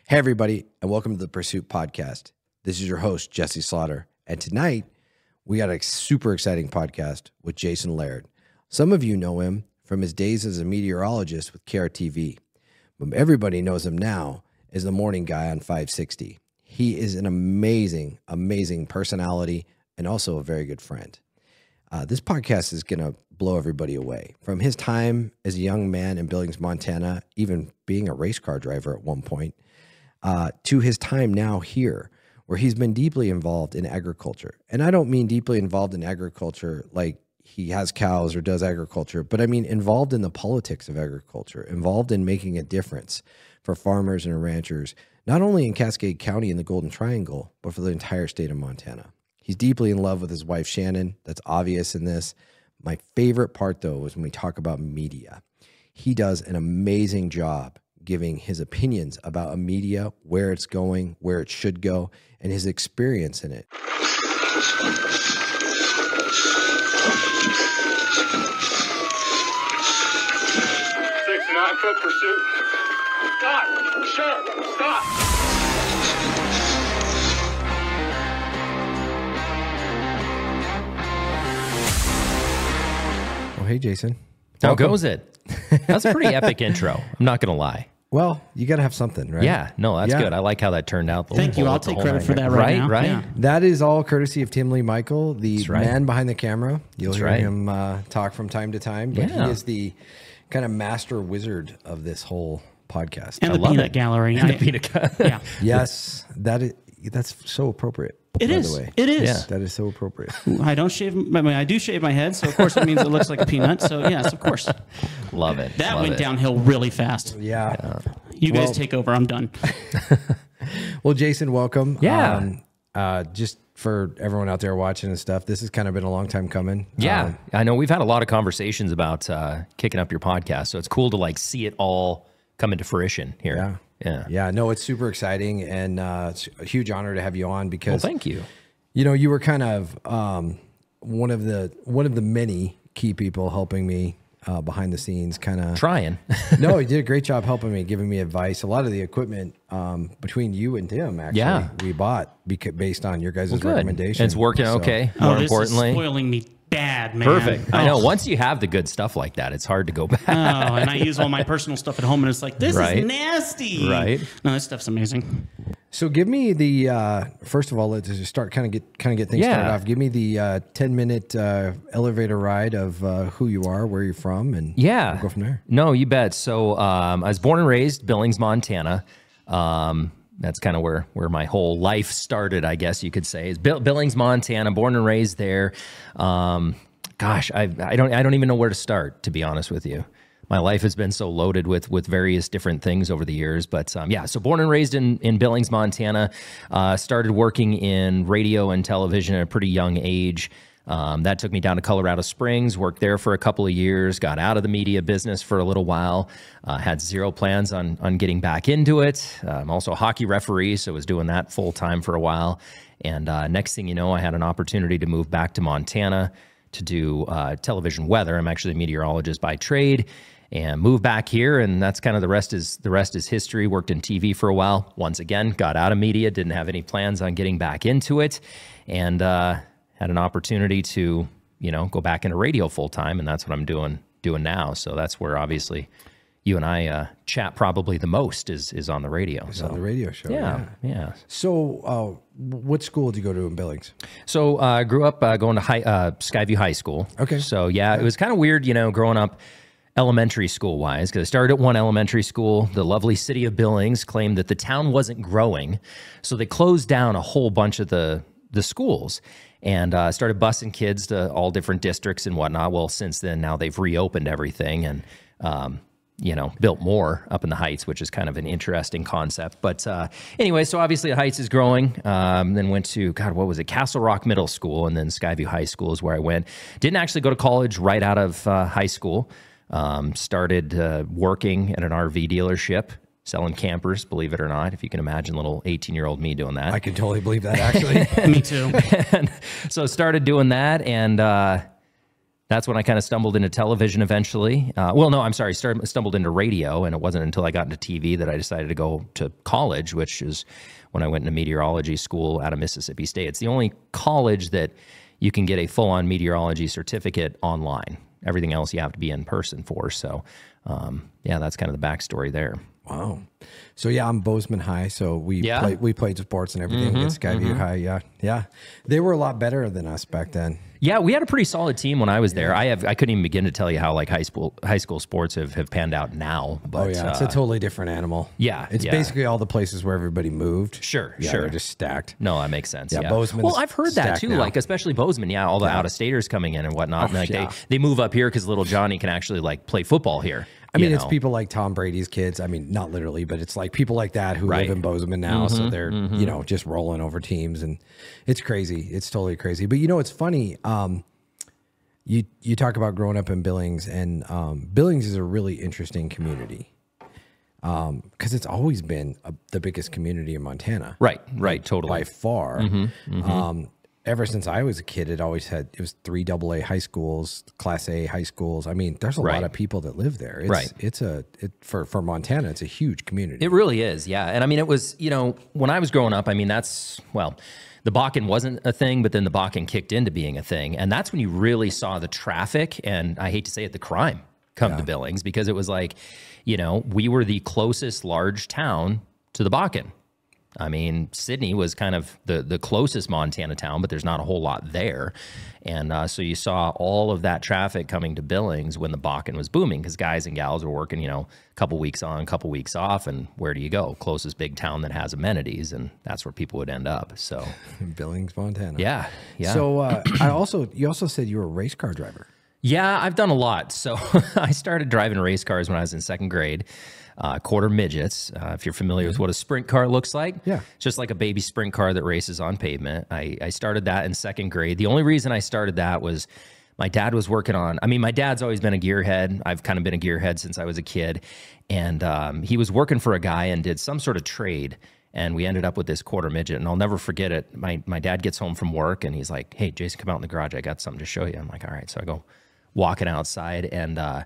Hey, everybody, and welcome to the Pursuit Podcast. This is your host, Jesse Slaughter. And tonight, we got a super exciting podcast with Jason Laird. Some of you know him from his days as a meteorologist with KRTV. But everybody knows him now as the morning guy on 560. He is an amazing, amazing personality and also a very good friend. This podcast is going to blow everybody away. From his time as a young man in Billings, Montana, even being a race car driver at one point, to his time now here, where he's been deeply involved in agriculture. And I don't mean deeply involved in agriculture like he has cows or does agriculture, but I mean involved in the politics of agriculture, involved in making a difference for farmers and ranchers, not only in Cascade County in the Golden Triangle, but for the entire state of Montana. He's deeply in love with his wife, Shannon. That's obvious in this. My favorite part, though, is when we talk about media. He does an amazing job giving his opinions about a media, where it's going, where it should go, and his experience in it. 69-foot pursuit. Stop! Sure, stop! Oh, hey, Jason. How goes it? That's a pretty epic intro. I'm not going to lie. Well, you got to have something, right? Yeah, no, that's good. I like how that turned out. Thank you. I'll take credit for that right now. Right. Yeah. That is all courtesy of Tim Lee Michael, the man behind the camera. You'll hear him talk from time to time, but he is the kind of master wizard of this whole podcast. And the peanut gallery. And the peanut gallery. Yeah. Yes, that's so appropriate. It is. By the way. It is. Yeah. That is so appropriate. I don't shave. I mean, I do shave my head, so of course it means it looks like a peanut. So yes, of course. Love it. That went downhill really fast. Yeah. You guys take over. I'm done. Well, Jason, welcome. Yeah. Just for everyone out there watching and stuff, this has kind of been a long time coming. Yeah. I know we've had a lot of conversations about kicking up your podcast, so it's cool to like see it all come into fruition here. Yeah. No, it's super exciting, and it's a huge honor to have you on because thank you. You know, you were kind of one of the many key people helping me behind the scenes, kind of trying. No, you did a great job helping me, giving me advice. A lot of the equipment between you and Tim, actually, we bought based on your guys' recommendations. It's working okay. More importantly, this is spoiling me bad, man. Perfect. I know. Once you have the good stuff like that, it's hard to go back. Oh, and I use all my personal stuff at home, and it's like, this is nasty. Right. No, this stuff's amazing. So give me the first of all, let's just start kind of get things started off. Give me the 10-minute elevator ride of who you are, where you're from, and we'll go from there. No, you bet. So I was born and raised Billings, Montana. That's kind of where my whole life started, I guess you could say. Is Billings, Montana, born and raised there. Gosh, I don't even know where to start, to be honest with you. My life has been so loaded with various different things over the years. But so born and raised in Billings, Montana. Started working in radio and television at a pretty young age. That took me down to Colorado Springs, worked there for a couple of years, got out of the media business for a little while, had zero plans on getting back into it. I'm also a hockey referee, so was doing that full time for a while. And next thing you know, I had an opportunity to move back to Montana to do television weather. I'm actually a meteorologist by trade, and moved back here, and that's kind of the rest is history. Worked in TV for a while. Once again, got out of media, didn't have any plans on getting back into it, and had an opportunity to, go back into radio full time, and that's what I'm doing now. So that's where obviously you and I chat probably the most is on the radio. On the radio show. Yeah. So what school did you go to in Billings? So I grew up going to Skyview High School. Okay. So it was kind of weird, growing up elementary school wise, because I started at one elementary school. The lovely city of Billings claimed that the town wasn't growing, so they closed down a whole bunch of the schools and started busing kids to all different districts and whatnot. Well, since then, now they've reopened everything and built more up in the Heights, which is kind of an interesting concept. But anyway, so obviously the Heights is growing. Then went to, Castle Rock Middle School, and then Skyview High School is where I went. Didn't actually go to college right out of high school. Started working at an RV dealership, selling campers, believe it or not. If you can imagine little 18-year-old me doing that. I can totally believe that, actually. Me too. And so started doing that, and That's when I kind of stumbled into television eventually. Well, no, I'm sorry, stumbled into radio, and it wasn't until I got into TV that I decided to go to college, which is when I went into meteorology school out of Mississippi State. It's the only college that you can get a full-on meteorology certificate online. Everything else you have to be in person for. So, yeah, that's kind of the backstory there. Wow. So yeah, I'm Bozeman High. So we played sports and everything at Skyview High. Yeah. Yeah. They were a lot better than us back then. Yeah, we had a pretty solid team when I was there. I couldn't even begin to tell you how like high school sports have panned out now. But, it's a totally different animal. Yeah. It's basically all the places where everybody moved. Sure. They're just stacked. No, that makes sense. Yeah. Bozeman. Well, I've heard that too, like especially Bozeman. Yeah, all the out-of-staters coming in and whatnot. And, like they move up here because little Johnny can actually like play football here. I mean, it's people like Tom Brady's kids. I mean, not literally, but it's like people like that who live in Bozeman now. So they're, just rolling over teams, and it's crazy. It's totally crazy. But it's funny. You talk about growing up in Billings, and Billings is a really interesting community because it's always been the biggest community in Montana. Right, totally. By far. Ever since I was a kid, it was 3 AA high schools, Class A high schools. I mean, there's a lot of people that live there. For Montana, it's a huge community. It really is, yeah. And I mean, it was, when I was growing up, I mean, the Bakken wasn't a thing, but then the Bakken kicked into being a thing. And that's when you really saw the traffic, and I hate to say it, the crime come to Billings, because it was like, we were the closest large town to the Bakken. I mean, Sydney was kind of the closest Montana town, but there's not a whole lot there. And so you saw all of that traffic coming to Billings when the Bakken was booming, because guys and gals were working, a couple weeks on, a couple weeks off. And where do you go? Closest big town that has amenities. And that's where people would end up. So Billings, Montana. Yeah. So you also said you were a race car driver. Yeah, I've done a lot. So I started driving race cars when I was in 2nd grade. Quarter midgets, if you're familiar with what a sprint car looks like. Yeah. Just like a baby sprint car that races on pavement. I started that in 2nd grade. The only reason I started that was my dad was working on, my dad's always been a gearhead. I've kind of been a gearhead since I was a kid. And he was working for a guy and did some sort of trade. And we ended up with this quarter midget. And I'll never forget it. My dad gets home from work and he's like, "Hey, Jason, come out in the garage. I got something to show you." I'm like, "All right." So I go walking outside, and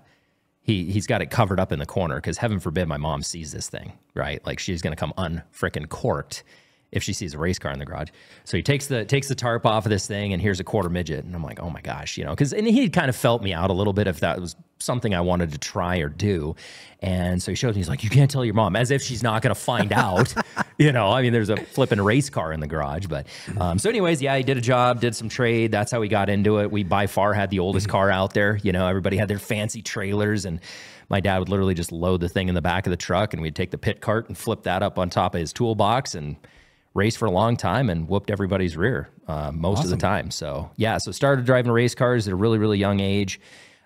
he's got it covered up in the corner because heaven forbid my mom sees this thing, right? Like she's going to come unfrickin' corked if she sees a race car in the garage. So he takes the tarp off of this thing, and here's a quarter midget. And I'm like, oh my gosh, and he kind of felt me out a little bit if that was something I wanted to try or do. And so he showed me, he's like, "You can't tell your mom," as if she's not going to find out, there's a flipping race car in the garage. But so anyways, yeah, he did a job, did some trade. That's how we got into it. We by far had the oldest car out there. Everybody had their fancy trailers, and my dad would literally just load the thing in the back of the truck, and we'd take the pit cart and flip that up on top of his toolbox and raced for a long time and whooped everybody's rear most of the time. So yeah, so started driving race cars at a really, really young age.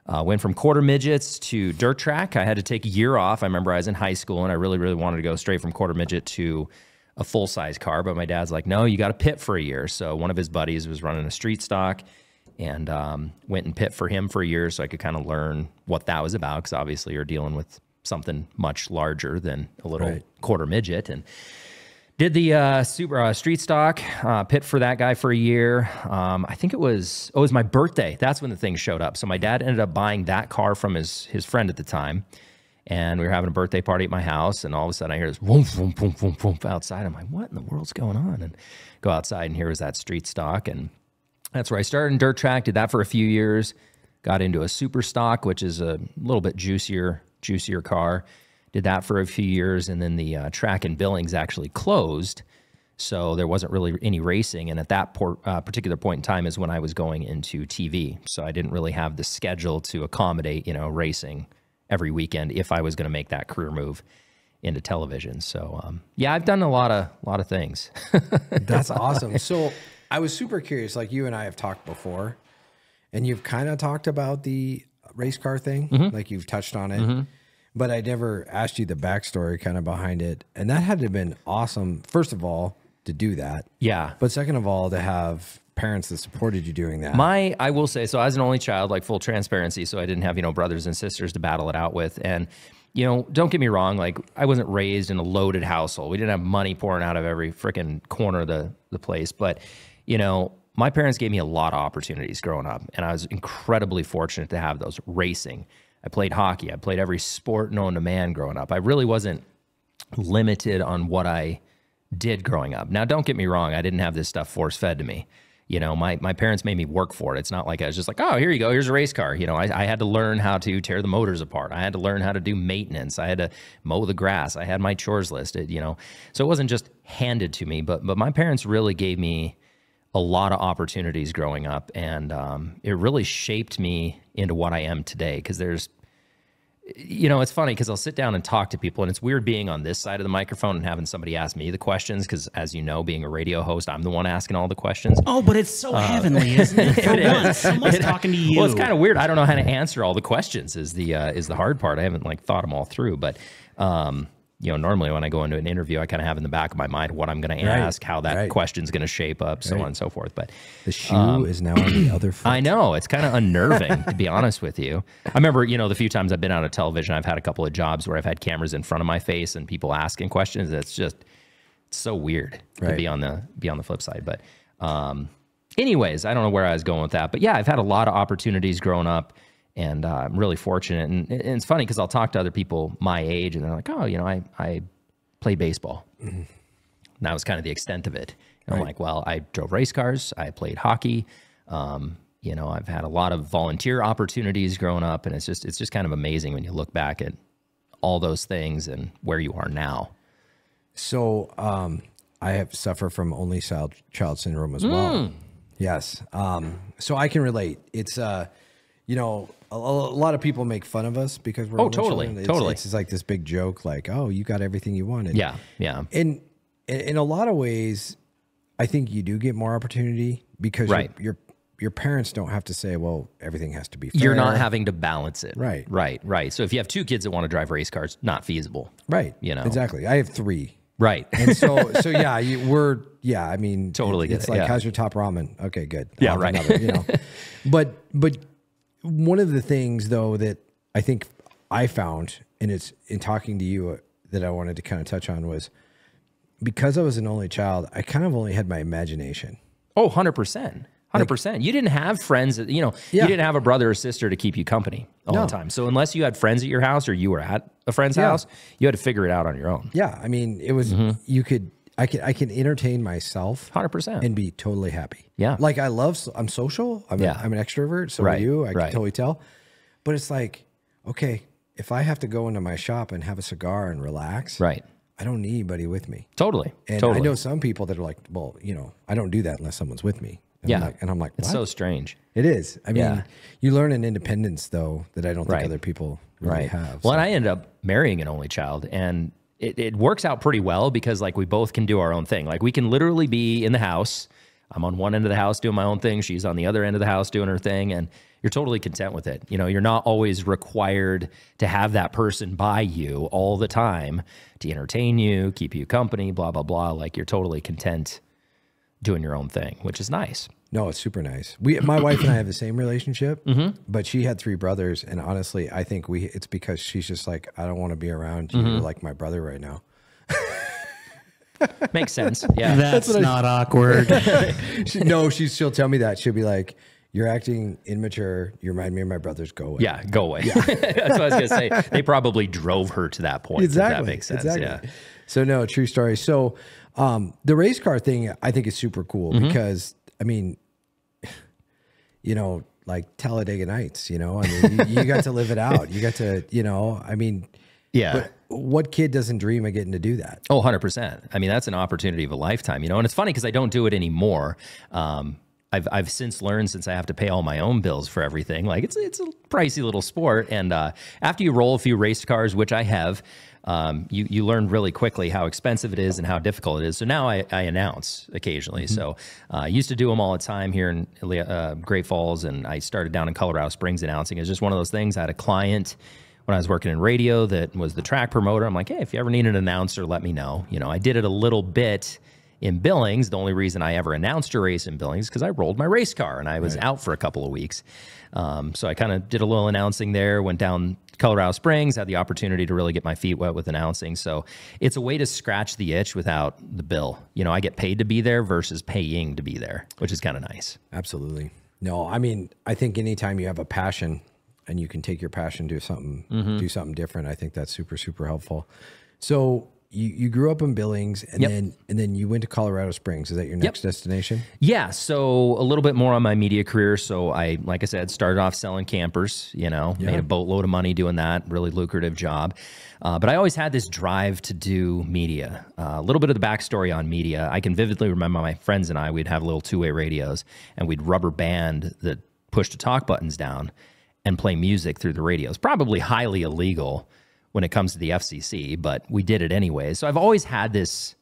Went from quarter midgets to dirt track. I had to take a year off. I remember I was in high school and I really, really wanted to go straight from quarter midget to a full-size car. But my dad's like, "No, you got to pit for a year." So one of his buddies was running a street stock, and went and pit for him for a year so I could kind of learn what that was about, because obviously you're dealing with something much larger than a little quarter midget. And did the street stock pit for that guy for a year. I think it was my birthday. That's when the thing showed up. So my dad ended up buying that car from his friend at the time. And we were having a birthday party at my house. And all of a sudden I hear this whoomp, whoomp, whoomp, whoomp, whoomp outside. I'm like, what in the world's going on? And go outside, and here was that street stock. And that's where I started in dirt track. Did that for a few years. Got into a super stock, which is a little bit juicier car. Did that for a few years, and then the track in Billings actually closed, so there wasn't really any racing. And at that particular point in time is when I was going into TV, so I didn't really have the schedule to accommodate, racing every weekend if I was going to make that career move into television. So yeah, I've done a lot of things. That's awesome. So I was super curious. Like, you and I have talked before, and you've kind of talked about the race car thing, like you've touched on it. But I never asked you the backstory kind of behind it. And that had to have been awesome, first of all, to do that. Yeah. But second of all, to have parents that supported you doing that. I will say, so I was an only child, like full transparency, so I didn't have, brothers and sisters to battle it out with. And, don't get me wrong, like I wasn't raised in a loaded household. We didn't have money pouring out of every freaking corner of the place. But, my parents gave me a lot of opportunities growing up, and I was incredibly fortunate to have those. Racing. I played hockey. I played every sport known to man growing up. I really wasn't limited on what I did growing up. Now, don't get me wrong. I didn't have this stuff force-fed to me. You know, my parents made me work for it. It's not like I was just like, oh, here you go. Here's a race car. You know, I had to learn how to tear the motors apart. I had to learn how to do maintenance. I had to mow the grass. I had my chores listed, you know. So it wasn't just handed to me, but my parents really gave me a lot of opportunities growing up. And it really shaped me into what I am today. Because there's, you know, it's funny because I'll sit down and talk to people, and it's weird being on this side of the microphone and having somebody ask me the questions because, as you know, being a radio host, I'm the one asking all the questions. Oh, but it's so heavenly, isn't it? For once, someone's talking to you. Well, it's kind of weird. I don't know how to answer all the questions is the hard part. I haven't like thought them all through, but you know, normally when I go into an interview, I kind of have in the back of my mind what I'm going to ask, how that question's going to shape up, so on and so forth. But the shoe is now on the other foot. I know. It's kind of unnerving, to be honest with you. I remember, you know, the few times I've been out of television, I've had a couple of jobs where I've had cameras in front of my face and people asking questions. It's so weird to be on the flip side. But anyways, I don't know where I was going with that. But yeah, I've had a lot of opportunities growing up. And I'm really fortunate. And it's funny because I'll talk to other people my age and they're like, oh, you know, I played baseball. Mm-hmm. And that was kind of the extent of it. And I'm like, well, I drove race cars. I played hockey. You know, I've had a lot of volunteer opportunities growing up. And it's just kind of amazing when you look back at all those things and where you are now. So I have suffered from only child syndrome as well. Yes. So I can relate. It's, you know, a lot of people make fun of us because we're totally. It's just like this big joke, like, oh, you got everything you wanted. Yeah. And in a lot of ways, I think you do get more opportunity because your parents don't have to say, well, everything has to be fair. You're not having to balance it. Right. So if you have two kids that want to drive race cars, not feasible. Right. You know, exactly. I have 3. Right. And so yeah, I mean, totally it's like, how's your top ramen? Okay, good. Yeah, right. Another, you know, but one of the things though that I think I found, and it's in talking to you that I wanted to kind of touch on, was because I was an only child, I kind of only had my imagination. Oh, 100%. 100%. You didn't have friends that, you know, you didn't have a brother or sister to keep you company all the time. So unless you had friends at your house or you were at a friend's house, you had to figure it out on your own. Yeah. I mean, it was, I can entertain myself 100% and be totally happy. Yeah. Like I'm social. I'm an extrovert. So are you. I can totally tell. But it's like, okay, if I have to go into my shop and have a cigar and relax, I don't need anybody with me. Totally. And I know some people that are like, well, you know, I don't do that unless someone's with me. And I'm like, what? It's so strange. It is. I mean, you learn an independence though that I don't think other people really have. Well, and I ended up marrying an only child, and it works out pretty well because like we both can do our own thing. Like we can literally be in the house. I'm on one end of the house doing my own thing. She's on the other end of the house doing her thing. And you're totally content with it. You know, you're not always required to have that person by you all the time to entertain you, keep you company, blah, blah, blah. Like you're totally content doing your own thing, which is nice. No, it's super nice. My wife and I have the same relationship, but she had 3 brothers. And honestly, I think it's because she's just like, I don't want to be around you. You're like my brother right now. Makes sense. Yeah. That's not awkward. She'll tell me that. She'll be like, you're acting immature. You remind me of my brothers. Go away. Yeah, go away. Yeah. That's what I was going to say. They probably drove her to that point. Exactly. If that makes sense. Exactly. Yeah. So no, true story. So the race car thing, I think is super cool because, I mean, you know, like Talladega Nights, you know, I mean, you got to live it out. You got to, you know, I mean, but what kid doesn't dream of getting to do that? Oh, 100%. I mean, that's an opportunity of a lifetime, you know, and it's funny because I don't do it anymore. I've since learned, since I have to pay all my own bills for everything, like it's a pricey little sport. And after you roll a few race cars, which I have, you learn really quickly how expensive it is and how difficult it is. So now I announce occasionally. So I used to do them all the time here in Great Falls, and I started down in Colorado Springs announcing. It was just one of those things. I had a client when I was working in radio that was the track promoter. I'm like, hey, if you ever need an announcer, let me know. You know, I did it a little bit in Billings. The only reason I ever announced a race in Billings because I rolled my race car and I was out for a couple of weeks. So I kind of did a little announcing there, went down Colorado Springs, had the opportunity to really get my feet wet with announcing. So it's a way to scratch the itch without the bill. You know, I get paid to be there versus paying to be there, which is kind of nice. Absolutely. No, I mean, I think anytime you have a passion and you can take your passion, do something different, I think that's super, super helpful. So you grew up in Billings and then you went to Colorado Springs. Is that your next destination? Yeah. So a little bit more on my media career. So I, like I said, started off selling campers, you know, made a boatload of money doing that, really lucrative job. But I always had this drive to do media. A little bit of the backstory on media. I can vividly remember my friends and I, we'd have little two-way radios and we'd rubber band the push to talk buttons down and play music through the radios. Probably highly illegal when it comes to the FCC, but we did it anyway. So I've always had this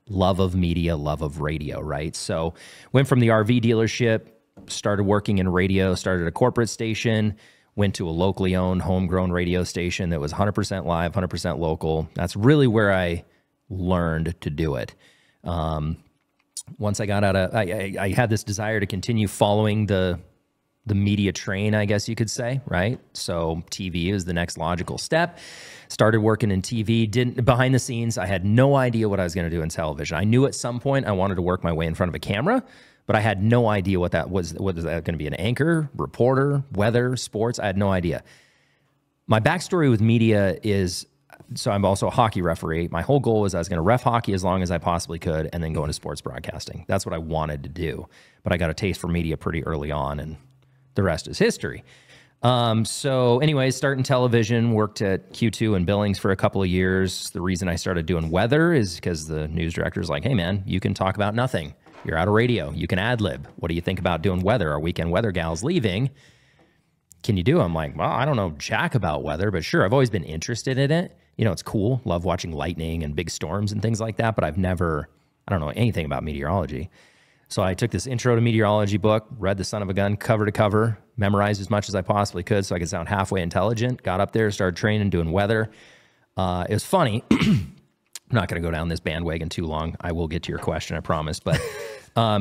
love of media, love of radio, right? So went from the RV dealership, started working in radio, started a corporate station, went to a locally owned, homegrown radio station that was 100% live, 100% local. That's really where I learned to do it. Once I got out of, I had this desire to continue following the media train, I guess you could say, right? So TV is the next logical step. Started working in TV, behind the scenes. I had no idea what I was going to do in television. I knew at some point I wanted to work my way in front of a camera, but I had no idea what that was. Was that going to be an anchor, reporter, weather, sports? I had no idea. My backstory with media is, so I'm also a hockey referee. My whole goal was I was going to ref hockey as long as I possibly could and then go into sports broadcasting. That's what I wanted to do. But I got a taste for media pretty early on, and the rest is history. So anyways, starting television, worked at Q2 in Billings for a couple of years. The reason I started doing weather is because the news director's like, hey man, you can talk about nothing. You're out of radio. You can ad lib. What do you think about doing weather? Our weekend weather gal's leaving. Can you do it? I'm like, well, I don't know jack about weather, but sure. I've always been interested in it. You know, it's cool. Love watching lightning and big storms and things like that, but I don't know anything about meteorology. So I took this intro to meteorology book, read the son of a gun cover to cover, memorized as much as I possibly could so I could sound halfway intelligent, got up there, started training, doing weather. It was funny. I'm not going to go down this bandwagon too long. I will get to your question, I promise. But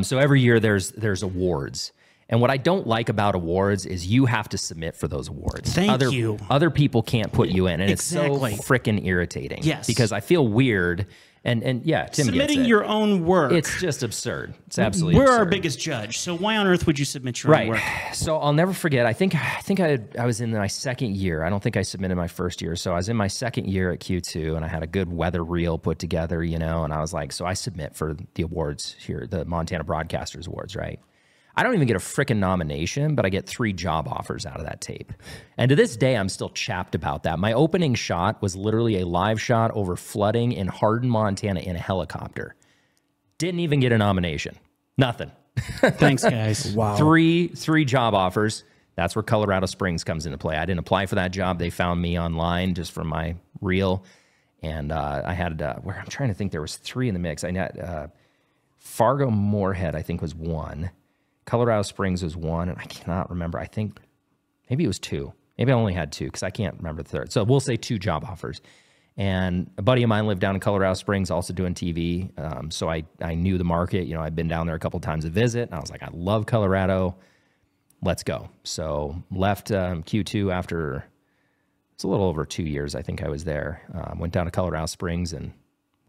so every year there's awards. And what I don't like about awards is you have to submit for those awards. Thank you. Other people can't put you in. And Exactly. It's so freaking irritating. Yes. Because I feel weird. And yeah, Tim Submitting gets it. your own work. It's just absurd. It's absolutely We're absurd. our biggest judge. So why on earth would you submit your own work? So I'll never forget. I think I was in my second year. I don't think I submitted my first year. So I was in my second year at Q2 and I had a good weather reel put together, you know, and I was like, so I submit for the awards here, the Montana Broadcasters Awards, right? I don't even get a frickin' nomination, but I get 3 job offers out of that tape. And to this day, I'm still chapped about that. My opening shot was literally a live shot over flooding in Hardin, Montana in a helicopter. Didn't even get a nomination. Nothing. Thanks, guys. Wow. Three job offers. That's where Colorado Springs comes into play. I didn't apply for that job. They found me online just from my reel. And I had, I'm trying to think, there was 3 in the mix. I had Fargo Moorhead, I think, was 1. Colorado Springs was 1, and I cannot remember. I think maybe it was 2. Maybe I only had 2 because I can't remember the third. So we'll say 2 job offers. And a buddy of mine lived down in Colorado Springs, also doing TV. So I knew the market. You know, I'd been down there a couple times to visit, and I was like, I love Colorado. Let's go. So left Q2 after it's a little over 2 years. I think I was there. Went down to Colorado Springs and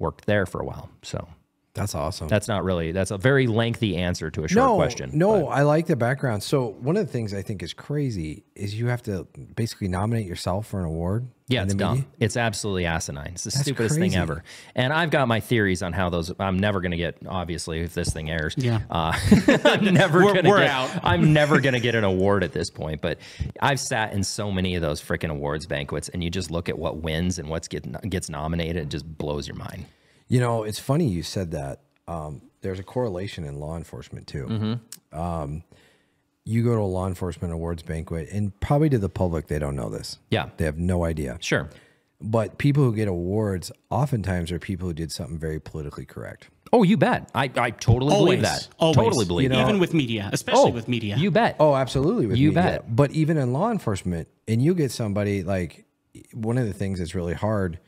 worked there for a while. So. That's awesome. That's a very lengthy answer to a short question. No, I like the background. So one of the things I think is crazy is you have to basically nominate yourself for an award. Yeah, it's dumb. It's absolutely asimine. It's the stupidest thing ever. And I've got my theories on how those, I'm never going to get, obviously, if this thing airs. Yeah. I'm never going to we're get, out. I'm never going to get an award at this point. But I've sat in so many of those freaking awards banquets, and you just look at what wins and what gets nominated. It just blows your mind. You know, it's funny you said that. There's a correlation in law enforcement too. You go to a law enforcement awards banquet, and probably to the public, they don't know this. Yeah. They have no idea. Sure. But people who get awards oftentimes are people who did something very politically correct. Oh, you bet. I totally believe that. Always. Totally believe that. Even with media, especially with media. You bet. Oh, absolutely. With You media. bet. But even in law enforcement, and you get somebody like, one of the things that's really hard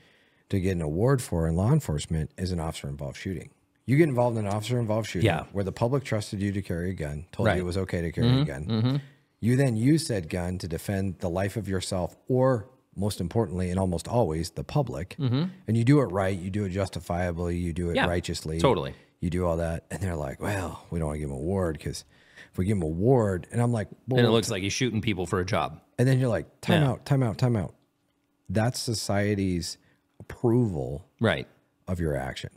to get an award for in law enforcement is an officer involved shooting. You get involved in an officer-involved shooting Yeah. where the public trusted you to carry a gun, told Right. you it was okay to carry a gun. You then use said gun to defend the life of yourself or, most importantly, and almost always, the public. And you do it right. You do it justifiably. You do it righteously. Totally. You do all that. And they're like, well, we don't want to give him an award because if we give him an award, and I'm like, well, And it looks like he's shooting people for a job. and then you're like, time out, time out, time out. That's society's approval Right. of your action.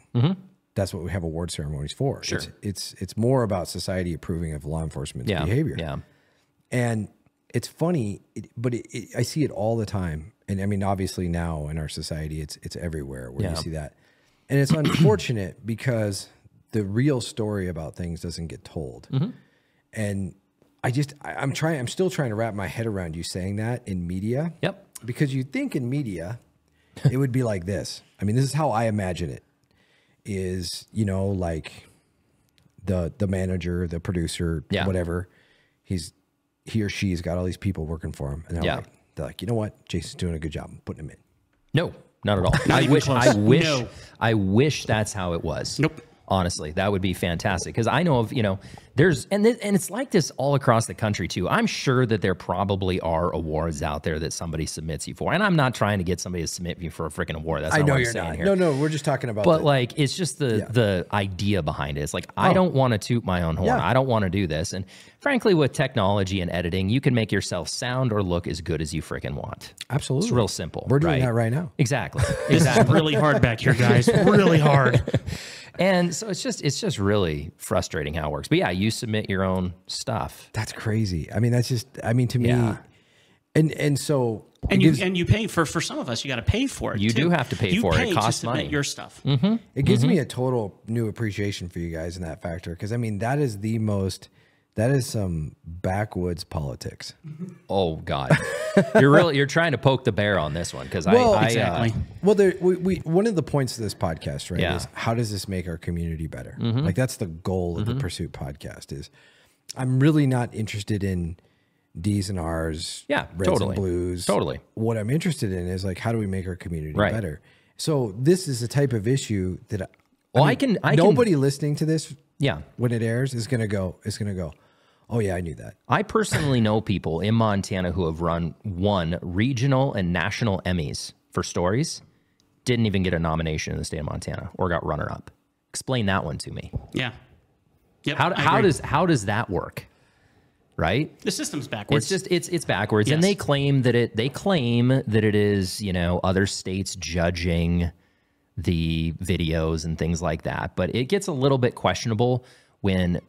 That's what we have award ceremonies for. Sure. It's more about society approving of law enforcement's Yeah. behavior. Yeah. And it's funny, but I see it all the time. And I mean, obviously now in our society, it's everywhere where you see that. And it's unfortunate because the real story about things doesn't get told. And I'm still trying to wrap my head around you saying that in media. Yep. Because you think in media, it would be like this. I mean, this is how I imagine it is, you know, like the manager, the producer, whatever, he or she's got all these people working for him. And they're like, you know what? Jason's doing a good job. I'm putting him in. No, not at all. I wish that's how it was. Nope. Honestly, that would be fantastic because I know of, you know, there's, and it's like this all across the country too. I'm sure that there probably are awards out there that somebody submits you for. And I'm not trying to get somebody to submit you for a freaking award. That's not what I'm saying here. No, we're just talking about But like, it's just the idea behind it. It's like, I don't want to toot my own horn. Yeah. I don't want to do this. And frankly, with technology and editing, you can make yourself sound or look as good as you freaking want. Absolutely. It's real simple. We're doing that right now. Exactly. This is really hard back here, guys. Really hard. And so it's just really frustrating how it works. But yeah, you submit your own stuff. That's crazy. I mean, that's just, I mean, to me, and so. And you pay for some of us, you got to pay for it. You do have to pay for it. It costs to submit money. your stuff. It gives me a total new appreciation for you guys in that factor. Because I mean, that is some backwoods politics. Oh God, you're trying to poke the bear on this one because Exactly. Well, one of the points of this podcast, right, Yeah. is how does this make our community better? Like that's the goal of the Pursuit podcast. Is I'm really not interested in D's and R's, reds and blues. Totally. What I'm interested in is like how do we make our community Right. better? So this is a type of issue that I can nobody listening to this Yeah. when it airs is gonna go, oh yeah, I knew that. I personally know people in Montana who have won regional and national Emmys for stories, didn't even get a nomination in the state of Montana or got runner up. Explain that one to me. Yeah. Yep, How does that work? Right? the system's backwards? It's backwards. And Yes. they claim that it is, you know, other states judging the videos and things like that. But it gets a little bit questionable when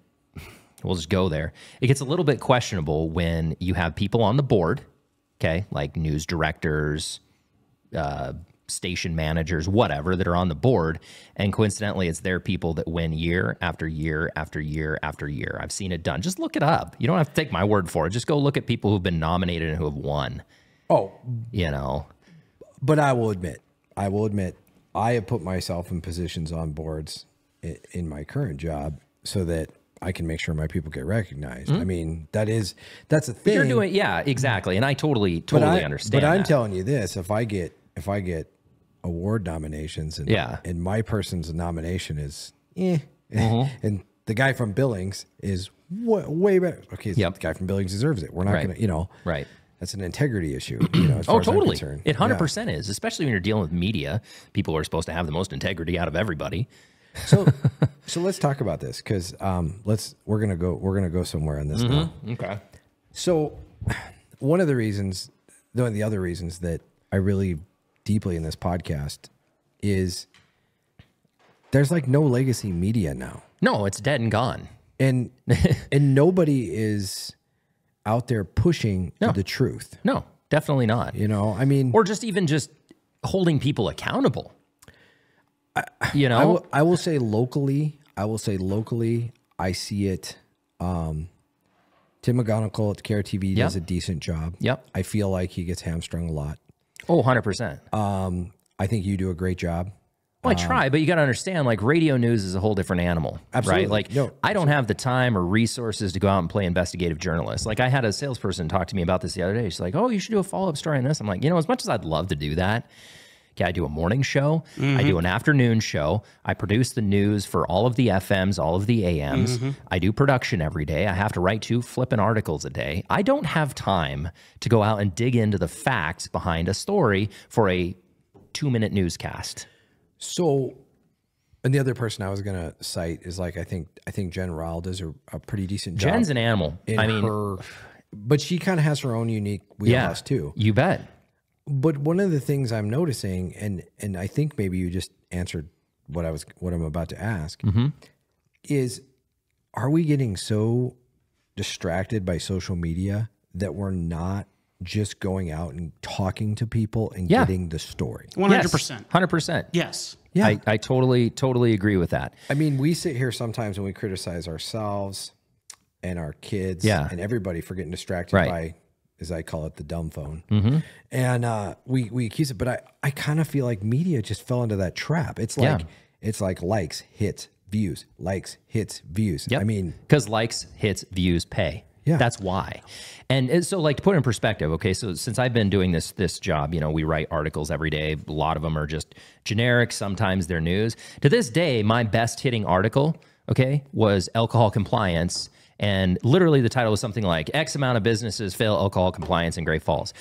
we'll just go there. It gets a little bit questionable when you have people on the board, okay, like news directors, station managers, whatever, that are on the board, and coincidentally, it's their people that win year after year after year after year. I've seen it done. Just look it up. You don't have to take my word for it. Just go look at people who've been nominated and who have won. Oh, You know, but I will admit, I have put myself in positions on boards in my current job so that I can make sure my people get recognized. I mean, that's a thing. you're doing, yeah, exactly, and I totally understand. But I'm that. telling you this: if I get award nominations and my person's nomination is and the guy from Billings is way better. Okay, the guy from Billings deserves it. We're not Right. going to, you know, Right. That's an integrity issue. You know, as far as I'm Totally. concerned. It 100% is, especially when you're dealing with media. People are supposed to have the most integrity out of everybody. So let's talk about this because we're gonna go somewhere on this now. Okay. So one of the other reasons that I really deeply in this podcast is there's like no legacy media now, No, it's dead and gone. and nobody is out there pushing the truth. No, definitely not. You know, I mean, Or just holding people accountable. You know, I will say locally, I see it. Tim McGonigal at KRTV does a decent job. Yep. I feel like he gets hamstrung a lot. oh, 100%. I think you do a great job. Well, I try, but you got to understand, like, radio news is a whole different animal. Absolutely. Right? Like, No, I don't have the time or resources to go out and play investigative journalist. Like, I had a salesperson talk to me about this the other day. She's like, oh, you should do a follow-up story on this. I'm like, you know, as much as I'd love to do that, Okay, I do a morning show. I do an afternoon show. I produce the news for all of the FMs, all of the AMs. I do production every day. I have to write 2 flipping articles a day. I don't have time to go out and dig into the facts behind a story for a 2-minute newscast. So, and the other person I was going to cite is like, I think Jen Ryle does a pretty decent job. Jen's an animal. But she kind of has her own unique wheelhouse too. You bet. But one of the things I'm noticing, and I think maybe you just answered what I'm about to ask, is, are we getting so distracted by social media that we're not just going out and talking to people and getting the story? 100%. 100%. Yes. Yeah. I totally agree with that. I mean, we sit here sometimes and we criticize ourselves and our kids and everybody for getting distracted by, as I call it, the dumb phone. And we accuse it, but I kind of feel like media just fell into that trap. It's like likes, hits, views, likes, hits, views. Yep. I mean, because likes, hits, views pay. Yeah. That's why. And so, like, to put it in perspective, okay, so since I've been doing this job, you know, we write articles every day. A lot of them are just generic. Sometimes they're news. To this day, my best hitting article, okay, was alcohol compliance. And literally the title was something like X amount of businesses fail alcohol compliance in Great Falls.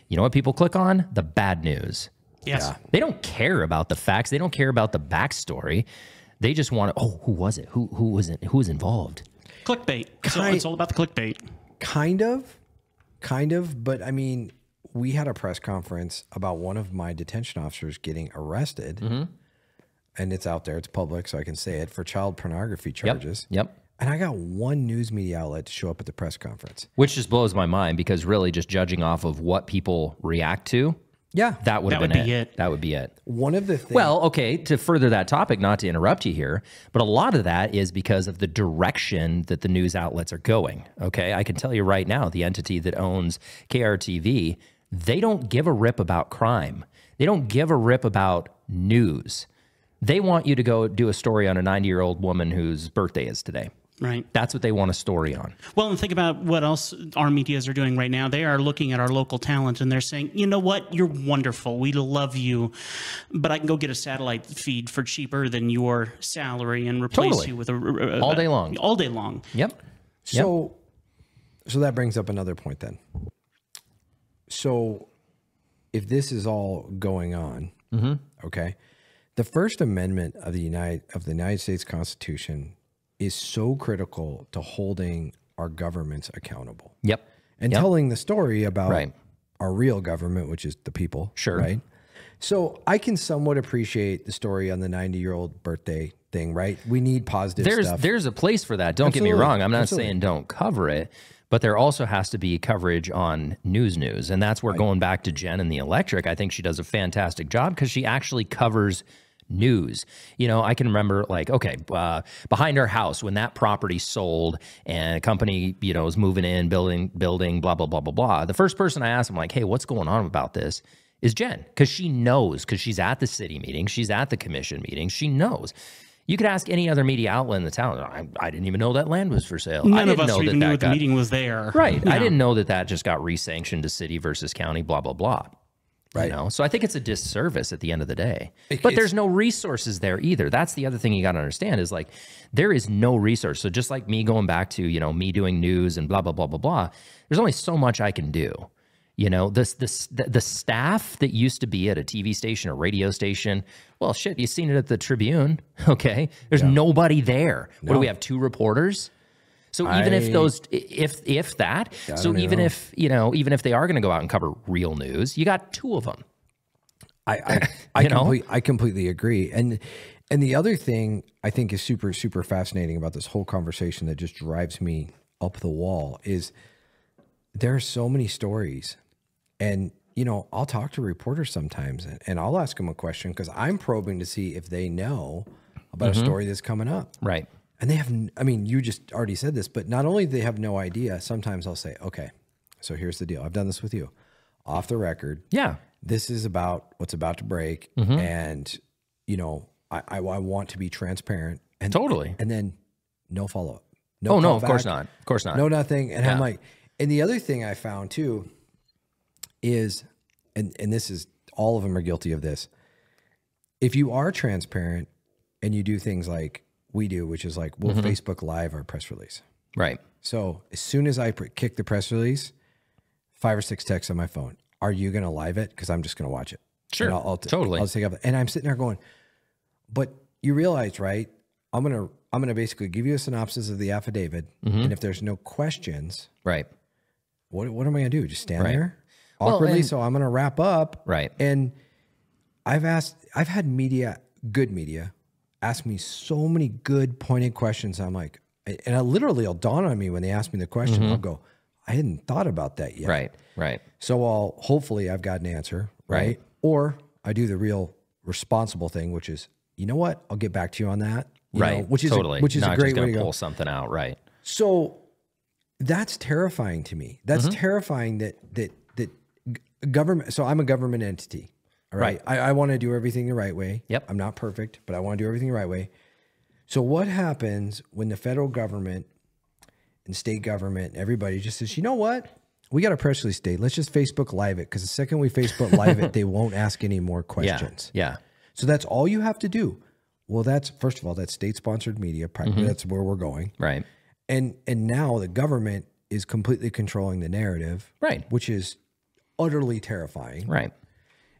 You know what people click on? The bad news. Yes. Yeah. They don't care about the facts. They don't care about the backstory. They just want to, who was it? Who was it? Who was involved? Clickbait. So it's all about the clickbait. Kind of. But I mean, we had a press conference about one of my detention officers getting arrested, and it's out there, it's public, so I can say it, for child pornography charges. Yep. And I got one news media outlet to show up at the press conference. Which just blows my mind, because really just judging off of what people react to, that would be it. That would be it. One of the things... Well, okay, to further that topic, not to interrupt you here, but a lot of that is because of the direction that the news outlets are going, okay? I can tell you right now, the entity that owns KRTV, they don't give a rip about crime. They don't give a rip about news. They want you to go do a story on a 90-year-old woman whose birthday is today. Right. That's what they want a story on. Well, and think about what else our medias are doing right now. They are looking at our local talent and they're saying, you know what, you're wonderful. We love you, but I can go get a satellite feed for cheaper than your salary and replace you with a all day long. All day long. Yep. So that brings up another point then. So if this is all going on, okay, the First Amendment of the United States Constitution is so critical to holding our governments accountable. Yep. And telling the story about our real government, which is the people. Sure. Right? So I can somewhat appreciate the story on the 90-year-old birthday thing, right? We need positive stuff. There's a place for that. Don't get me wrong. I'm not saying don't cover it, but there also has to be coverage on news. And that's where going back to Jen and the electric, I think she does a fantastic job because she actually covers news. You know, I can remember like, okay, behind our house, when that property sold and a company, you know, was moving in, building, blah, blah, blah, blah, blah. The first person I asked, I'm like, hey, what's going on about this is Jen. Cause she knows, cause she's at the city meeting. She's at the commission meeting. She knows. You could ask any other media outlet in the town. I didn't even know that land was for sale. None of us even knew the meeting was there. Right. Yeah. I didn't know that just got resanctioned to city versus county, blah, blah, blah. Right. You know? So I think it's a disservice at the end of the day. But there's no resources there either. That's the other thing you got to understand is like there is no resource. So just like me going back to, you know, me doing news and blah, blah, blah, blah, blah, there's only so much I can do. You know, the staff that used to be at a TV station or radio station, well, shit, you've seen it at the Tribune, okay? There's nobody there. No. What do we have, 2 reporters? So even if those, if that, so even if, you know, even if they are going to go out and cover real news, you got 2 of them. I completely agree. And the other thing I think is super, super fascinating about this whole conversation that just drives me up the wall is there are so many stories. And, you know, I'll talk to reporters sometimes and I'll ask them a question because I'm probing to see if they know about a story that's coming up. Right. And they have, I mean, you just already said this, but not only do they have no idea, sometimes I'll say, okay, so here's the deal. I've done this with you off the record. Yeah. This is about what's about to break. And, you know, I want to be transparent. And totally. And then no follow-up. No, of course not. Of course not. No, nothing. And I'm like, and the other thing I found too is, and this is, all of them are guilty of this. if you are transparent and you do things like we do, which is like we'll Facebook Live our press release. Right. So as soon as I kick the press release, 5 or 6 texts on my phone. Are you going to live it? Because I'm just going to watch it. Sure. Totally. I'll take up. And I'm sitting there going, but you realize, right? I'm gonna basically give you a synopsis of the affidavit, and if there's no questions, right, what am I gonna do? Just stand there awkwardly? So I'm gonna wrap up, right? And I've had good media, ask me so many good pointed questions. I'm like, and it'll dawn on me when they ask me the question. I'll go, I hadn't thought about that yet. Right. So hopefully I've got an answer, right? Or I do the real responsible thing, which is, you know what? I'll get back to you on that. Which is totally. Which is Not a great just way gonna to pull something out, right? So that's terrifying to me. That's terrifying that government. So I'm a government entity. All right. I want to do everything the right way. Yep. I'm not perfect, but I want to do everything the right way. So what happens when the federal government and state government, everybody just says, you know what? We got a press release date. Let's just Facebook Live it, because the second we Facebook Live it, they won't ask any more questions. Yeah. So that's all you have to do. Well, that's, first of all, that's state-sponsored media. That's where we're going. Right. And now the government is completely controlling the narrative. Right. Which is utterly terrifying. Right.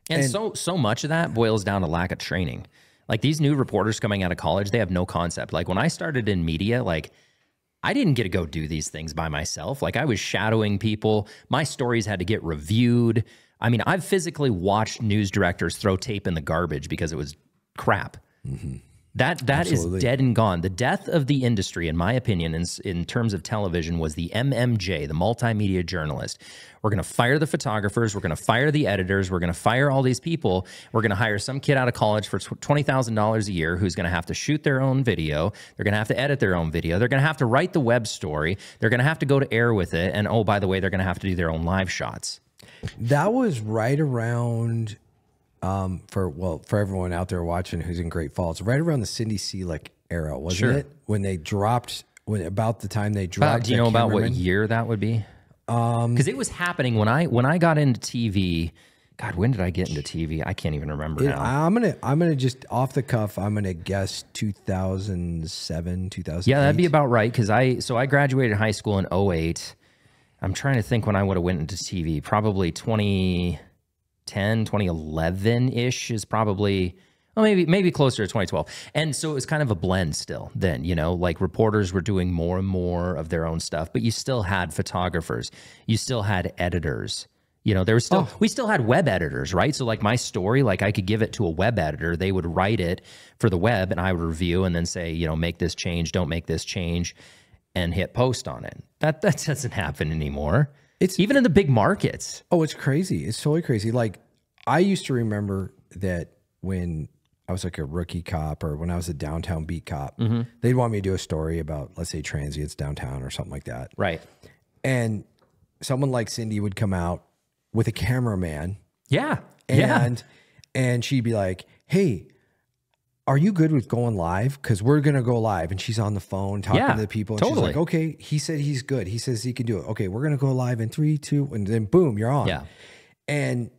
And so much of that boils down to lack of training. Like these new reporters coming out of college, they have no concept. Like when I started in media, like I didn't get to go do these things by myself. Like I was shadowing people. My stories had to get reviewed. I mean, I've physically watched news directors throw tape in the garbage because it was crap. That is dead and gone. The death of the industry, in my opinion, in terms of television, was the MMJ, the multimedia journalist. We're going to fire the photographers. We're going to fire the editors. We're going to fire all these people. We're going to hire some kid out of college for $20,000 a year who's going to have to shoot their own video. They're going to have to edit their own video. They're going to have to write the web story. They're going to have to go to air with it. And oh, by the way, they're going to have to do their own live shots. That was right around... for everyone out there watching who's in Great Falls, right around the Cindy Selick era, wasn't it? When they dropped, about the time they dropped. Do you know about what year that would be? Because it was happening when I got into TV. God, when did I get into TV? I can't even remember now. I'm gonna just off the cuff. I'm gonna guess 2007, 2008. Yeah, that'd be about right. Because I graduated high school in 2008. I'm trying to think when I would have went into TV. Probably 2011-ish is probably, well, maybe closer to 2012. And so it was kind of a blend still then, like reporters were doing more and more of their own stuff, but you still had photographers, you still had editors, there was still, we still had web editors, right? So like my story, like I could give it to a web editor, they would write it for the web and I would review and then say, make this change, don't make this change, and hit post on it. That doesn't happen anymore. It's even in the big markets. Oh, it's crazy. It's totally crazy. Like I used to remember that when I was like a rookie cop or when I was a downtown beat cop, they'd want me to do a story about, let's say, transients downtown or something like that. Right. And someone like Cindy would come out with a cameraman. Yeah. And she'd be like, hey, are you good with going live? Because we're going to go live. And she's on the phone talking to the people. And she's like, okay, he said he's good. He says he can do it. Okay, we're going to go live in 3, 2, and then boom, you're on. Yeah. And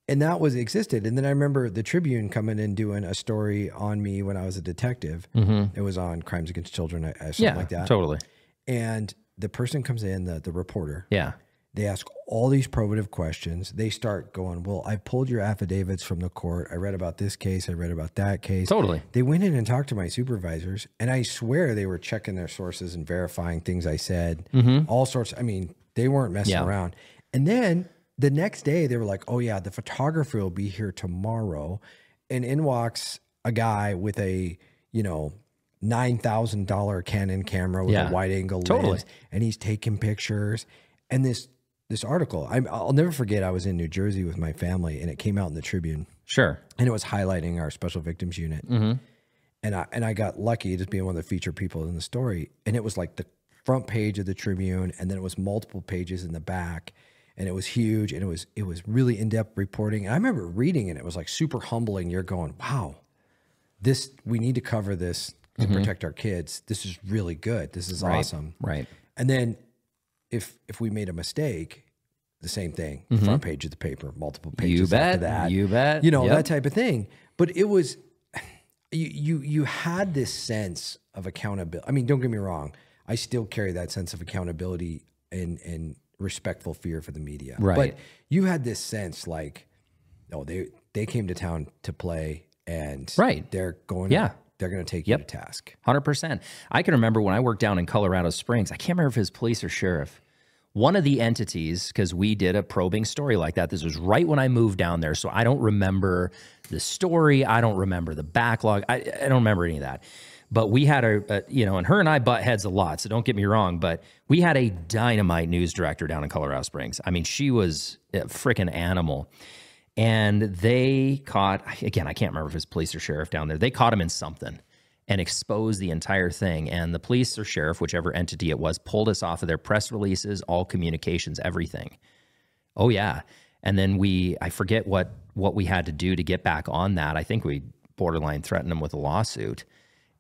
that existed. And then I remember the Tribune coming and doing a story on me when I was a detective. It was on crimes against children, something like that. Totally. And the person comes in, the reporter. Yeah. They ask all these probative questions. They start going, well, I pulled your affidavits from the court. I read about this case. I read about that case. Totally. They went in and talked to my supervisors, and I swear they were checking their sources and verifying things I said. All sorts. I mean, they weren't messing around. And then the next day, they were like, oh, yeah, the photographer will be here tomorrow. And in walks a guy with a, $9,000 Canon camera with a wide angle lens, and he's taking pictures. And this article, I'll never forget, I was in New Jersey with my family, and it came out in the Tribune. Sure. And it was highlighting our special victims unit. And I got lucky just being one of the featured people in the story. And it was like the front page of the Tribune, and then it was multiple pages in the back. And it was huge, and it was really in-depth reporting. And I remember reading it, and it was like super humbling. You're going, wow, we need to cover this to protect our kids. This is really good. This is awesome. Right. And then if we made a mistake, the same thing, front page of the paper, multiple pages after that. You bet. That type of thing. But it was, you had this sense of accountability. I mean, don't get me wrong. I still carry that sense of accountability and respectful fear for the media. Right. But you had this sense like, oh, they came to town to play and Right. they're going they're going to take you to task. 100%. I can remember when I worked down in Colorado Springs, I can't remember if it was police or sheriff. One of the entities, because we did a probing story like that. This was right when I moved down there. So I don't remember the story. I don't remember the backlog. I don't remember any of that. But we had and her and I butt heads a lot. So don't get me wrong. But we had a dynamite news director down in Colorado Springs. I mean, she was a freaking animal. And they caught, again, I can't remember if it was police or sheriff down there. They caught him in something and exposed the entire thing. And the police or sheriff, whichever entity it was, pulled us off of their press releases, all communications, everything. Oh, yeah. And then I forget what we had to do to get back on that. I think we borderline threatened them with a lawsuit.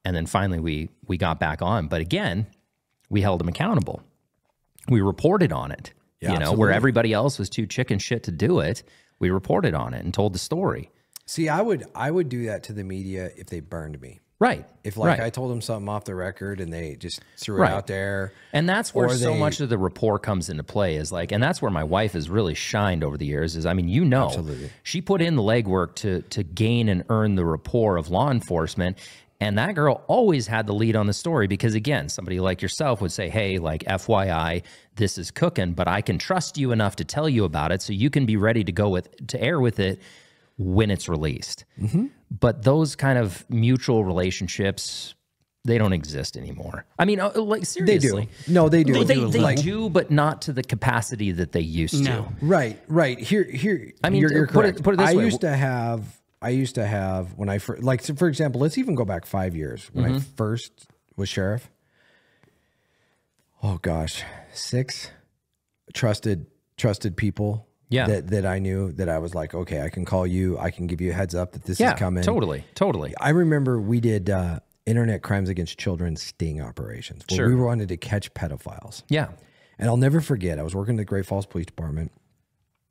And then finally we got back on. But again, we held them accountable. We reported on it. Yeah, where everybody else was too chicken shit to do it. We reported on it and told the story. See, I would do that to the media if they burned me. Right. If right. I told them something off the record and they just threw it out there. And that's where so much of the rapport comes into play is like, and that's where my wife has really shined over the years is, I mean, Absolutely. She put in the legwork to gain and earn the rapport of law enforcement. And that girl always had the lead on the story because, again, somebody like yourself would say, hey, like, FYI, this is cooking, but I can trust you enough to tell you about it so you can be ready to go to air with it when it's released. Mm-hmm. But those kind of mutual relationships, they don't exist anymore. I mean, like, seriously. They do. No, they do. They do, but not to the capacity that they used to. Right. Here. I mean, you're correct. Put it this way. I used to have when I first, like, so for example, let's even go back 5 years when I first was sheriff. Oh gosh, 6 trusted people that I knew that I was like, okay, I can call you. I can give you a heads up that this is coming. Totally. I remember we did internet crimes against children sting operations where we wanted to catch pedophiles. Yeah. And I'll never forget, I was working at the Great Falls Police Department.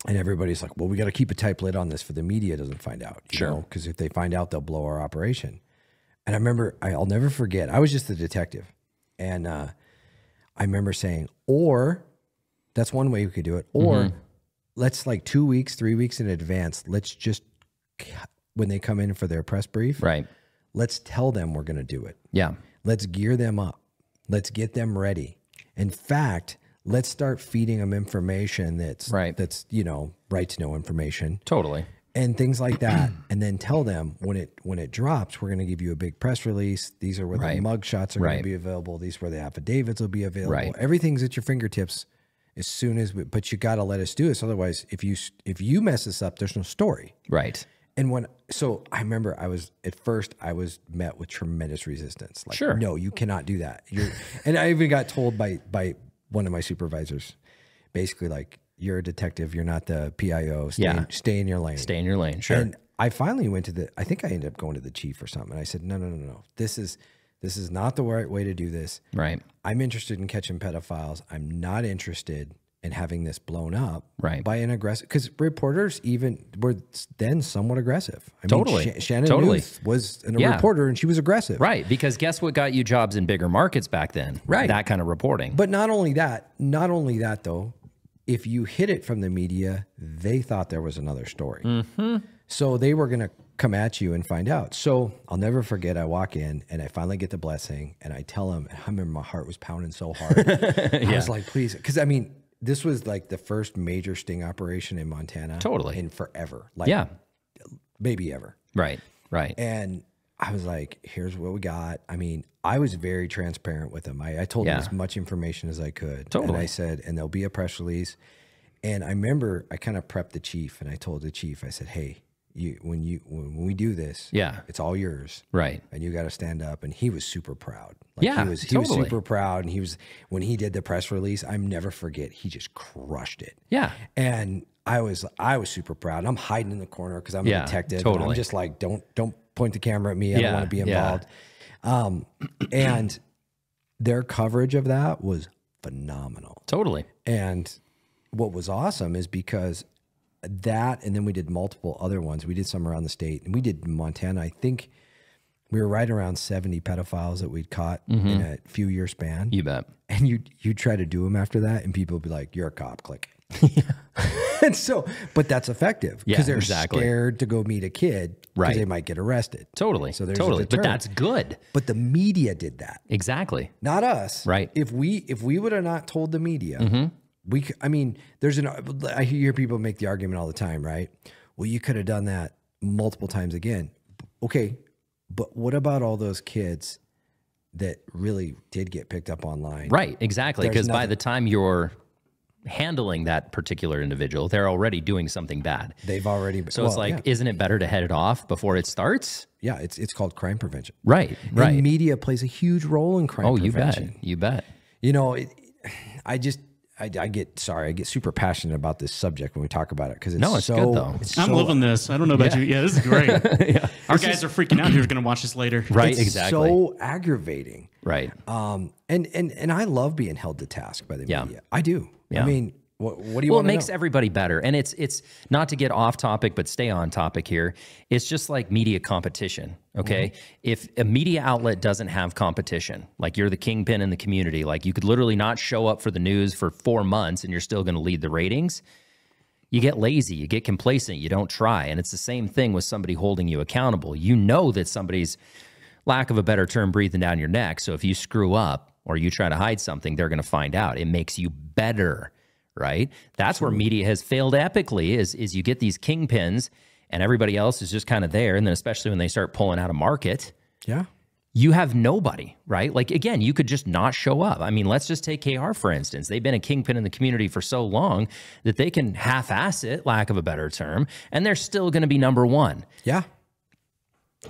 And everybody's like, well, we got to keep a tight lid on this for the media doesn't find out. You know, because if they find out, they'll blow our operation. And I remember, I'll never forget, I was just the detective. And I remember saying, or that's one way we could do it. Or let's like 2 weeks, 3 weeks in advance, let's just, when they come in for their press brief, let's tell them we're going to do it. Yeah. Let's gear them up. Let's get them ready. In fact, let's start feeding them information that's right to know information. Totally. And things like that. And then tell them when it drops, we're going to give you a big press release. These are where the mug shots are going to be available. These are where the affidavits will be available. Right. Everything's at your fingertips as soon as but you got to let us do this. Otherwise, if you mess this up, there's no story. Right. And so I remember I was met with tremendous resistance. Like, no, you cannot do that. And I even got told by one of my supervisors, basically like, you're a detective, you're not the PIO. Stay in your lane. Stay in your lane, sure. And I finally went to I think I ended up going to the chief or something. And I said, no. This is not the right way to do this. Right. I'm interested in catching pedophiles. I'm not interested in having this blown up by an aggressive, because reporters even were then somewhat aggressive. I mean, Shannon Newth was a reporter and she was aggressive. Right, because guess what got you jobs in bigger markets back then? Right. That kind of reporting. But not only that though, if you hid it from the media, they thought there was another story. Mm-hmm. So they were going to come at you and find out. So I'll never forget, I walk in and I finally get the blessing and I tell him, I remember my heart was pounding so hard. I was like, please, because I mean, this was like the first major sting operation in Montana. Totally. In forever. Like, maybe ever. Right. And I was like, here's what we got. I mean, I was very transparent with him. I told him as much information as I could. Totally. And I said, and there'll be a press release. And I remember I kind of prepped the chief and I told the chief, I said, hey, when we do this, it's all yours. Right. And you got to stand up. And he was super proud. Like, he was super proud. And when he did the press release, I never forget, he just crushed it. Yeah. And I was super proud. I'm hiding in the corner because I'm a detective. Totally. I'm just like, don't point the camera at me. I don't want to be involved. And their coverage of that was phenomenal. Totally. And what was awesome is because that, and then we did multiple other ones. We did some around the state, and we did Montana. I think we were right around 70 pedophiles that we'd caught in a few year span. You bet. And you try to do them after that, and people would be like, "You're a cop." Click. And so, but that's effective because they're scared to go meet a kid because they might get arrested. Totally. So there's totally. But that's good. But the media did that. Exactly. Not us. Right. If we would have not told the media, I mean, I hear people make the argument all the time, right? Well, you could have done that multiple times again. Okay. But what about all those kids that really did get picked up online? Right. Exactly. Because by the time you're handling that particular individual, they're already doing something bad. They've already. So it's like, isn't it better to head it off before it starts? Yeah, it's called crime prevention. Right, right. And media plays a huge role in crime prevention. You bet. You know, I get super passionate about this subject when we talk about it because it's so good though. I'm loving this. I don't know about you. Yeah, this is great. Our guys are freaking out who's going to watch this later. Right, it's exactly. So aggravating. Right. And I love being held to task by the media. I do. Yeah. I mean, what do you want to know? Well, it makes everybody better. And it's not to get off topic, but stay on topic here. It's just like media competition, okay? If a media outlet doesn't have competition, like you're the kingpin in the community, like you could literally not show up for the news for 4 months and you're still going to lead the ratings, you get lazy, you get complacent, you don't try. And it's the same thing with somebody holding you accountable. You know that somebody's, lack of a better term, breathing down your neck. So if you screw up or you try to hide something, they're going to find out. It makes you better. Right? That's where media has failed epically is you get these kingpins and everybody else is just kind of there. And then especially when they start pulling out of market, you have nobody, right? Like, again, you could just not show up. I mean, let's just take KR, for instance. They've been a kingpin in the community for so long that they can half-ass it, lack of a better term, and they're still going to be number one. Yeah.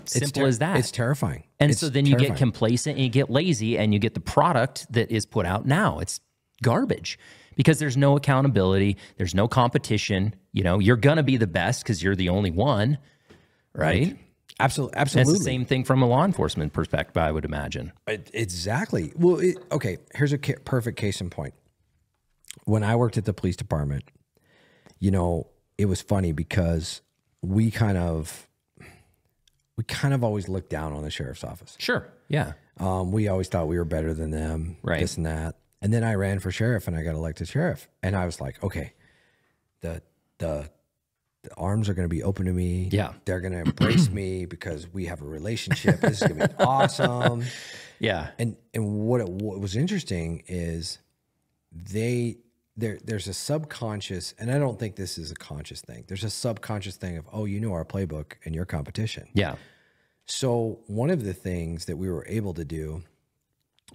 Simple as that. It's terrifying. And so then you get complacent and you get lazy and you get the product that is put out now. It's garbage. Because there's no accountability, there's no competition. You know, you're going to be the best because you're the only one, right? Absolutely. And it's the same thing from a law enforcement perspective, I would imagine. Exactly. Well, okay, here's a perfect case in point. When I worked at the police department, you know, it was funny because we kind of always looked down on the sheriff's office. Sure, yeah. We always thought we were better than them, this and that. And then I ran for sheriff and I got elected sheriff. And I was like, okay, the arms are going to be open to me. Yeah. They're going to embrace me because we have a relationship. This is going to be awesome. Yeah. And what was interesting is there's a subconscious, and I don't think this is a conscious thing. There's a subconscious thing of, oh, you know our playbook and your competition. Yeah. So one of the things that we were able to do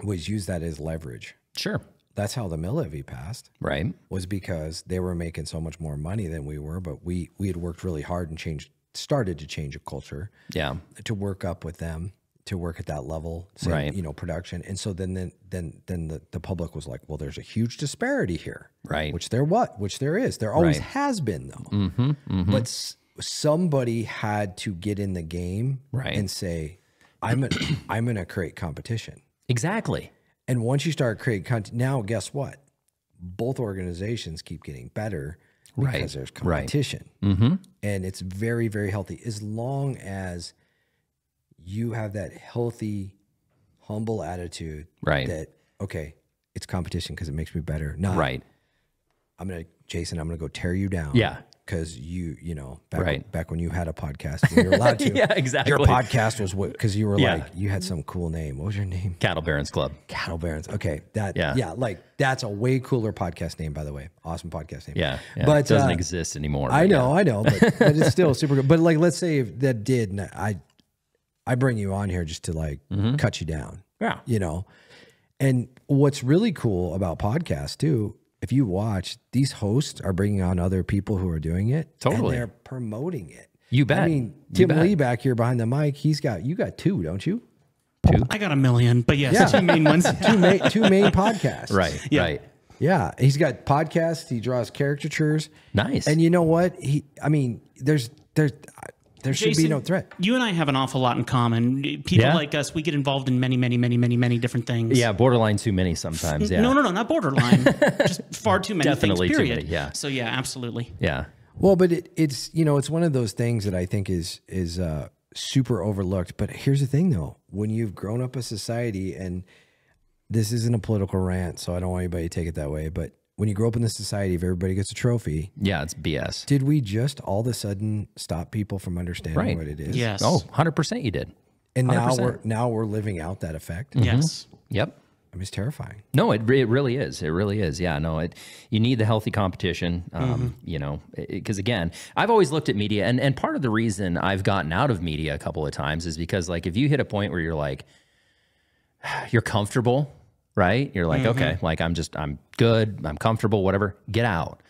was use that as leverage. Sure. That's how the mill levy passed. Right. Was because they were making so much more money than we were, but we had worked really hard and started to change a culture. Yeah. To work up with them, to work at that level, say, you know, production. And so then the public was like, well, there's a huge disparity here. Right. Which there is. There always has been though. But somebody had to get in the game and say, I'm going to create competition. Exactly. And once you start creating content, now guess what? Both organizations keep getting better because there's competition. And it's very, very healthy. As long as you have that healthy, humble attitude that, okay, it's competition because it makes me better. Not, Jason, I'm going to go tear you down. Yeah. Because you know, back when you had a podcast, when you were allowed to. Yeah, exactly. Your podcast was because you were like, you had some cool name. What was your name? Cattle Barons Club. Cattle Barons. Okay. Like that's a way cooler podcast name, by the way. Awesome podcast name. Yeah. But it doesn't exist anymore. I know, but it's still super good. But like, let's say if that did, and I bring you on here just to like cut you down. Yeah. You know, and what's really cool about podcasts too, if you watch, these hosts are bringing on other people who are doing it. Totally. And they're promoting it. You bet. I mean, Tim Lee back here behind the mic, you got 2, don't you? 2? I got 1 million, but yes, 2 main ones. two main podcasts. Right. Yeah. He's got podcasts. He draws caricatures. Nice. And you know what? There should Jason, be no threat. You and I have an awful lot in common. People like us, we get involved in many different things. Yeah, borderline too many sometimes. Yeah. No, not borderline. Just far too many Definitely things, period. Too many, yeah. So yeah, absolutely. Yeah. Well, but it's it's one of those things that I think is super overlooked. But here's the thing, though: when you've grown up a society, and this isn't a political rant, so I don't want anybody to take it that way, but when you grow up in this society, if everybody gets a trophy, yeah, it's BS. Did we just all of a sudden stop people from understanding what it is? Yes. Oh, 100% you did. And 100%. now we're living out that effect. Yes. Yep. I mean, it's terrifying. No, it really is. It really is. Yeah, no, you need the healthy competition, because again, I've always looked at media, and part of the reason I've gotten out of media a couple of times is because, like, if you hit a point where you're like, you're comfortable, right? You're like, okay, like I'm good, I'm comfortable, whatever, get out.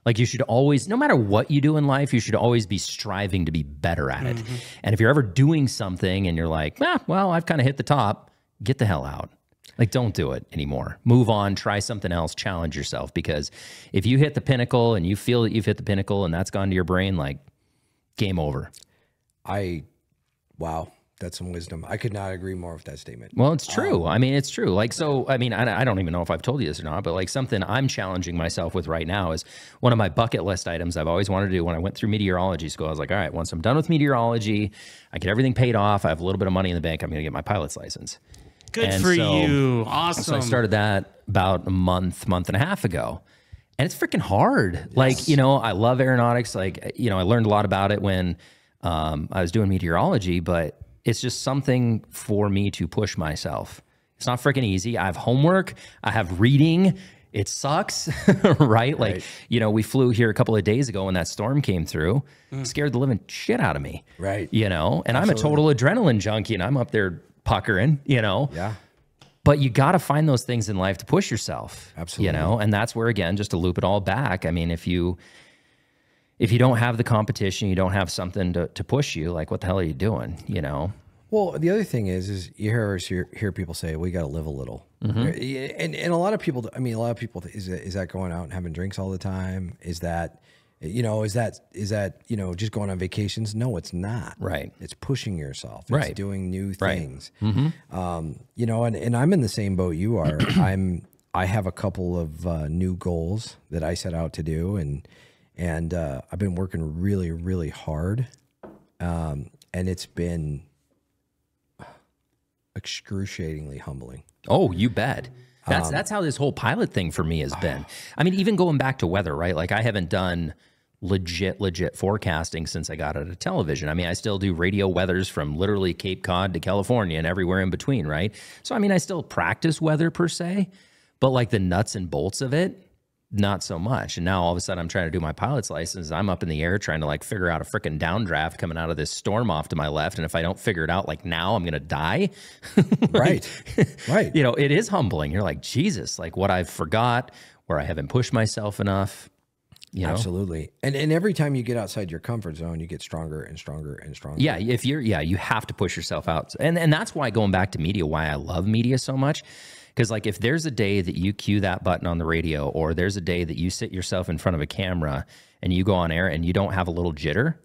Like, you should always, no matter what you do in life, you should always be striving to be better at it. And if you're ever doing something and you're like, well, I've kind of hit the top, get the hell out. Like, don't do it anymore. Move on, try something else, challenge yourself. Because if you hit the pinnacle and you feel that you've hit the pinnacle and that's gone to your brain, like, game over. Wow, that's some wisdom. I could not agree more with that statement. Well, it's true. I mean, it's true. Like, so, I mean, I don't even know if I've told you this or not, but like something I'm challenging myself with right now is one of my bucket list items I've always wanted to do. When I went through meteorology school, I was like, all right, once I'm done with meteorology, I get everything paid off, I have a little bit of money in the bank, I'm going to get my pilot's license. Good for you. Awesome. So I started that about a month and a half ago. And it's freaking hard. Yes. Like, I love aeronautics. Like, I learned a lot about it when I was doing meteorology, but it's just something for me to push myself. It's not freaking easy. I have homework. I have reading. It sucks, right? Like, we flew here a couple of days ago when that storm came through, scared the living shit out of me. Right. And I'm a total adrenaline junkie, and I'm up there puckering, Yeah. But you got to find those things in life to push yourself. Absolutely. And that's where, again, just to loop it all back. I mean, if you don't have the competition, you don't have something to push you, like, what the hell are you doing? Well, the other thing is you hear people say, we got to live a little. And a lot of people, is that going out and having drinks all the time? Is that, is that just going on vacations? No, it's not. Right. It's pushing yourself. It's right. doing new things. And I'm in the same boat you are. I have a couple of new goals that I set out to do, and I've been working really, really hard. And it's been excruciatingly humbling. Oh, you bet. That's how this whole pilot thing for me has been. I mean, even going back to weather, right? Like, I haven't done legit forecasting since I got out of television. I mean, I still do radio weathers from literally Cape Cod to California and everywhere in between, right? So, I mean, I still practice weather per se, but like the nuts and bolts of it, not so much. And now all of a sudden I'm trying to do my pilot's license. I'm up in the air trying to like figure out a freaking downdraft coming out of this storm off to my left. And if I don't figure it out, like now, I'm going to die. Right. It is humbling. You're like, Jesus, like what I've forgot, where I haven't pushed myself enough. Absolutely. And every time you get outside your comfort zone, you get stronger and stronger and stronger. Yeah. You have to push yourself out. And that's why, going back to media, why I love media so much. Because like, if there's a day that you cue that button on the radio, or there's a day that you sit yourself in front of a camera and you go on air and you don't have a little jitter,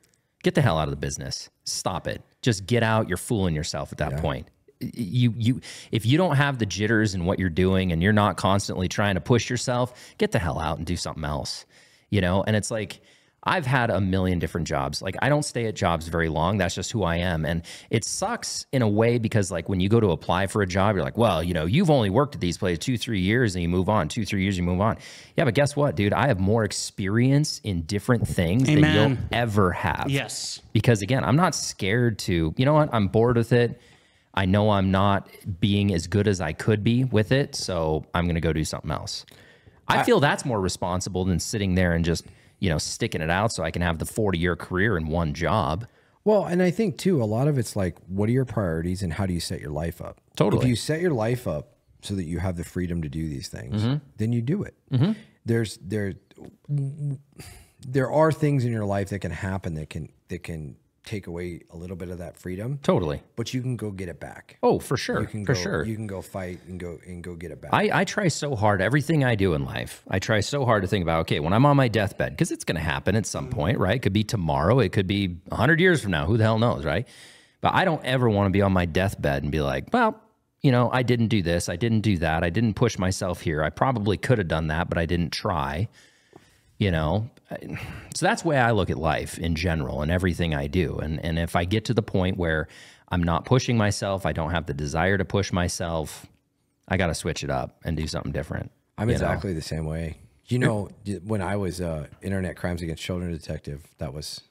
get the hell out of the business. Stop it. Just get out. You're fooling yourself at that point. If you don't have the jitters in what you're doing and you're not constantly trying to push yourself, get the hell out and do something else. And it's like, I've had a million different jobs. Like, I don't stay at jobs very long. That's just who I am. And it sucks in a way, because like when you go to apply for a job, you're like, well, you've only worked at these places 2-3 years and you move on, 2-3 years, you move on. Yeah. But guess what, dude? I have more experience in different things than you'll ever have. Yes. Because again, I'm not scared to, you know what? I'm bored with it. I know I'm not being as good as I could be with it. So I'm going to go do something else. I feel that's more responsible than sitting there and just, sticking it out so I can have the 40-year career in one job. Well, and I think too, a lot of it's like, what are your priorities and how do you set your life up? Totally. If you set your life up so that you have the freedom to do these things, then you do it. There are things in your life that can happen that can take away a little bit of that freedom. Totally. But you can go get it back. Oh, for sure. You can go fight and go get it back. I try so hard, everything I do in life, I try so hard to think about, okay, when I'm on my deathbed, because it's going to happen at some point, right? It could be tomorrow. It could be 100 years from now. Who the hell knows, right? But I don't ever want to be on my deathbed and be like, well, I didn't do this. I didn't do that. I didn't push myself here. I probably could have done that, but I didn't try. you know. So that's the way I look at life in general and everything I do. And if I get to the point where I'm not pushing myself, I don't have the desire to push myself, I got to switch it up and do something different. I'm exactly the same way. You know, when I was Internet Crimes Against Children detective, that was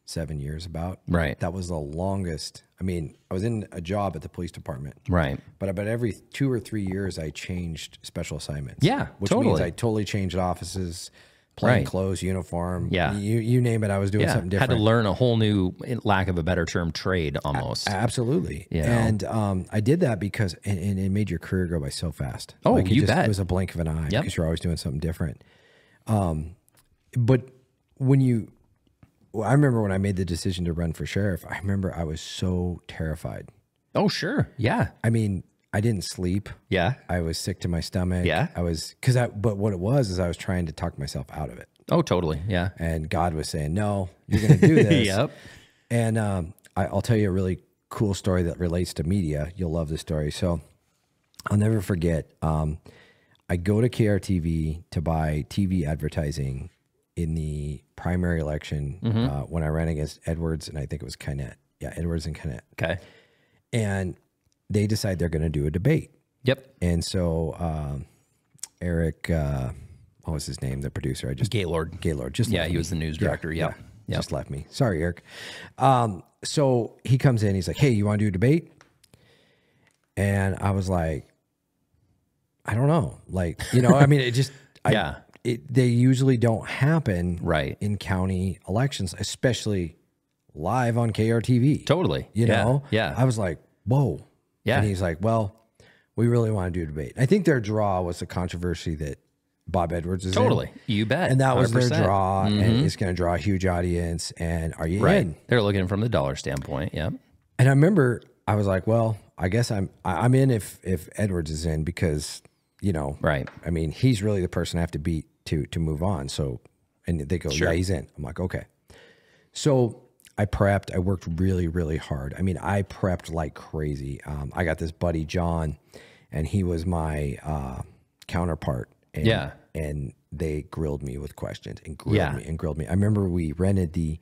7 years about. Right. That was the longest. I mean, I was in a job at the police department. Right. But about every 2 or 3 years, I changed special assignments. Yeah, which totally. means I totally changed offices, plain clothes, uniform. Yeah. You name it, I was doing something different. Had to learn a whole new, lack of a better term, trade almost. Absolutely. You know? And I did that because, and it made your career go by so fast. Oh, like you bet. It was a blink of an eye Yep. because you're always doing something different. But when I remember when I made the decision to run for sheriff, I remember I was so terrified. Oh, sure. Yeah. I mean, I didn't sleep. Yeah. I was sick to my stomach. Yeah. But what it was is I was trying to talk myself out of it. Oh, totally. Yeah. And God was saying, no, you're going to do this. Yep. And I'll tell you a really cool story that relates to media. You'll love this story. So I'll never forget. I go to KRTV to buy TV advertising in the primary election when I ran against Edwards, and I think it was Kynette. Yeah, Edwards and Kynette. Okay. And they decide they're going to do a debate. Yep. And so Eric, what was his name? The producer. Gaylord. Just Yeah, left he me. was the news director. Yep. Yep. Just left me. Sorry, Eric. So he comes in. He's like, "Hey, you want to do a debate?" And I was like, "I don't know." Like, I mean, it just they usually don't happen in county elections, especially live on KRTV. Totally. You know? Yeah. I was like, whoa. Yeah. And he's like, well, we really want to do a debate. I think their draw was the controversy that Bob Edwards is in. You bet. And that was 100%. their draw, and it's going to draw a huge audience. And are you in? They're looking from the dollar standpoint. Yep. And I remember I was like, well, I guess I'm in if Edwards is in because, I mean, he's really the person I have to beat to move on. So, and they go, yeah, he's in. I'm like, okay. So I prepped. I worked really, really hard. I mean, I prepped like crazy. I got this buddy, John, and he was my counterpart. And, and they grilled me with questions and grilled me. I remember we rented the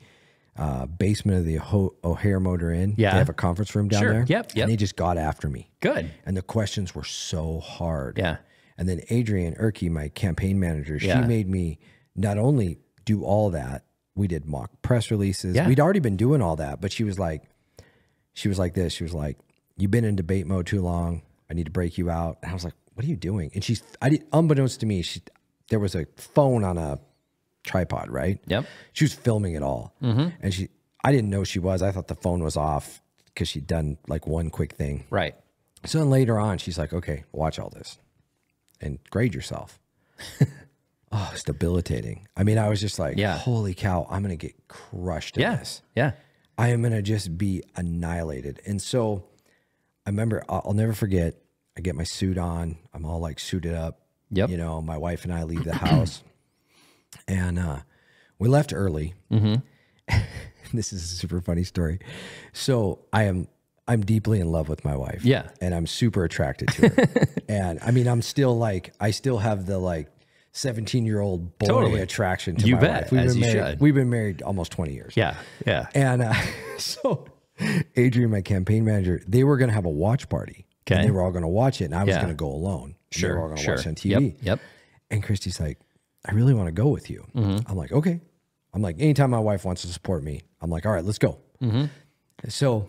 basement of the O'Hare Motor Inn. Yeah. They have a conference room down there. Yep. And they just got after me. Good. And the questions were so hard. Yeah. And then Adrienne Erkey, my campaign manager, she made me not only do all that, we did mock press releases. Yeah. We'd already been doing all that, but she was like this. She was like, "You've been in debate mode too long. I need to break you out." And I was like, "What are you doing?" And unbeknownst to me, there was a phone on a tripod, right? Yep. She was filming it all. And I didn't know she was. I thought the phone was off because she'd done like one quick thing. Right. So then later on, she's like, "Okay, watch all this and grade yourself." Oh, it's debilitating. I mean, I was just like, holy cow, I'm going to get crushed in this. Yeah. I am going to just be annihilated. And so I remember, I'll never forget, I get my suit on. I'm all like suited up. Yep. My wife and I leave the house. And we left early. This is a super funny story. So I'm deeply in love with my wife. Yeah. And I'm super attracted to her. And I mean, I still have the 17-year-old boy attraction to my wife. We've been married almost 20 years. Yeah. Yeah. And so Adrienne, my campaign manager, they were going to have a watch party. Okay. And they were all going to watch it. And I was going to go alone. They were all going to watch it on TV. Yep. And Christy's like, "I really want to go with you." I'm like, okay. I'm like, anytime my wife wants to support me, I'm like, all right, let's go. So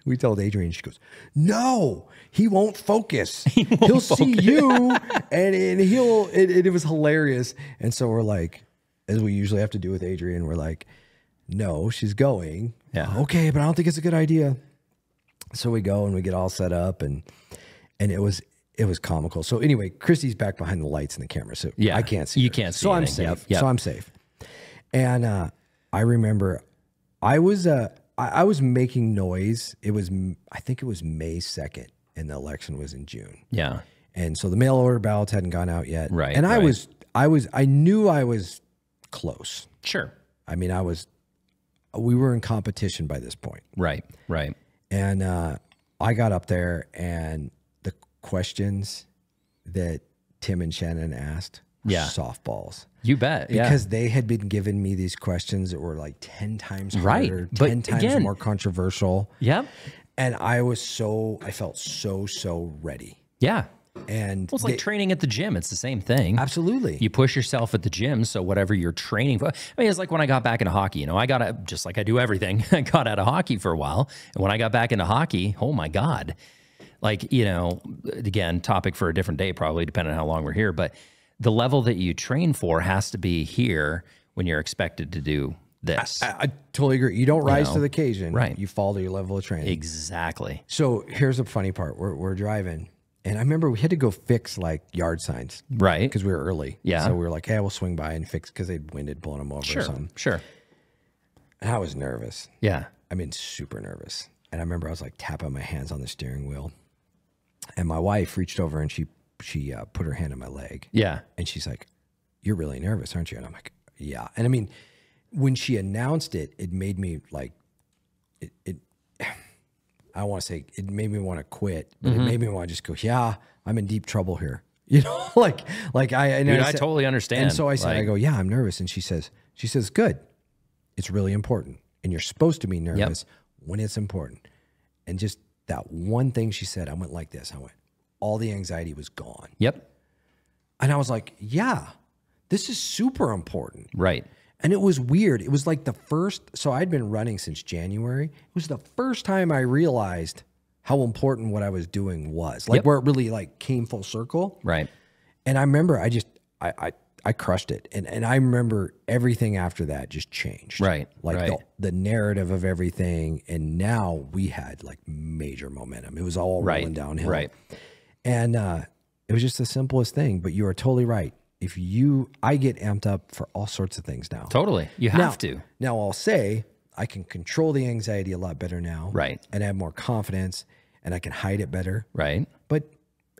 we told Adrienne, she goes, "No, he won't focus. He'll see you." And it was hilarious. And so we're like, as we usually have to do with Adrienne, we're like, "No, she's going." Yeah. Okay, but I don't think it's a good idea. So we go and we get all set up and it was comical. So anyway, Christy's back behind the lights and the camera. So I can't see her. You can't see So I'm anything. safe. Yep. So I'm safe. And I remember I was making noise. I think it was May 2nd and the election was in June. Yeah. And so the mail order ballots hadn't gone out yet. Right. And I knew I was close. Sure. I mean, we were in competition by this point. Right. Right. And I got up there and the questions that Tim and Shannon asked Yeah. softballs. You bet. Because they had been giving me these questions that were like 10 times Right. harder, But 10 times again- more controversial. Yep. And I felt so ready. Yeah. And Well, it's like training at the gym. It's the same thing. absolutely. You push yourself at the gym, so whatever you're training for. I mean, it's like when I got back into hockey. You know, I got just like I do everything. I got out of hockey for a while, and when I got back into hockey, oh my god! Like, you know, again, topic for a different day, probably depending on how long we're here. But the level that you train for has to be here when you're expected to do this. I totally agree. You don't rise know, to the occasion. right. You fall to your level of training. Exactly. So here's the funny part. We're driving. And I remember we had to go fix like yard signs. Right. Because we were early. Yeah. So we were like, hey, we'll swing by and fix because they'd winded blowing them over or something. Sure. And I was nervous. Yeah. I mean, super nervous. And I remember I was like tapping my hands on the steering wheel. And my wife reached over and she put her hand on my leg. Yeah. And she's like, you're really nervous, aren't you? And I'm like, yeah. And I mean, when she announced it, it made me like, I don't want to say it made me want to quit, but it made me want to just go, yeah, I'm in deep trouble here. You know, like I Dude, I I said, totally understand. And so I said, Like- I go, yeah, I'm nervous. And she says, good. It's really important. And you're supposed to be nervous when it's important. And just that one thing she said, I went like this. I went, all the anxiety was gone. Yep. And I was like, yeah, this is super important. Right. And it was weird. It was like the first, so I'd been running since January. It was the first time I realized how important what I was doing was. Like where it really like came full circle. Right. And I remember I crushed it. And I remember everything after that just changed. Right. Like right. the narrative of everything. And now we had like major momentum. It was all rolling downhill. Right. And it was just the simplest thing, but you are totally right. I get amped up for all sorts of things now. Totally. You have to. Now I'll say I can control the anxiety a lot better now. Right. And have more confidence and I can hide it better. Right. But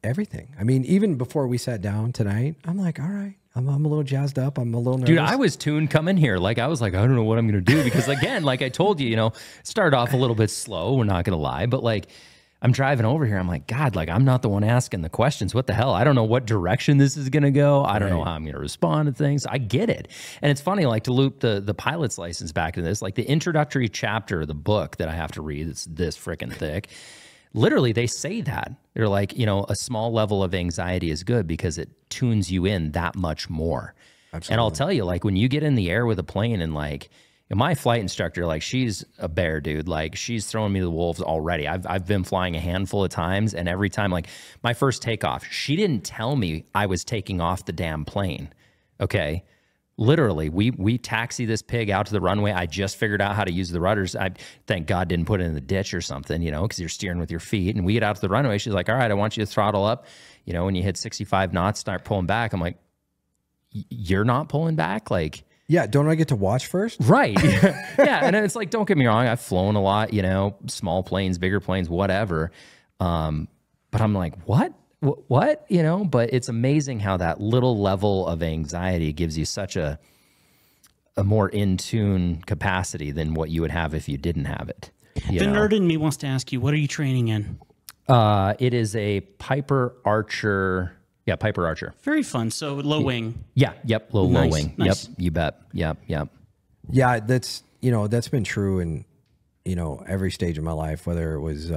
everything. I mean, even before we sat down tonight, I'm like, all right, I'm a little jazzed up. I'm a little nervous. Dude, I was tuned coming here. Like, I was like, I don't know what I'm going to do. Because again, like I told you, it started off a little bit slow. We're not going to lie. But like, I'm driving over here. I'm like, God, like I'm not the one asking the questions. What the hell? I don't know what direction this is going to go. I don't know how I'm going to respond to things. I get it. And it's funny, like to loop the pilot's license back into this, like the introductory chapter of the book that I have to read, it's this freaking thick. Literally, they say that. They're like, a small level of anxiety is good because it tunes you in that much more. Absolutely. And I'll tell you, like when you get in the air with a plane and like, my flight instructor, like she's a bear, dude. Like she's throwing me to the wolves already. I've been flying a handful of times, and every time, like my first takeoff, she didn't tell me I was taking off the damn plane. Okay, literally, we taxi this pig out to the runway. I just figured out how to use the rudders. I thank God didn't put it in the ditch or something, because you're steering with your feet. And we get out to the runway. She's like, "All right, I want you to throttle up. When you hit 65 knots, start pulling back." I'm like, "You're not pulling back, like." Yeah, don't I get to watch first? Right. Yeah, and it's like, don't get me wrong, I've flown a lot, small planes, bigger planes, whatever. But I'm like, what? But it's amazing how that little level of anxiety gives you such a more in tune capacity than what you would have if you didn't have it. The nerd in me wants to ask you, what are you training in? It is a Piper Archer. Yeah, Piper Archer. Very fun. So low wing. Yeah, yep, low wing. Nice. Yep, you bet. Yep. Yeah, that's been true in every stage of my life. Whether it was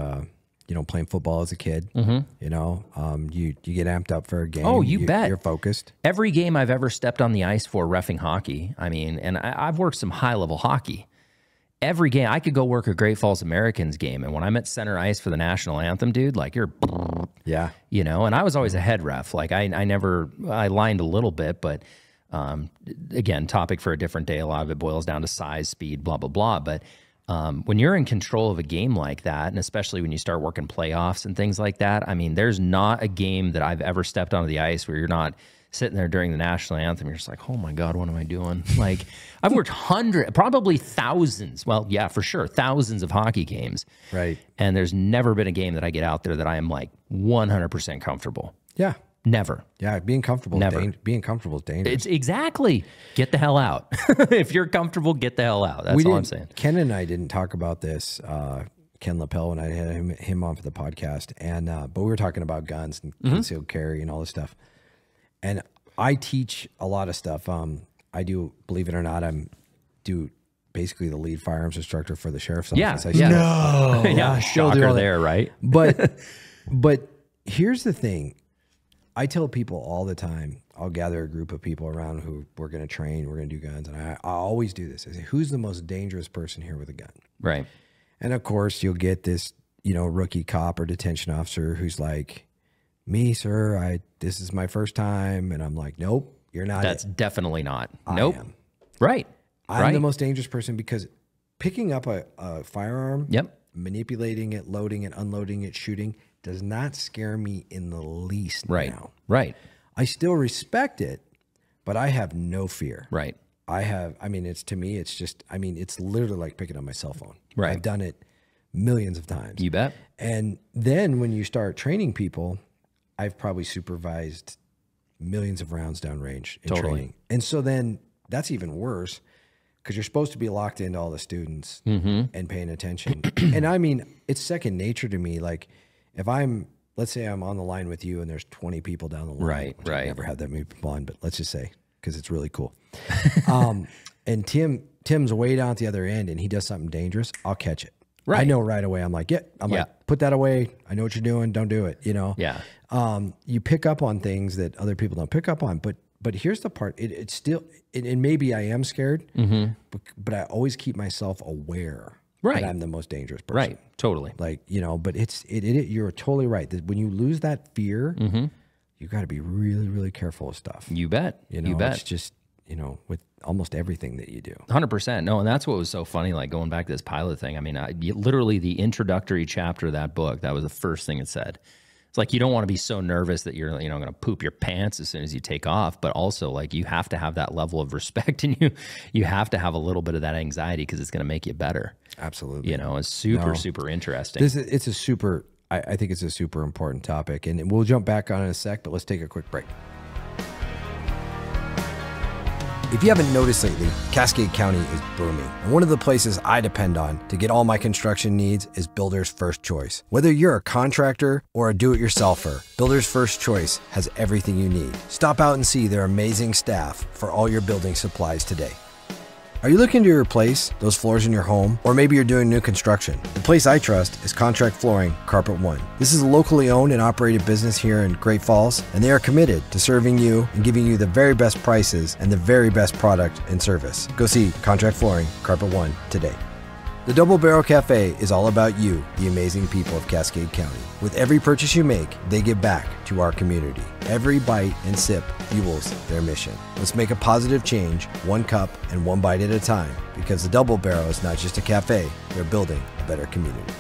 playing football as a kid, you get amped up for a game. Oh, you bet. You're focused. Every game I've ever stepped on the ice for reffing hockey. I mean, and I've worked some high level hockey. Every game, I could go work a Great Falls Americans game, and when I'm at center ice for the national anthem, dude, like you're, yeah, and I was always a head ref. Like I lined a little bit, but again, topic for a different day. A lot of it boils down to size, speed, blah blah blah. But when you're in control of a game like that, and especially when you start working playoffs and things like that, I mean, there's not a game that I've ever stepped onto the ice where you're not sitting there during the national anthem, you're just like, oh my God, what am I doing? Like, I've worked probably thousands. Well, yeah, for sure. Thousands of hockey games. Right. And there's never been a game that I get out there that I am like 100% comfortable. Yeah. Never. Yeah. Being comfortable. Never. Being comfortable is dangerous. It's exactly. Get the hell out. If you're comfortable, get the hell out. That's all I'm saying. Ken and I didn't talk about this. Ken Lapel, when I had him on for the podcast, and but we were talking about guns and concealed carry and all this stuff. And I teach a lot of stuff. I do, believe it or not, do basically the lead firearms instructor for the sheriff's office. No. Yeah, Shocker there, right? But here's the thing. I tell people all the time, I'll gather a group of people around who we're going to train, we're going to do guns. And I always do this. I say, who's the most dangerous person here with a gun? Right. And of course, you'll get this, rookie cop or detention officer who's like, me, sir, this is my first time. And I'm like, nope, you're not. That's definitely not. I Nope. am. Right. I'm the most dangerous person because picking up a firearm, Yep. manipulating it, loading it, unloading it, shooting does not scare me in the least now. Right. I still respect it, but I have no fear. Right. It's literally like picking up my cell phone. Right. I've done it millions of times. You bet. And then when you start training people, I've probably supervised millions of rounds downrange in training. And so then that's even worse because you're supposed to be locked into all the students and paying attention. And it's second nature to me. Like if let's say I'm on the line with you and there's 20 people down the line. Right. I never had that many people on, but let's just say, because it's really cool. And Tim's way down at the other end and he does something dangerous, I'll catch it. Right. I know right away. I'm like, like, put that away. I know what you're doing. Don't do it. Yeah. You pick up on things that other people don't pick up on, but here's the part. It's still, and maybe I am scared, but I always keep myself aware that I'm the most dangerous person. Right. Totally. Like, but you're totally right. That when you lose that fear, you got to be really, really careful with stuff. You bet. You bet. It's just, with almost everything that you do. 100%. No, and that's what was so funny, like going back to this pilot thing. I mean, literally the introductory chapter of that book, that was the first thing it said. It's like you don't want to be so nervous that you're, going to poop your pants as soon as you take off, but also like you have to have that level of respect and you have to have a little bit of that anxiety because it's going to make you better. Absolutely. It's super interesting. I think it's a super important topic, and we'll jump back on in a sec, but let's take a quick break. If you haven't noticed lately, Cascade County is booming. And one of the places I depend on to get all my construction needs is Builder's First Choice. Whether you're a contractor or a do-it-yourselfer, Builder's First Choice has everything you need. Stop out and see their amazing staff for all your building supplies today. Are you looking to replace those floors in your home? Or maybe you're doing new construction? The place I trust is Contract Flooring Carpet One. This is a locally owned and operated business here in Great Falls, and they are committed to serving you and giving you the very best prices and the very best product and service. Go see Contract Flooring Carpet One today. The Double Barrel Cafe is all about you, the amazing people of Cascade County. With every purchase you make, they give back to our community. Every bite and sip fuels their mission. Let's make a positive change, one cup and one bite at a time, because the Double Barrel is not just a cafe, they're building a better community.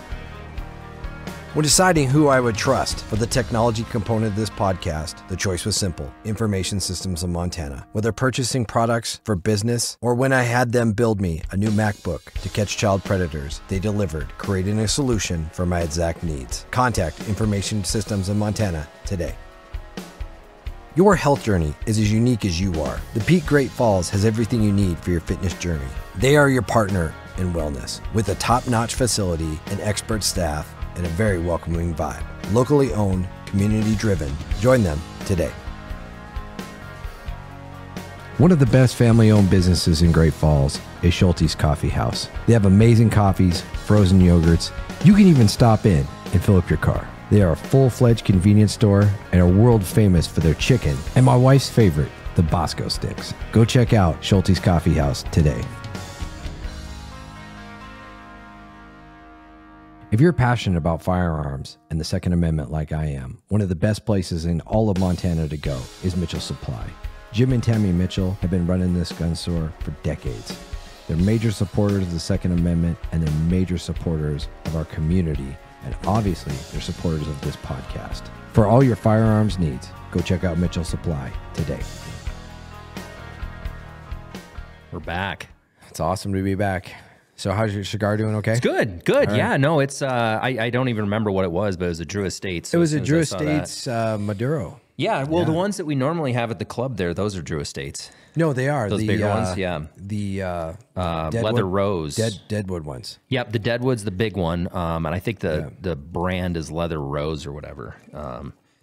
When deciding who I would trust for the technology component of this podcast, the choice was simple: Information Systems of Montana. Whether purchasing products for business or when I had them build me a new MacBook to catch child predators, they delivered, creating a solution for my exact needs. Contact Information Systems of Montana today. Your health journey is as unique as you are. The Peak Great Falls has everything you need for your fitness journey. They are your partner in wellness with a top-notch facility and expert staff and a very welcoming vibe. Locally owned, community-driven. Join them today. One of the best family-owned businesses in Great Falls is Schulte's Coffee House. They have amazing coffees, frozen yogurts. You can even stop in and fill up your car. They are a full-fledged convenience store and are world famous for their chicken and my wife's favorite, the Bosco sticks. Go check out Schulte's Coffee House today. If you're passionate about firearms and the Second Amendment like I am, one of the best places in all of Montana to go is Mitchell Supply. Jim and Tammy Mitchell have been running this gun store for decades. They're major supporters of the Second Amendment, and they're major supporters of our community, and obviously they're supporters of this podcast. For all your firearms needs, go check out Mitchell Supply today. We're back. It's awesome to be back. So how's your cigar doing? Okay. It's good. Good. Right. Yeah. No, it's, I don't even remember what it was, but it was a Drew Estates. So it was a Drew Estates Maduro. Yeah. Well, the ones that we normally have at the club there, those are Drew Estates. No, they are. Those bigger ones. Yeah. The leather rose. Deadwood ones. Yep. The Deadwood's the big one. And I think the brand is Leather Rose or whatever.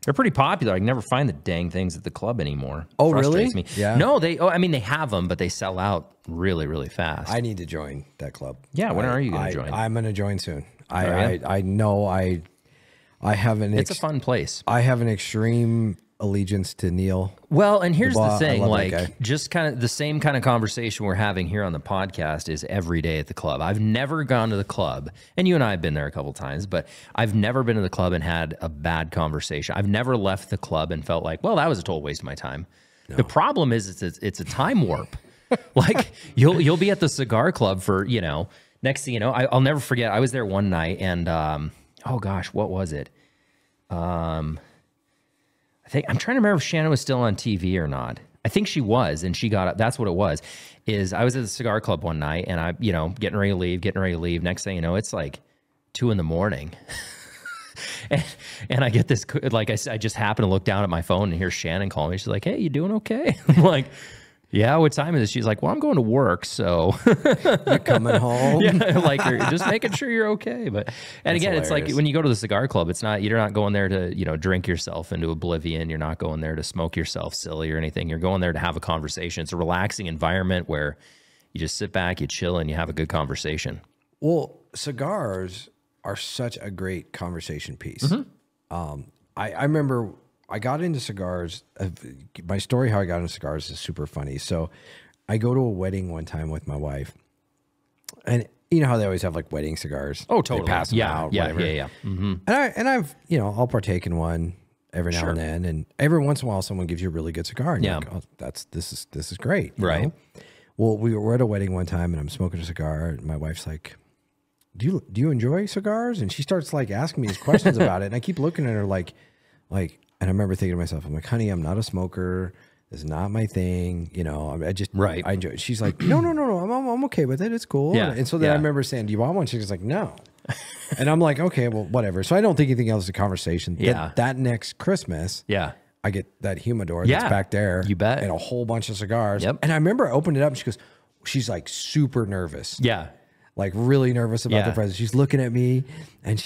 They're pretty popular. I can never find the dang things at the club anymore. Oh, Frustrates really? Me. Yeah. No, I mean, they have them, but they sell out really, really fast. I need to join that club. Yeah, when are you going to join? I'm going to join soon. I know I have an. It's a fun place. I have an extreme allegiance to Neil. Well, and here's the thing, that like guy. just kind of the same kind of conversation we're having here on the podcast is every day at the club. I've never gone to the club, and you and I have been there a couple times, but I've never been to the club and had a bad conversation. I've never left the club and felt like, well, that was a total waste of my time. No. The problem is it's a time warp. Like you'll be at the cigar club for, next thing you know, I'll never forget. I was there one night and oh gosh, what was it? I'm trying to remember if Shannon was still on TV or not. I think she was, and she got up. That's what it was. I was at the cigar club one night, and I, getting ready to leave. Next thing you know, it's like 2 a.m. and I get this, like I said, I just happen to look down at my phone and hear Shannon calling me. She's like, "Hey, you doing okay?" I'm like, "Yeah, what time is it?" She's like, "Well, I'm going to work, so You're coming home." Yeah, like you're just making sure you're okay. But and again, hilarious. it's like when you go to the cigar club, you're not going there to drink yourself into oblivion. You're not going there to smoke yourself silly or anything. You're going there to have a conversation. It's a relaxing environment where you just sit back, you chill, and you have a good conversation. Well, cigars are such a great conversation piece. I remember I got into cigars. My story how I got into cigars is super funny. So I go to a wedding one time with my wife, and you know how they always have like wedding cigars. Oh, totally. They pass them out, whatever. Yeah. Mm-hmm. And I've I'll partake in one every now and then, and every once in a while someone gives you a really good cigar, and you're like, oh, this is great, right? know? Well, we were at a wedding one time, and I'm smoking a cigar, and my wife's like, Do you enjoy cigars? And she starts like asking me these questions about it, and I keep looking at her like, and I remember thinking to myself, I'm like, honey, I'm not a smoker. This is not my thing. I enjoy it. She's like, no, I'm okay with it. It's cool. Yeah. And so then I remember saying, do you want one? She's like, no. And I'm like, okay, well, whatever. So I don't think anything else is a conversation. Yeah. That next Christmas, I get that humidor that's back there. You bet. And a whole bunch of cigars. Yep. And I remember I opened it up, and she's like super nervous. Yeah. Like really nervous about the present. She's looking at me, and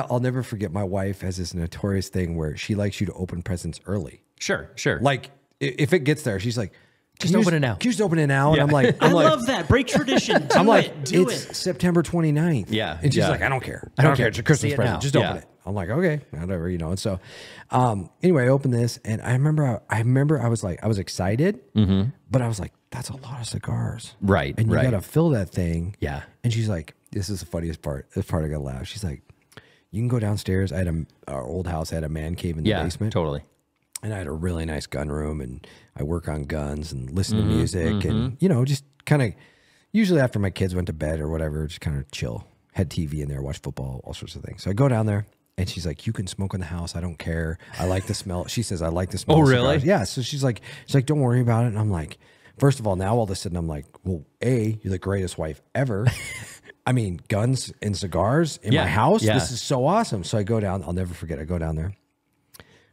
I'll never forget, my wife has this notorious thing where she likes you to open presents early. Sure. Like if it gets there, she's like, just open it now. Can you just open it now? And I'm like, I love that. Break tradition. Do it's September 29th. Yeah. And she's like, I don't care. I don't care. It's a Christmas See it present. now. Just open it. I'm like, okay, whatever, And so, anyway, I opened this, and I remember I was excited, but I was like, that's a lot of cigars. Right. And you got to fill that thing. Yeah. And she's like, this is the funniest part. This part I got to laugh. She's like, you can go downstairs. Our old house had a man cave in the basement. Totally. And I had a really nice gun room, and I work on guns and listen to music and, just kind of, usually after my kids went to bed or whatever, just kind of chill. Had TV in there, watch football, all sorts of things. So I go down there, and she's like, you can smoke in the house. I don't care. I like the smell. She says, I like the smell. Oh, of really? cigars. Yeah. So she's like, don't worry about it. And I'm like, first of all, now all of a sudden I'm like, well, A, you're the greatest wife ever. I mean, guns and cigars in my house. Yeah. This is so awesome. So I go down. I'll never forget. I go down there,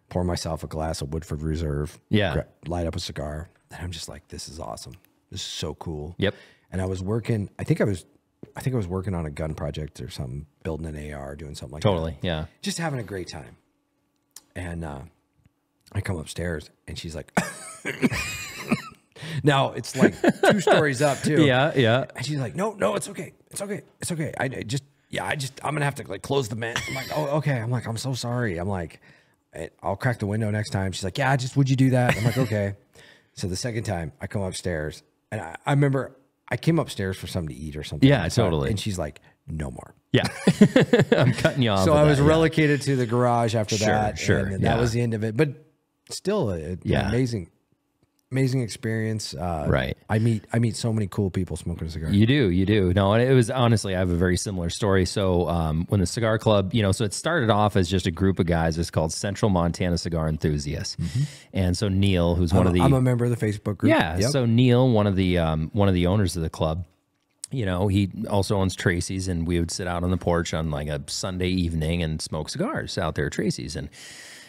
pour myself a glass of Woodford Reserve. Yeah. Light up a cigar. And I'm just like, this is awesome. This is so cool. Yep. And I was working, I think I was working on a gun project or something, building an AR, doing something like that. Totally. Yeah. Just having a great time. And I come upstairs, and she's like, now it's like 2 stories up too. Yeah. And she's like, no, it's okay. It's okay. I'm going to have to like close the vent. I'm like, oh, okay. I'm like, I'm so sorry. I'm like, I'll crack the window next time. She's like, yeah, would you do that? I'm like, okay. So the second time I come upstairs, and I remember I came upstairs for something to eat or something. Yeah, totally. And she's like, no more. Yeah. I'm cutting you off. So I was relegated to the garage after that. Sure. And that was the end of it. But still, an amazing experience. Right. I meet so many cool people smoking a cigar. You do. No, and it was honestly, I have a very similar story. So when the cigar club, so it started off as just a group of guys. It's called Central Montana Cigar Enthusiasts. And so Neil, who's one of the, I'm a member of the Facebook group. Yeah. Yep. So Neil, one of the owners of the club, he also owns Tracy's, and we would sit out on the porch on like a Sunday evening and smoke cigars out there at Tracy's. And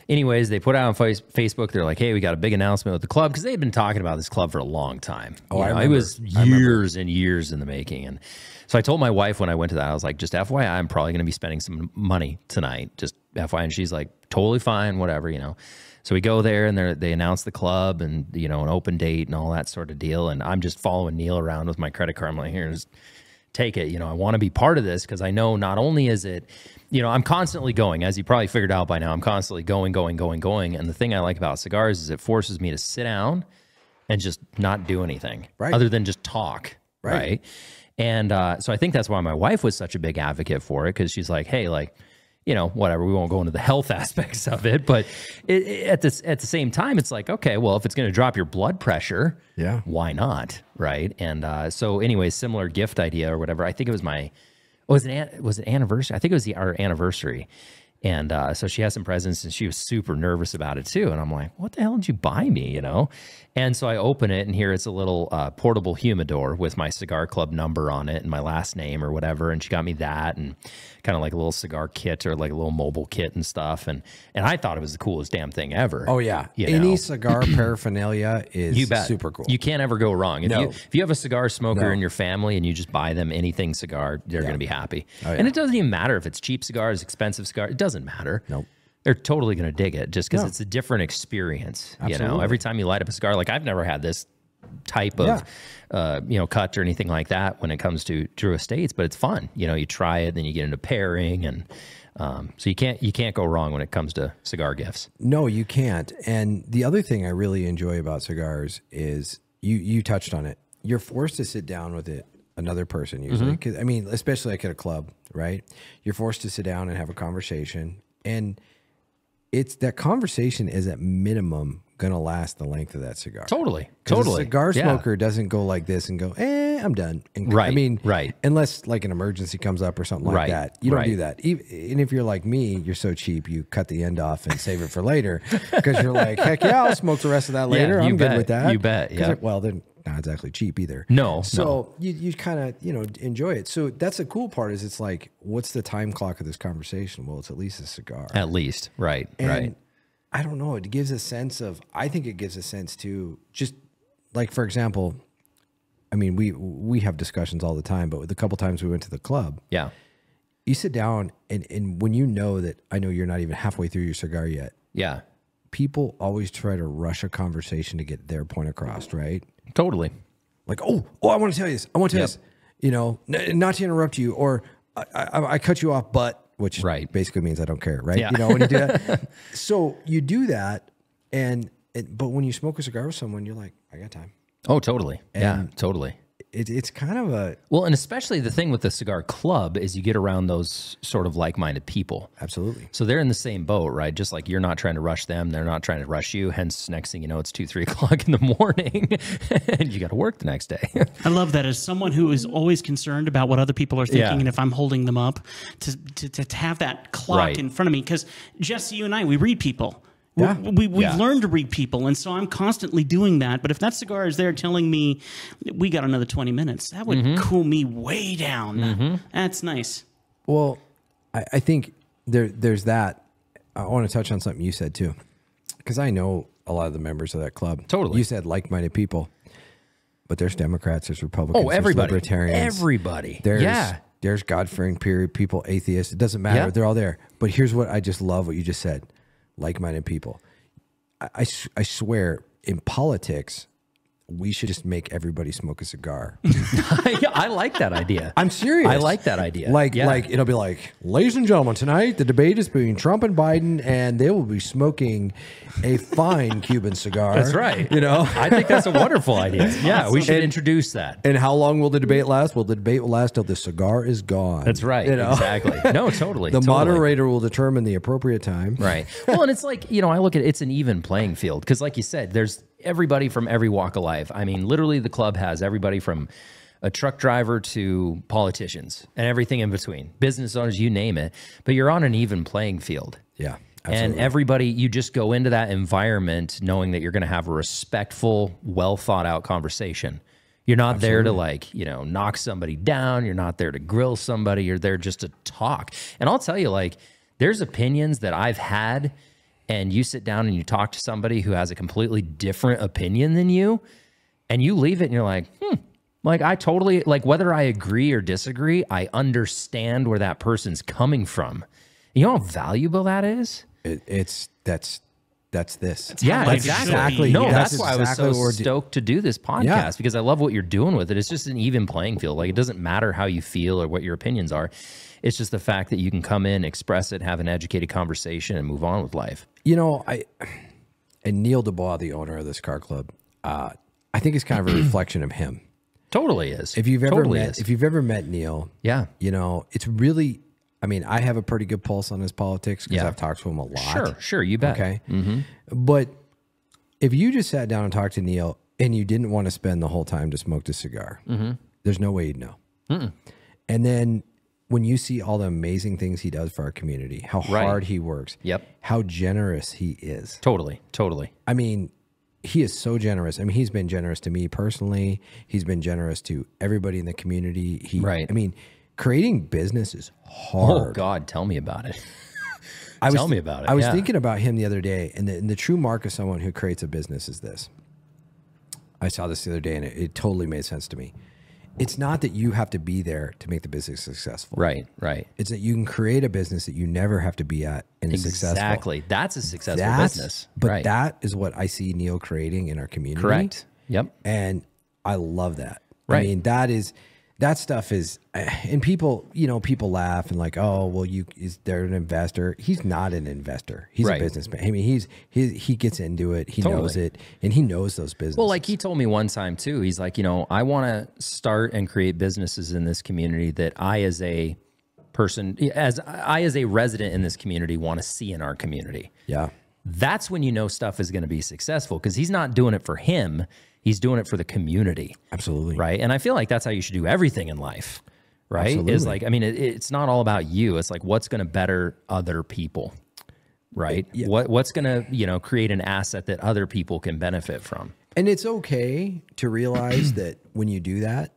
anyways, they put out on Facebook, they're like, hey, we got a big announcement with the club, because they had been talking about this club for a long time. Oh, I remember. It was years and years in the making. And so I told my wife when I went to that, I was like, just FYI, I'm probably going to be spending some money tonight. Just FYI. And she's like, totally fine, whatever, you know. So we go there and they announce the club and, you know, an open date and all that sort of deal. And I'm just following Neil around with my credit card. I'm like, here, just take it. You know, I want to be part of this because I know not only is it, you know, I'm constantly going, as you probably figured out by now, I'm constantly going. And the thing I like about cigars is it forces me to sit down and just not do anything other than just talk. Right. And so I think that's why my wife was such a big advocate for it, because she's like, hey, like, you know, whatever, we won't go into the health aspects of it, but at the same time, it's like, okay, well, if it's going to drop your blood pressure, why not? Right. And so anyway, similar gift idea or whatever. I think it was was it anniversary? I think it was our anniversary. And so she has some presents and she was super nervous about it too. And I'm like, what the hell did you buy me, you know? And so I open it and here it's a little portable humidor with my cigar club number on it and my last name or whatever. And she got me that and kind of like a little cigar kit or like a little mobile kit and stuff. And I thought it was the coolest damn thing ever. Oh yeah. Any cigar paraphernalia is super cool. You can't ever go wrong. If you have a cigar smoker in your family and you just buy them anything cigar, they're going to be happy. Oh, yeah. And it doesn't even matter if it's cheap cigars, expensive cigar. It doesn't matter. Nope. They're totally going to dig it just because it's a different experience. Absolutely. You know, every time you light up a cigar, like I've never had this type of, you know, cut or anything like that when it comes to Drew Estates, but it's fun. You know, you try it, then you get into pairing, and so you can't go wrong when it comes to cigar gifts. No, you can't. And the other thing I really enjoy about cigars is you touched on it. You're forced to sit down with another person usually. 'Cause, I mean, especially like at a club, right? You're forced to sit down and have a conversation, and that conversation is at minimum going to last the length of that cigar. Totally. A cigar smoker doesn't go like this and go, I'm done. And, right. I mean, right. Unless like an emergency comes up or something like that. You don't do that. And if you're like me, you're so cheap, you cut the end off and save it for later because you're like, heck yeah, I'll smoke the rest of that later. I'm good with that. You bet. Yeah. Well, they're not exactly cheap either. No. So you kind of, you know, enjoy it. So that's the cool part is it's like, what's the time clock of this conversation? Well, it's at least a cigar. At least. Right. And right. I don't know. It gives a sense of, I think it gives a sense to just like, for example, I mean, we have discussions all the time, but the couple times we went to the club, you sit down and when you know that, I know you're not even halfway through your cigar yet. Yeah. People always try to rush a conversation to get their point across, right? Totally. Like, I want to tell you this. I want to tell you this, you know, not to interrupt you, or I cut you off, but, which basically means I don't care, right? Yeah. You know, when you do that. So you do that, but when you smoke a cigar with someone, you're like, I got time. Oh, totally. Yeah, totally. It's kind of a... Well, and especially the thing with the cigar club is you get around those sort of like-minded people. Absolutely. So they're in the same boat, right? Just like you're not trying to rush them. They're not trying to rush you. Hence, next thing you know, it's 2, 3 o'clock in the morning and you got to work the next day. I love that as someone who is always concerned about what other people are thinking and if I'm holding them up, to have that clock in front of me. Because Jesse, you and I, we read people. Yeah. We've learned to read people, and so I'm constantly doing that. But if that cigar is there telling me we got another 20 minutes, that would cool me way down. That's nice. Well, I think there's that. I want to touch on something you said too, because I know a lot of the members of that club. Totally. You said like-minded people, but there's Democrats, there's Republicans, everybody. there's Libertarians. Everybody. There's God-fearing period people, atheists. It doesn't matter. They're all there. But here's what I just love what you just said. Like-minded people. I swear, in politics, we should just make everybody smoke a cigar. I like that idea. I'm serious. I like that idea. Like it'll be like, ladies and gentlemen, tonight the debate is between Trump and Biden, and they will be smoking a fine Cuban cigar. That's right. You know, I think that's a wonderful idea. Yeah, we should introduce that. And how long will the debate last? Well, the debate will last till the cigar is gone. That's right. You know? Exactly. No, totally. The moderator will determine the appropriate time. Right. Well, and it's like, you know, I look at it's an even playing field because, like you said, there's everybody from every walk of life. I mean, literally the club has everybody from a truck driver to politicians and everything in between, business owners, you name it, but you're on an even playing field. Yeah, absolutely. And everybody, you just go into that environment knowing that you're going to have a respectful, well thought out conversation. You're not there to like, you know, knock somebody down. You're not there to grill somebody. You're there just to talk. And I'll tell you, like, there's opinions that I've had, and you sit down and you talk to somebody who has a completely different opinion than you, and you leave it and you're like, like I totally, like whether I agree or disagree, I understand where that person's coming from. You know how valuable that is? That's this. Yeah, life exactly. should be. No, Yeah. that's why I was exactly so what we're do- stoked to do this podcast Yeah. because I love what you're doing with it. It's just an even playing field. Like, it doesn't matter how you feel or what your opinions are. It's just the fact that you can come in, express it, have an educated conversation, and move on with life. You know, and Neil Dubois, the owner of this car club, I think it's kind of a reflection of him. Totally is. If you've Totally ever met Neil, Yeah. you know, it's really. I mean, I have a pretty good pulse on his politics because Yeah. I've talked to him a lot. Sure, you bet. Okay. But if you just sat down and talked to Neil and you didn't want to spend the whole time to smoke a cigar, there's no way you'd know. And then when you see all the amazing things he does for our community, how hard he works, Yep. how generous he is. Totally. I mean, he is so generous. I mean, he's been generous to me personally. He's been generous to everybody in the community. Right. I mean, creating business is Oh, hard. God, tell me about it. Tell me about it. I was Yeah. thinking about him the other day, and the true mark of someone who creates a business is this. I saw this the other day, and it totally made sense to me. It's not that you have to be there to make the business successful. Right. It's that you can create a business that you never have to be at and is successful. Exactly. That's a successful business. But right. that is what I see Neil creating in our community. Correct. Yep. And I love that. I Right. mean, that stuff is, and people, you know, people laugh and like, oh, well, is there an investor? He's not an investor. He's Right. a businessman. I mean, he gets into it. He Totally. knows it, and he knows those businesses. Well, like he told me one time too, he's like, you know, I want to start and create businesses in this community that I, as a person, as a resident in this community, want to see in our community. Yeah. That's when you know stuff is going to be successful because he's not doing it for him. He's doing it for the community. Absolutely. Right. And I feel like that's how you should do everything in life. Right. Absolutely. Is like, I mean, it's not all about you. It's like, what's going to better other people? Right. Yeah. What's going to, you know, create an asset that other people can benefit from. And it's okay to realize that when you do that,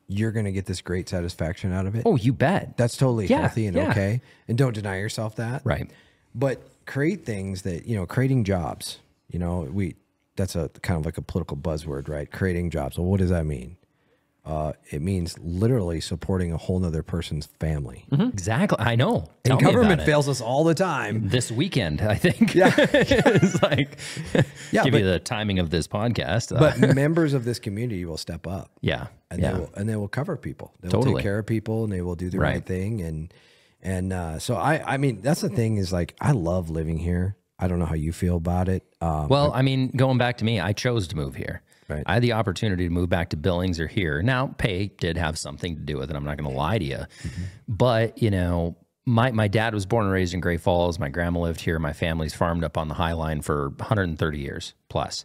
you're going to get this great satisfaction out of it. Oh, you bet. That's totally Yeah, healthy and yeah. okay. And don't deny yourself that. Right. But create things that, you know, creating jobs, you know, that's a kind of like a political buzzword, right? Creating jobs. Well, what does that mean? It means literally supporting a whole nother person's family. Exactly. I know. Tell And me government about it. fails us all the time. This weekend, I think. Yeah. It's like, Yeah, give but- you the timing of this podcast. But members of this community will step up. yeah. And Yeah. they will cover people. They will Totally. take care of people, and they will do the right Right. thing. And so I mean, that's the thing is like, I love living here. I don't know how you feel about it. Well, I mean, going back to me, I chose to move here. Right. I had the opportunity to move back to Billings or here. Now, pay did have something to do with it. I'm not going to lie to you. Mm-hmm. But, you know, my dad was born and raised in Great Falls. My grandma lived here. My family's farmed up on the High Line for 130 years plus.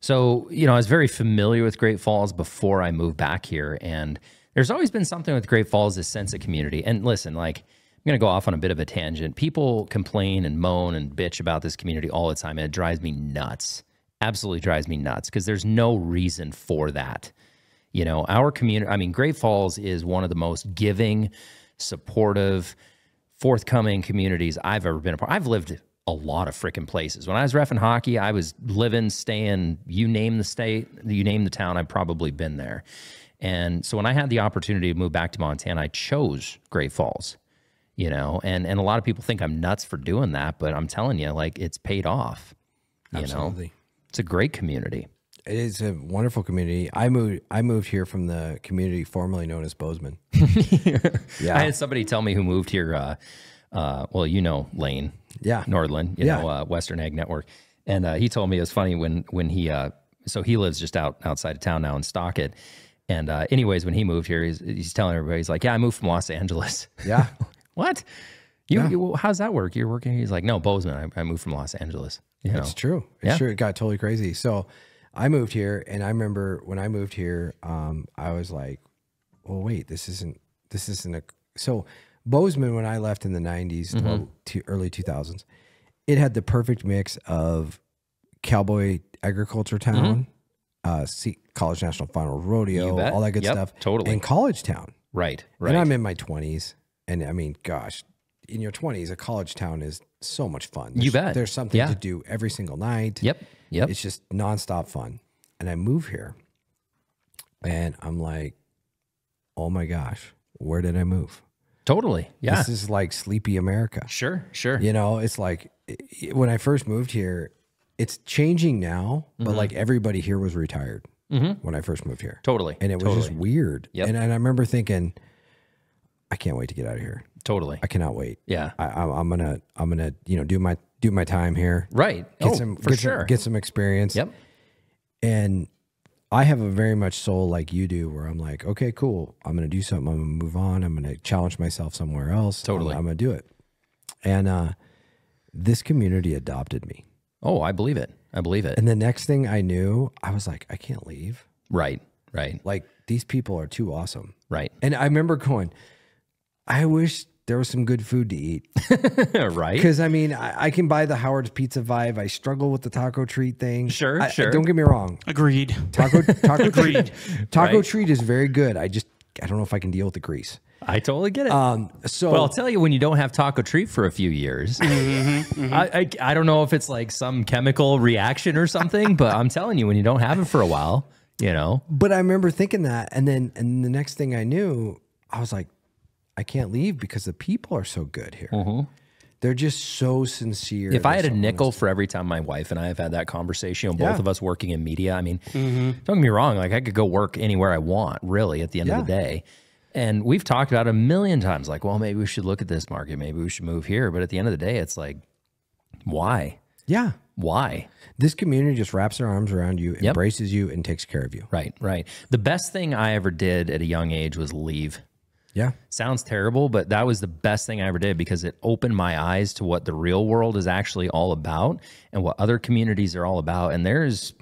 So, you know, I was very familiar with Great Falls before I moved back here. And there's always been something with Great Falls, this sense of community. And listen, like, I'm going to go off on a bit of a tangent. People complain and moan and bitch about this community all the time, and it drives me nuts. Absolutely drives me nuts because there's no reason for that. You know, our community, I mean, Great Falls is one of the most giving, supportive, forthcoming communities I've ever been a part. I've lived a lot of freaking places. When I was reffing hockey, I was living, staying, you name the state, you name the town, I've probably been there. And so when I had the opportunity to move back to Montana, I chose Great Falls. You know, and a lot of people think I'm nuts for doing that, but I'm telling you, like, it's paid off. You Absolutely. know, it's a great community. It is a wonderful community. I moved here from the community formerly known as Bozeman. Yeah. I had somebody tell me who moved here. Well, you know, Lane, Yeah. Nordland, you Yeah. know, Western Ag Network. And he told me it was funny when he, so he lives just outside of town now in Stockett. And anyways, when he moved here, he's telling everybody, he's like, yeah, I moved from Los Angeles. Yeah. What? How's that work? You're working? He's like, no, Bozeman. I moved from Los Angeles. You know? It's true. It's Yeah. true. It got totally crazy. So I moved here, and I remember when I moved here, I was like, well, wait, this isn't a, so Bozeman, when I left in the 90s, to early 2000s, it had the perfect mix of cowboy agriculture town, College National Final Rodeo, You bet. all that good Yep, stuff. totally. And college town. Right. And I'm in my 20s. And I mean, gosh, in your 20s, a college town is so much fun. You bet. There's something Yeah. to do every single night. Yep. It's just nonstop fun. And I move here and I'm like, oh my gosh, where did I move? Totally. Yeah. This is like sleepy America. Sure. Sure. You know, it's like when I first moved here, it's changing now, but like everybody here was retired when I first moved here. Totally. And it was just weird. Yep. And I remember thinking, I can't wait to get out of here. Totally. I cannot wait. Yeah. I'm gonna do my time here. Right. Get some experience. Yep. And I have a very much soul like you do, where I'm like, okay, cool. I'm gonna do something. I'm gonna move on. I'm gonna challenge myself somewhere else. Totally. I'm gonna do it. And this community adopted me. Oh, I believe it. I believe it. And the next thing I knew, I was like, I can't leave. Right. Right. Like, these people are too awesome. Right. And I remember going, I wish there was some good food to eat. Right. Because, I mean, I can buy the Howard's Pizza vibe. I struggle with the taco treat thing. Sure. Don't get me wrong. Agreed. Taco Agreed. Taco treat is very good. I don't know if I can deal with the grease. I totally get it. So well, I'll tell you, when you don't have taco treat for a few years, I don't know if it's like some chemical reaction or something, but I'm telling you, when you don't have it for a while, you know. But I remember thinking that, and the next thing I knew, I was like, I can't leave because the people are so good here. They're just so sincere. If I had a nickel for every time my wife and I have had that conversation, both of us working in media, I mean, don't get me wrong, like I could go work anywhere I want, really, at the end of the day. And we've talked about it a million times, like, well, maybe we should look at this market. Maybe we should move here. But at the end of the day, it's like, why? Yeah. Why? This community just wraps their arms around you, embraces you, and takes care of you. Right, right. The best thing I ever did at a young age was leave. Yeah. Sounds terrible, but that was the best thing I ever did because it opened my eyes to what the real world is actually all about and what other communities are all about. And there's,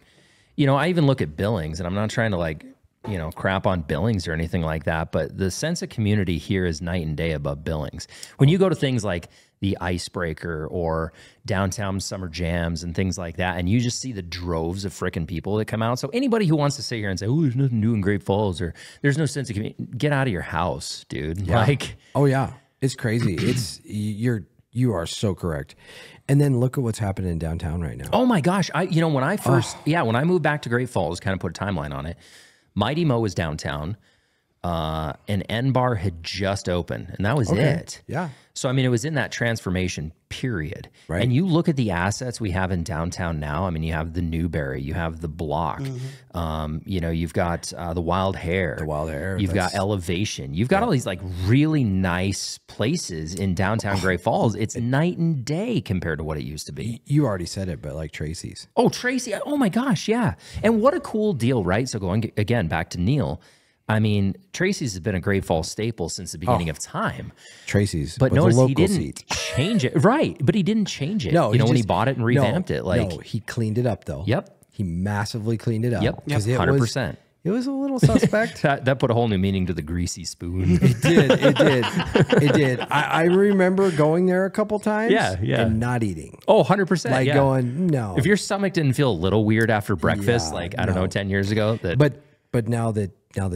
you know, I even look at Billings, and I'm not trying to like, you know, crap on Billings or anything like that, but the sense of community here is night and day above Billings. When you go to things like the Icebreaker or downtown summer jams and things like that, and you just see the droves of frickin' people that come out. So anybody who wants to sit here and say, oh, there's nothing new in Great Falls, or there's no sense of community, get out of your house, dude. Yeah. Like, oh yeah, it's crazy. You are so correct. And then look at what's happening in downtown right now. oh my gosh. When I first, when I moved back to Great Falls, kind of put a timeline on it, Mighty Mo was downtown, and N-Bar had just opened, and that was it. Yeah. So, I mean, it was in that transformation period. Right. And you look at the assets we have in downtown now. I mean, you have the Newberry, you have the Block, you know, you've got the Wild Hare. The Wild Hare. You've got Elevation. You've got all these like really nice places in downtown Great Falls. It's night and day compared to what it used to be. You already said it, but like Tracy's. Oh, Tracy. Oh my gosh. Yeah. And what a cool deal, right? So going again, back to Neil. I mean, Tracy's has been a Great Falls staple since the beginning of time. Tracy's, but the notice he local didn't seat. change it. Right. But he didn't change it. No, you know, when he just- bought it and revamped it. Like, no, he cleaned it up though. Yep. He massively cleaned it up. Yep. 'Cause it 100%. It was a little suspect. That put a whole new meaning to the greasy spoon. It did. I remember going there a couple times. Yeah. And not eating. Oh, 100%. Like yeah. going, no. If your stomach didn't feel a little weird after breakfast, Yeah, like, I don't know, 10 years ago. That, But now that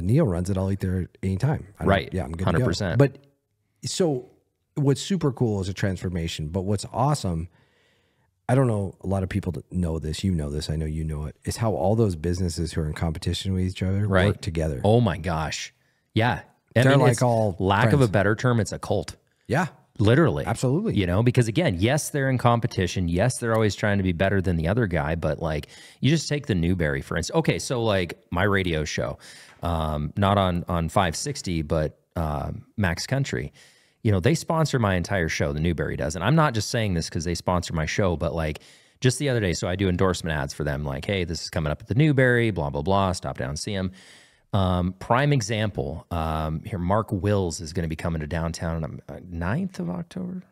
Neil runs it, I'll eat there anytime. Right. Yeah, I'm good 100%. to go. But so what's super cool is a transformation. But what's awesome, I don't know, a lot of people that know this, you know this, I know you know it, is how all those businesses who are in competition with each other work together. oh my gosh. Yeah. I They're mean, like it's, all lack of a friends. better term, it's a cult. Yeah. Literally. Absolutely. You know, because again, yes, they're in competition. Yes, they're always trying to be better than the other guy. But like, you just take the Newberry, for instance. Okay, so like my radio show, not on 560, but Max Country. You know, they sponsor my entire show, the Newberry does. And I'm not just saying this because they sponsor my show, but like just the other day, so I do endorsement ads for them. Like, hey, this is coming up at the Newberry, blah, blah, blah. Stop down and see them. Prime example, here, Mark Wills is going to be coming to downtown on 9th of October.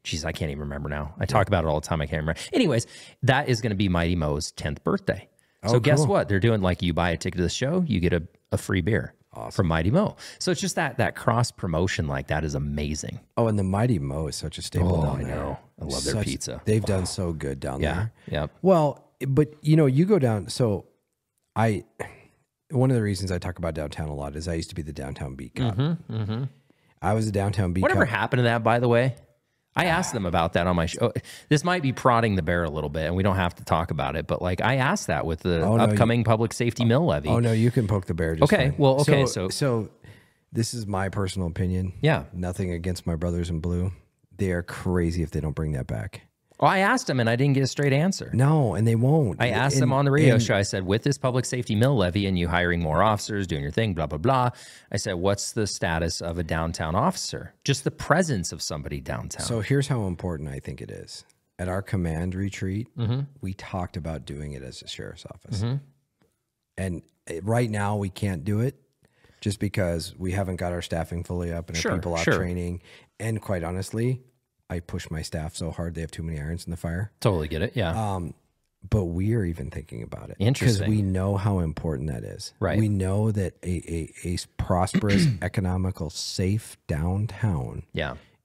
Jeez, I can't even remember now. I talk about it all the time. I can't remember. Anyways, that is going to be Mighty Mo's 10th birthday. So guess cool. what? They're doing like you buy a ticket to the show, you get a free beer from Mighty Mo. So it's just that cross promotion like that is amazing. Oh, and the Mighty Mo is such a staple down I there. know. I love their pizza. They've done so good down Yeah. there. Yep. Well, but you know, you go down. So one of the reasons I talk about downtown a lot is I used to be the downtown beat cop. I was a downtown beat Whatever cop. happened to that, by the way? I asked them about that on my show. This might be prodding the bear a little bit, and we don't have to talk about it, but like I asked that with the upcoming public safety mill levy. Oh no, you can poke the bear. Just Okay, fine. well, okay, so this is my personal opinion. Yeah. Nothing against my brothers in blue. They are crazy if they don't bring that back. Well, I asked him and I didn't get a straight answer. No, and they won't. I asked them on the radio show, I said, with this public safety mill levy and you hiring more officers, doing your thing, blah, blah, blah. I said, what's the status of a downtown officer? Just the presence of somebody downtown. So here's how important I think it is. At our command retreat, we talked about doing it as a sheriff's office. And right now we can't do it just because we haven't got our staffing fully up and our people out training. And quite honestly, I push my staff so hard they have too many irons in the fire. Totally get it, yeah. But we are even thinking about it. Interesting. Because we know how important that is. Right. We know that a prosperous, economical, safe downtown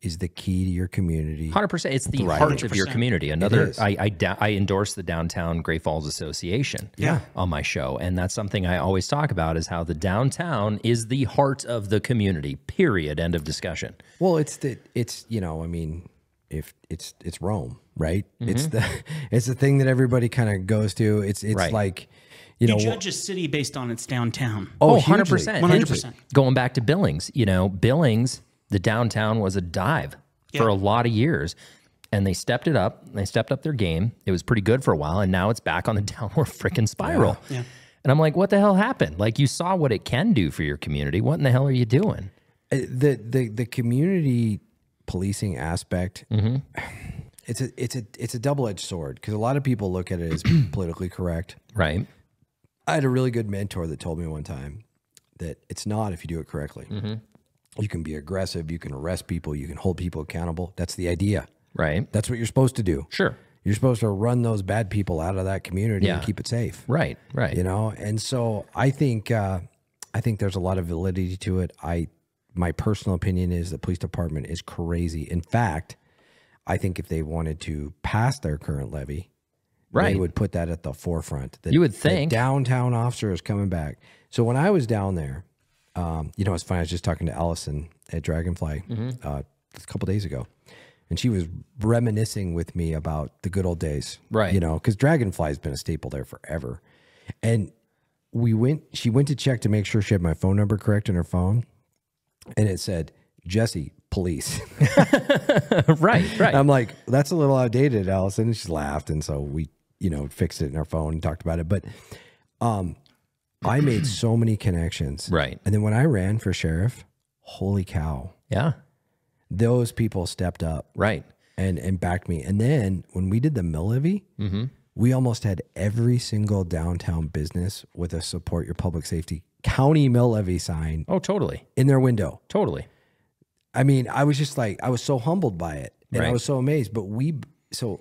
is the key to your community. 100%. It's the heart of your community. Another, I endorse the Downtown Great Falls Association on my show. And that's something I always talk about is how the downtown is the heart of the community, period, end of discussion. Well, it's you know, I mean, if it's Rome, right? It's the thing that everybody kind of goes to. It's like, you know, judge a city based on its downtown. Oh, 100%. 100%. Going back to Billings, you know, Billings, the downtown was a dive for a lot of years. And they stepped it up. They stepped up their game. It was pretty good for a while. And now it's back on the downward freaking spiral. Yeah. And I'm like, what the hell happened? Like, you saw what it can do for your community. What in the hell are you doing? The community policing aspect, it's a double-edged sword because a lot of people look at it as politically correct. Right. I had a really good mentor that told me one time that it's not if you do it correctly. You can be aggressive, you can arrest people, you can hold people accountable. That's the idea. Right. That's what you're supposed to do. Sure. You're supposed to run those bad people out of that community and keep it safe. Right. Right. You know, and so I think there's a lot of validity to it. My personal opinion is the police department is crazy. In fact, I think if they wanted to pass their current levy, they would put that at the forefront. You would think. The downtown officer is coming back. So when I was down there, you know, it's funny. I was just talking to Allison at Dragonfly a couple days ago, and she was reminiscing with me about the good old days. Right. You know, because Dragonfly has been a staple there forever. And she went to check to make sure she had my phone number correct in her phone. And it said, Jesse, police. Right. I'm like, that's a little outdated, Allison. And she laughed. And so we, you know, fixed it in our phone and talked about it. But I made so many connections. Right. And then when I ran for sheriff, holy cow. Yeah. Those people stepped up. Right. And backed me. And then when we did the mill levy, we almost had every single downtown business with a support your public safety county mill levy sign. Oh, totally. In their window. Totally. I mean, I was just like, I was so humbled by it. And I was so amazed. But so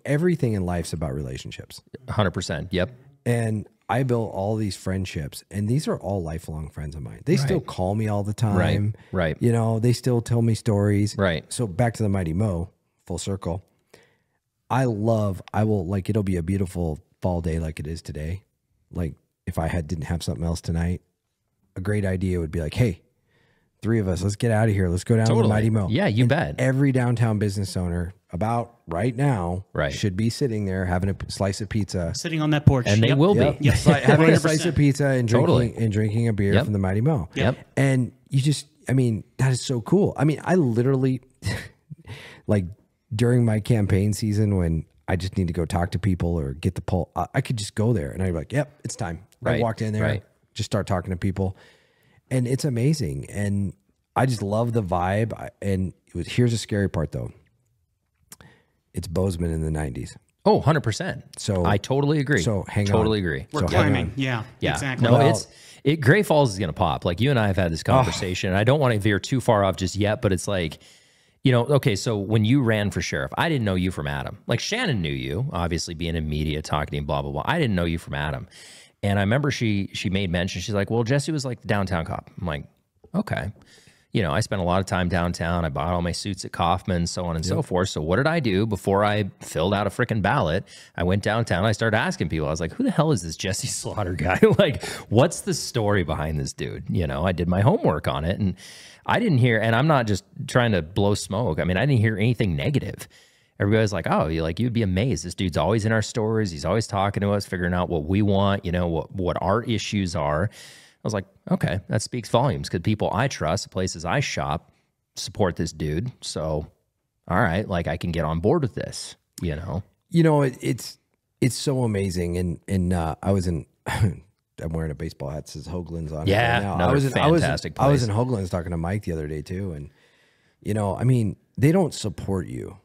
everything in life's about relationships. 100%. Yep. And I built all these friendships, and these are all lifelong friends of mine. They still call me all the time. Right. You know, they still tell me stories. Right. So back to the Mighty Mo, full circle. It'll be a beautiful fall day like it is today. Like if I didn't have something else tonight, a great idea would be like, hey, 3 of us, let's get out of here. Let's go down to the Mighty Mo. Yeah, you bet. Every downtown business owner about right now Right. should be sitting there having a slice of pizza. Sitting on that porch. And they will be. Yes. Having a 100%. slice of pizza and drinking a beer from the Mighty Mo. Yep. And you just, I mean, that is so cool. I mean, I literally, like during my campaign season when I just need to go talk to people or get the poll, I could just go there and I'd be like, yep, it's time. Right. I walked in there, just start talking to people. And it's amazing. And I just love the vibe. Here's the scary part though. It's Bozeman in the 90s. Oh, 100%. So I totally agree. So hang on. Totally agree. We're So hang climbing. on. Yeah, Yeah. exactly. No, Well- Great Falls is going to pop. Like you and I have had this conversation. I don't want to veer too far off just yet, but it's like, you know, okay, so when you ran for sheriff, I didn't know you from Adam. Like Shannon knew you, obviously being in media, talking, blah, blah, blah. I didn't know you from Adam. And I remember she made mention, she's like, well, Jesse was like the downtown cop. I'm like, okay. You know, I spent a lot of time downtown. I bought all my suits at Kaufman, so on and so forth. So what did I do before I filled out a freaking ballot? I went downtown. I started asking people. I was like, who the hell is this Jesse Slaughter guy? Like, what's the story behind this dude? You know, I did my homework on it. And I didn't hear, and I'm not just trying to blow smoke. I mean, I didn't hear anything negative. Everybody's like, oh, you'd be amazed. This dude's always in our stories. He's always talking to us, figuring out what we want, you know, what our issues are. was like, okay, that speaks volumes because people I trust, places I shop, support this dude. So, all right, like I can get on board with this, you know? It's so amazing. And I was in, I'm wearing a baseball hat that says Hoagland's on it right now. another fantastic place. I was in Hoagland's talking to Mike the other day too. And, I mean, they don't support you.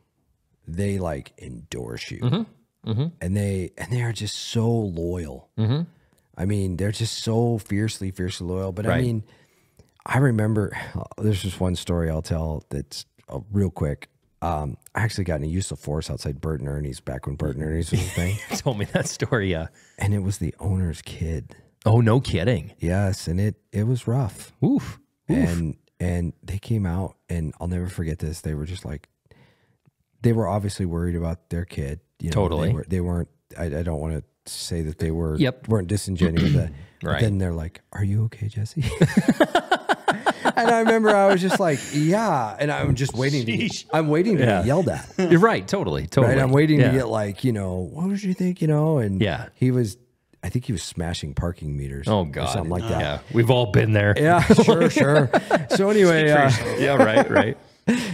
They like endorse you. And they are just so loyal. I mean, they're just so fiercely loyal. But I mean, I remember there's just one story I'll tell that's real quick. I actually got in a use of force outside Bert and Ernie's back when Bert and Ernie's was a thing. You told me that story, yeah. And it was the owner's kid. Oh, no kidding. Yes, and it was rough. Oof. And they came out, and I'll never forget this. They were just like, they were obviously worried about their kid. Totally. They weren't. I don't want to say that they were weren't disingenuous with that. But Right. then they're like, "Are you okay, Jesse?" And I remember I was just like, "Yeah," and I'm just waiting. I'm waiting to get yelled at. You're right. Totally. Right? I'm waiting to get like, what did you think? And Yeah. I think he was smashing parking meters. Oh, or God. something like that. Yeah. We've all been there. Yeah, sure. So anyway, Yeah, right.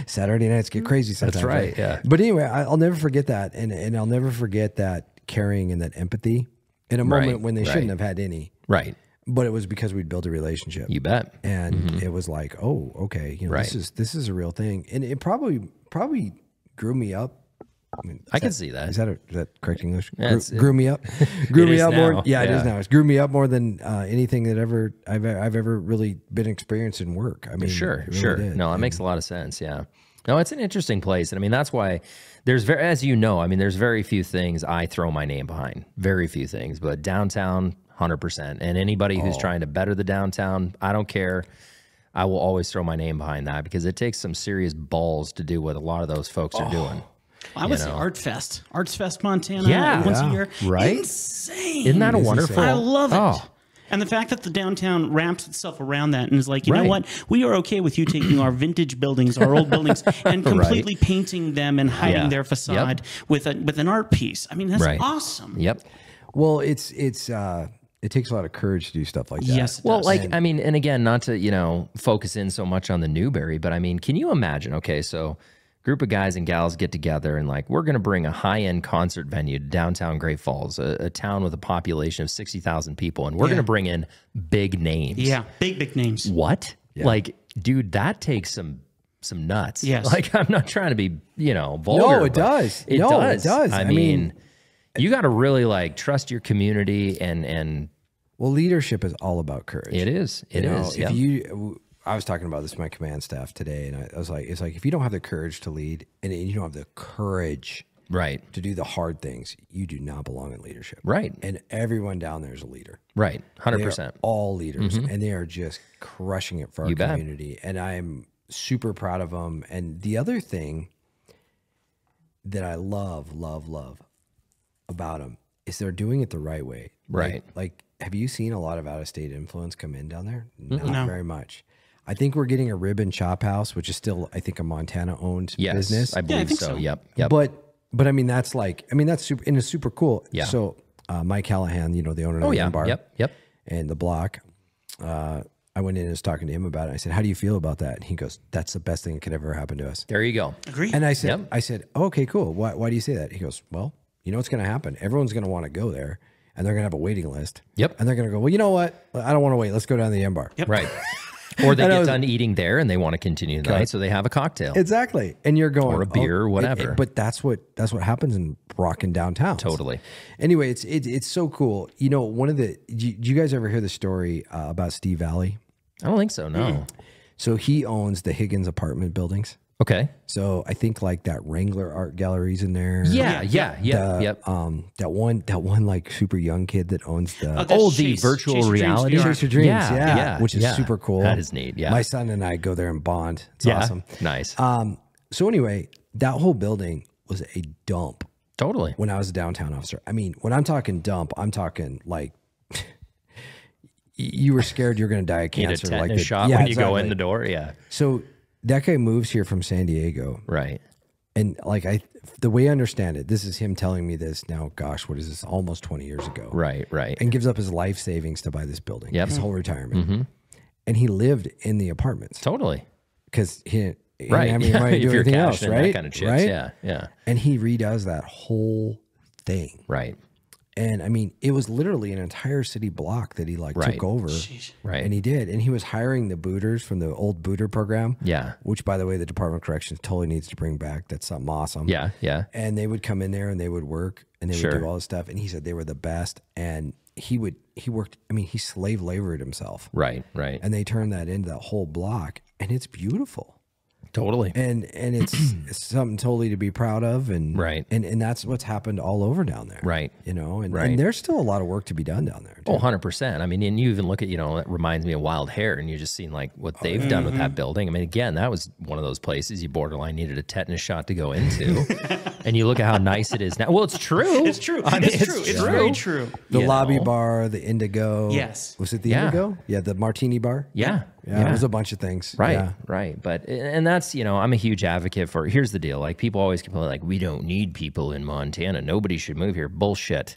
Saturday nights get crazy sometimes. That's right, yeah. But anyway, I'll never forget that, and I'll never forget that caring and that empathy in a moment when they shouldn't have had any. Right. But it was because we'd built a relationship. You bet. And it was like, oh, okay, this is a real thing, and it probably grew me up. I mean, I can see that. Is that correct English? Yeah, grew me up. Grew It me is up more. now. Yeah, it is Yeah. now. It's grew me up more than anything that I've ever really been experienced in work. I mean, Sure. it really did. No, that makes a lot of sense. Yeah. No, it's an interesting place. And I mean, that's why there's as you know, I mean, there's very few things I throw my name behind. Very few things. But downtown, 100%. And anybody who's trying to better the downtown, I don't care. I will always throw my name behind that because it takes some serious balls to do what a lot of those folks are doing. I would say Arts Fest, Montana, once a year. Right? Insane. Isn't that a wonderful? I love it. Oh. And the fact that the downtown wraps itself around that and is like, you know Right. what? We are okay with you taking our vintage buildings, our old buildings, and completely painting them and hiding their facade with an art piece. I mean, that's awesome. Yep. Well, it takes a lot of courage to do stuff like that. Yes. It Well, does. like, I mean, and again, not to, focus in so much on the Newberry, but I mean, can you imagine, okay, so group of guys and gals get together and like, we're going to bring a high-end concert venue to downtown Great Falls, a town with a population of 60,000 people, and we're going to bring in big names. Yeah, big names. What? Like, dude, that takes some nuts. Yes. Like, I'm not trying to be, vulgar. No, but it does. It No, does. it does. I mean, you got to really like trust your community and Well, leadership is all about courage. it is. It is. If I was talking about this with my command staff today, and I was like, it's like if you don't have the courage to lead and you don't have the courage Right. to do the hard things, you do not belong in leadership. Right. And everyone down there is a leader. Right. They 100%. are all leaders, and they are just crushing it for our You bet. community. And I'm super proud of them. And the other thing that I love about them is they're doing it the right way. Right. Like have you seen a lot of out-of-state influence come in down there? Not No. very much. I think we're getting a Rib and Chop House, which is still, I think, a Montana-owned Yes, business. I believe think so. so. Yep. But I mean, that's super, and it's super cool. Yeah. So Mike Callahan, the owner of Oh the yeah. bar Yep. and the block, I went in and was talking to him about it. I said, "How do you feel about that?" And he goes, "That's the best thing that could ever happen to us." There you go. Agree. And I said, oh, "Okay, cool. Why do you say that?" He goes, "Well, you know what's going to happen? Everyone's going to want to go there, and they're going to have a waiting list. Yep. And they're going to go, well, you know what? I don't want to wait. Let's go down to the M Bar." Yep. Right. Or they And I get was- done eating there and they want to continue the night, so they have a cocktail. Exactly. And you're going Or a beer or whatever. But that's what happens in rockin' downtown. Totally. Anyway, it's so cool. One of the do you guys ever hear the story about Steve Valley? I don't think so. No. So he owns the Higgins apartment buildings. Okay. So I think like that Wrangler Art Gallery's in there. Yeah. The, Yep. that one like super young kid that owns the that's Oh, the Chase- virtual Chase Your Dreams reality. VR. Chase Your Dreams, yeah, which is yeah. super cool. That is neat. Yeah. My son and I go there and bond. It's yeah. awesome. Nice. So anyway, that whole building was a dump Totally. when I was a downtown officer. I mean, when I'm talking dump, I'm talking like you were scared you're going to die of Need a cancer. tetanus Like shot when you go in the door. Yeah. So that guy moves here from San Diego, Right. And like the way I understand it, this is him telling me this now. Gosh, what is this? Almost 20 years ago. Right. And gives up his life savings to buy this building. Yep. His whole retirement. And he lived in the apartments. Totally. Because he didn't Right. have any money to do If you're anything else, cashing in right? that kind of chips. Right? Yeah. And he redoes that whole thing. Right. And I mean, it was literally an entire city block that he like took over. Right. And he did. And he was hiring the booters from the old booter program. Yeah. Which, by the way, the Department of Corrections totally needs to bring back. That's something awesome. Yeah. And they would come in there and they would work and they would do all this stuff. And he said they were the best. And he worked, I mean, he slave labored himself. Right. And they turned that into that whole block. And it's beautiful. Totally. And it's something totally to be proud of. And and that's what's happened all over down there. Right. You know, and there's still a lot of work to be done down there. Too. Oh, 100%. I mean, and you even look at, that reminds me of Wild Hair, and you're just seeing like what they've done with that building. I mean, again, that was one of those places you borderline needed a tetanus shot to go into. And you look at how nice it is now. Well, it's true. It's true. It's very true. The lobby bar, the Indigo. Yes. Was it the Indigo? Yeah, the Martini bar. Yeah. It was a bunch of things. Right. But, and that's, I'm a huge advocate for, here's the deal. Like, people always complain, like, we don't need people in Montana. Nobody should move here. Bullshit.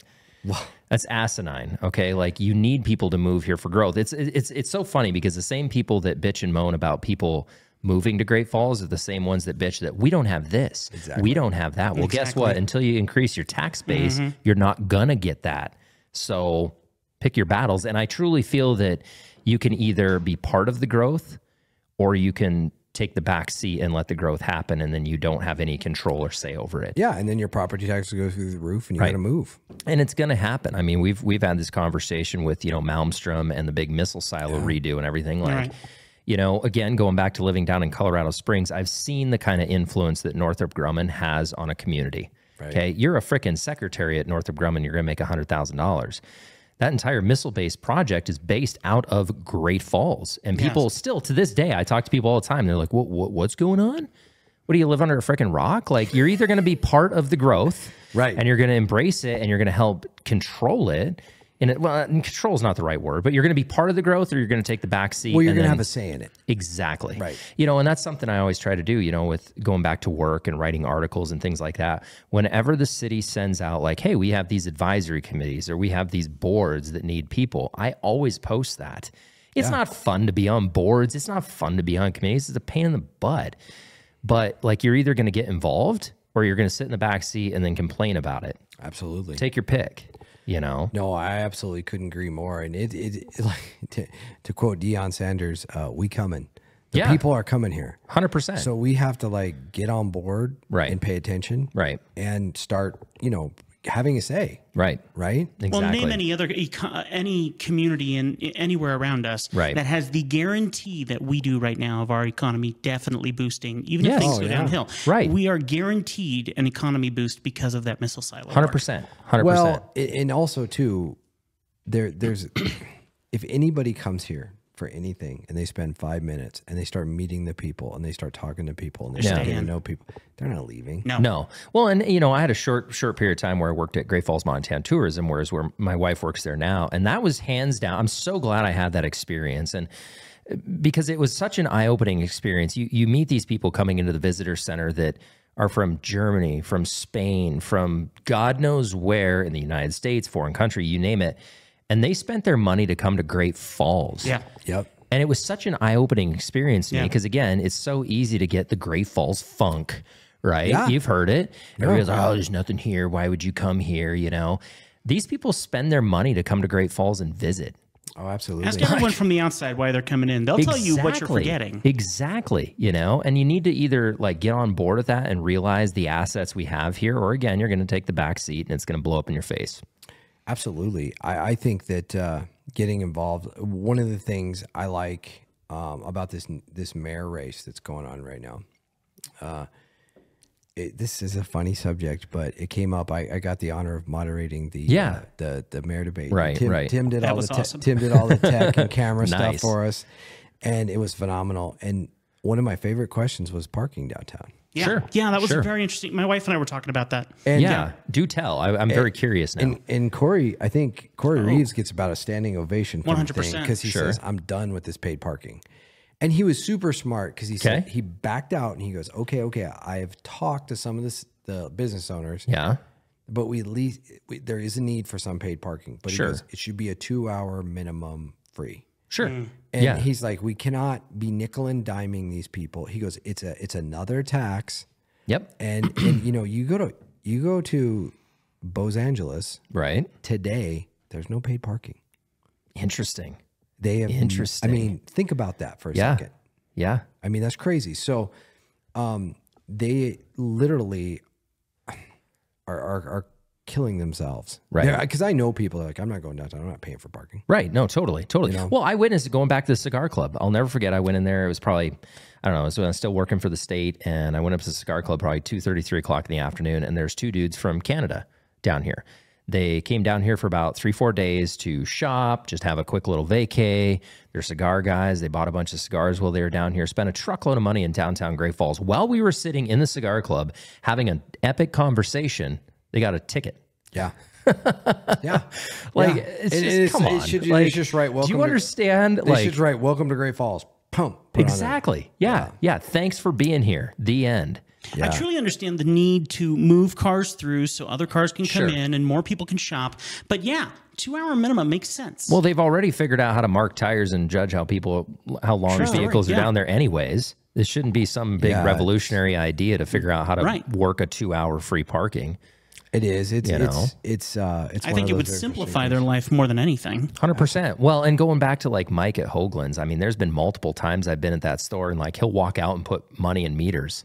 That's asinine. Okay. Like, you need people to move here for growth. It's so funny because the same people that bitch and moan about people moving to Great Falls are the same ones that bitch that we don't have this. Exactly. We don't have that. Well, guess what? Until you increase your tax base, you're not gonna get that. So pick your battles. And I truly feel that you can either be part of the growth or you can take the back seat and let the growth happen, and then you don't have any control or say over it. Yeah, and then your property tax will go through the roof, and you got to move. And it's going to happen. I mean, we've had this conversation with Malmstrom and the big missile silo redo and everything. Like, again, going back to living down in Colorado Springs, I've seen the kind of influence that Northrop Grumman has on a community. Right. Okay, you're a frickin' secretary at Northrop Grumman. You're going to make $100,000. That entire missile-based project is based out of Great Falls. And people still, to this day, I talk to people all the time. They're like, what's going on? What, do you live under a freaking rock? Like, you're either going to be part of the growth, and you're going to embrace it, and you're going to help control it. And control is not the right word, but you're going to be part of the growth, or you're going to take the back seat. Well, you're going to have a say in it. Exactly. Right. And that's something I always try to do, with going back to work and writing articles and things like that. Whenever the city sends out like, hey, we have these advisory committees or we have these boards that need people, I always post that. It's not fun to be on boards. It's not fun to be on committees. It's a pain in the butt. But like, you're either going to get involved or you're going to sit in the back seat and then complain about it. Absolutely. Take your pick. No, I absolutely couldn't agree more. And it like to quote Deion Sanders, we coming. The people are coming here. 100%. So we have to like get on board and pay attention. Right. And start, having a say. Right. Exactly. Well, name any community anywhere around us that has the guarantee that we do right now of our economy definitely boosting, even if things go downhill. Right. We are guaranteed an economy boost because of that missile silo. 100%. 100%. Well, and also too, there's if anybody comes here for anything and they spend 5 minutes and they start meeting the people and they start talking to people and they start getting to know people, they're not leaving. No. Well, and I had a short period of time where I worked at Great Falls, Montana Tourism, where my wife works there now. And that was hands down. I'm so glad I had that experience. And because it was such an eye-opening experience. You meet these people coming into the visitor center that are from Germany, from Spain, from God knows where in the United States, foreign country, you name it. And they spent their money to come to Great Falls. Yeah. Yep. And it was such an eye-opening experience to me because, again, it's so easy to get the Great Falls funk, right? Yeah. You've heard it. Everybody's like, oh, there's nothing here. Why would you come here? These people spend their money to come to Great Falls and visit. Oh, absolutely. Ask everyone from the outside why they're coming in. They'll tell you what you're forgetting. Exactly. And you need to either like get on board with that and realize the assets we have here, or again, you're going to take the back seat and it's going to blow up in your face. Absolutely. I think that getting involved, one of the things I like about this mayor race that's going on right now, this is a funny subject, but it came up. I got the honor of moderating the mayor debate. Right, Tim did all awesome. Tim did all the tech and camera stuff for us, and it was phenomenal. And one of my favorite questions was parking downtown. Yeah. Sure. Yeah, that was very interesting. My wife and I were talking about that. And do tell. I'm very curious now. And Corey, I think Corey Reeves gets about a standing ovation for 100% because he says, I'm done with this paid parking. And he was super smart because he said Okay. he backed out and he goes, okay, I have talked to some of the business owners, Yeah. but there is a need for some paid parking. But Sure. he goes, it should be a 2-hour minimum free. Sure. And Yeah. he's like, we cannot be nickel and diming these people. He goes, it's another tax. Yep. And you go to Los Angeles Right. today. There's no paid parking. Interesting. They have Interesting. I mean, think about that for a Yeah. second. Yeah. I mean, that's crazy. So, they literally are killing themselves, Right. Because I know people are like, I'm not going downtown. I'm not paying for parking. Right. No, totally. Totally. You know? Well, I witnessed it going back to the cigar club. I'll never forget. I went in there. It was probably, I don't know, it was when I was still working for the state. And I went up to the cigar club probably 2:30, 3 o'clock in the afternoon. And there's 2 dudes from Canada down here. They came down here for about 3-4 days to shop, just have a quick little vacay. They're cigar guys. They bought a bunch of cigars while they were down here, spent a truckload of money in downtown Great Falls. While we were sitting in the cigar club having an epic conversation, they got a ticket. Yeah. Yeah. Like, Yeah. it's It just, is- come it on. should- Like, they should just write, do "Welcome you to-" understand? They Like, should write, welcome to Great Falls. Pump. Put on there. exactly. Yeah. Thanks for being here. The end. Yeah. I truly understand the need to move cars through so other cars can come Sure. in and more people can shop. But yeah, 2-hour minimum makes sense. Well, they've already figured out how to mark tires and judge how long Sure. vehicles are Yeah. down there anyways. This shouldn't be some big Yeah. revolutionary idea to figure out how to Right. work a 2-hour free parking. It is. It's You know? I think it would simplify their life more than anything. 100%. Well, and going back to like Mike at Hoagland's, I mean, there's been multiple times I've been at that store and like he'll walk out and put money in meters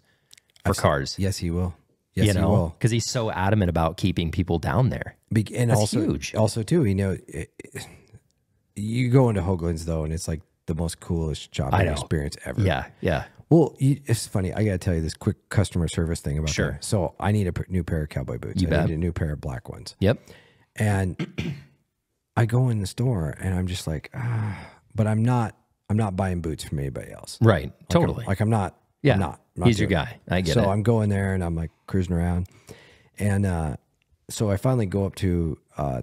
for cars. Yes, he will. Yes, You he know, will. because he's so adamant about keeping people down there. And That's also, huge. Also, too, you go into Hoagland's though, and it's like the most coolest shopping know. experience ever. Yeah. Well, it's funny. I got to tell you this quick customer service thing about Sure. that. So I need a new pair of cowboy boots. You I bet. need a new pair of black ones. Yep. And I go in the store, and I'm just like, but I'm not buying boots from anybody else. Right. Like, Totally. I'm not. Yeah. I'm not He's your doing it. guy. I get so it. I'm going there and I'm like cruising around. And so I finally go up to, I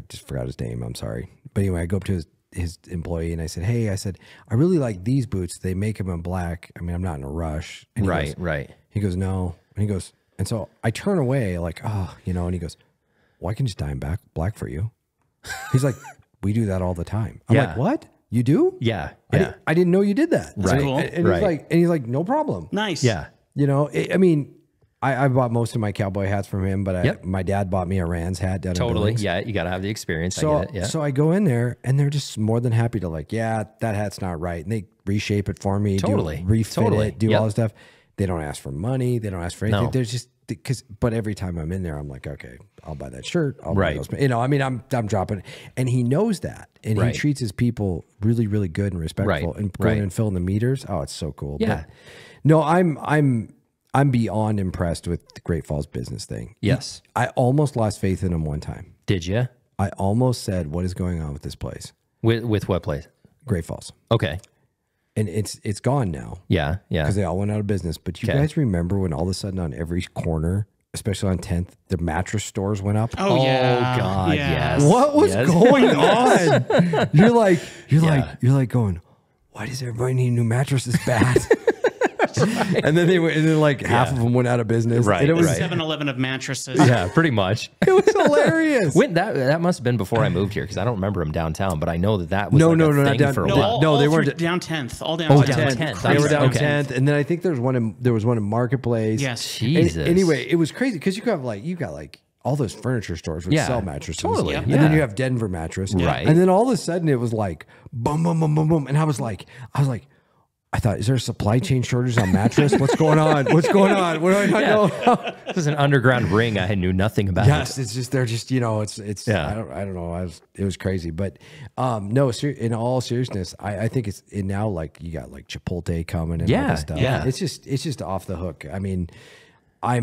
just forgot his name. I'm sorry. But anyway, I go up to his employee and I said, hey, I really like these boots. They make them in black. I mean, I'm not in a rush. And he goes, Right. He goes, no. And he goes, and so I turn away like, oh, and he goes, well, I can just dye them black for you. He's like, we do that all the time. I'm Yeah. like, what? You do? Yeah. I didn't know you did that. Right. cool. And Right. he's like, no problem. Nice. Yeah. I mean, I bought most of my cowboy hats from him, but Yep. my dad bought me a Rand's hat down in Totally. Billings. Yeah. You got to have the experience. So, I get it. Yeah. so I go in there and they're just more than happy to like, yeah, that hat's not right. And they reshape it for me, Totally. refit Totally. it, do Yep. all this stuff. They don't ask for money. They don't ask for anything. No. There's just, but every time I'm in there, I'm like, okay, I'll buy that shirt. I'll Right. buy those. I mean, I'm dropping, and he knows that, and Right. he treats his people really, really good and respectful, Right. and going Right. and filling the meters. Oh, it's so cool. Yeah. But no, I'm beyond impressed with the Great Falls business thing. Yes. I almost lost faith in him one time. Did you? I almost said, what is going on with this place? With what place? Great Falls. Okay. And it's gone now Yeah. Yeah. because they all went out of business. But you Okay. guys remember when all of a sudden on every corner, especially on 10th, the mattress stores went up? Oh, yeah. God. Yeah. Yes. What was Yes. going on? You're like Yeah. going, why does everybody need new mattresses bad? And then like half of them went out of business. Right, And it was, right. 7-Eleven of mattresses. Yeah. Pretty much. it was hilarious. That must have been before I moved here because I don't remember them downtown, but I know that was No, like no, a no, not thing down- for a No, while. they all weren't through down 10th. All down Oh, 10th. down 10th. They were down Okay. 10th, and then I think there was one in Marketplace. Yes. And Jesus. anyway, it was crazy because you got like all those furniture stores would Yeah, sell mattresses. totally, And yeah. then you have Denver mattress. Right. And then all of a sudden it was like boom, boom, boom, boom, boom. And I was like, I thought, is there a supply chain shortage on mattress? What's going on? What's going on? What do I not know? This is an underground ring I knew nothing about. Yes, it's just they're just it's Yeah. I don't know. It was crazy, but no. In all seriousness, I think it's now like you got like Chipotle coming and all Yeah, this stuff. yeah. It's just off the hook. I mean, I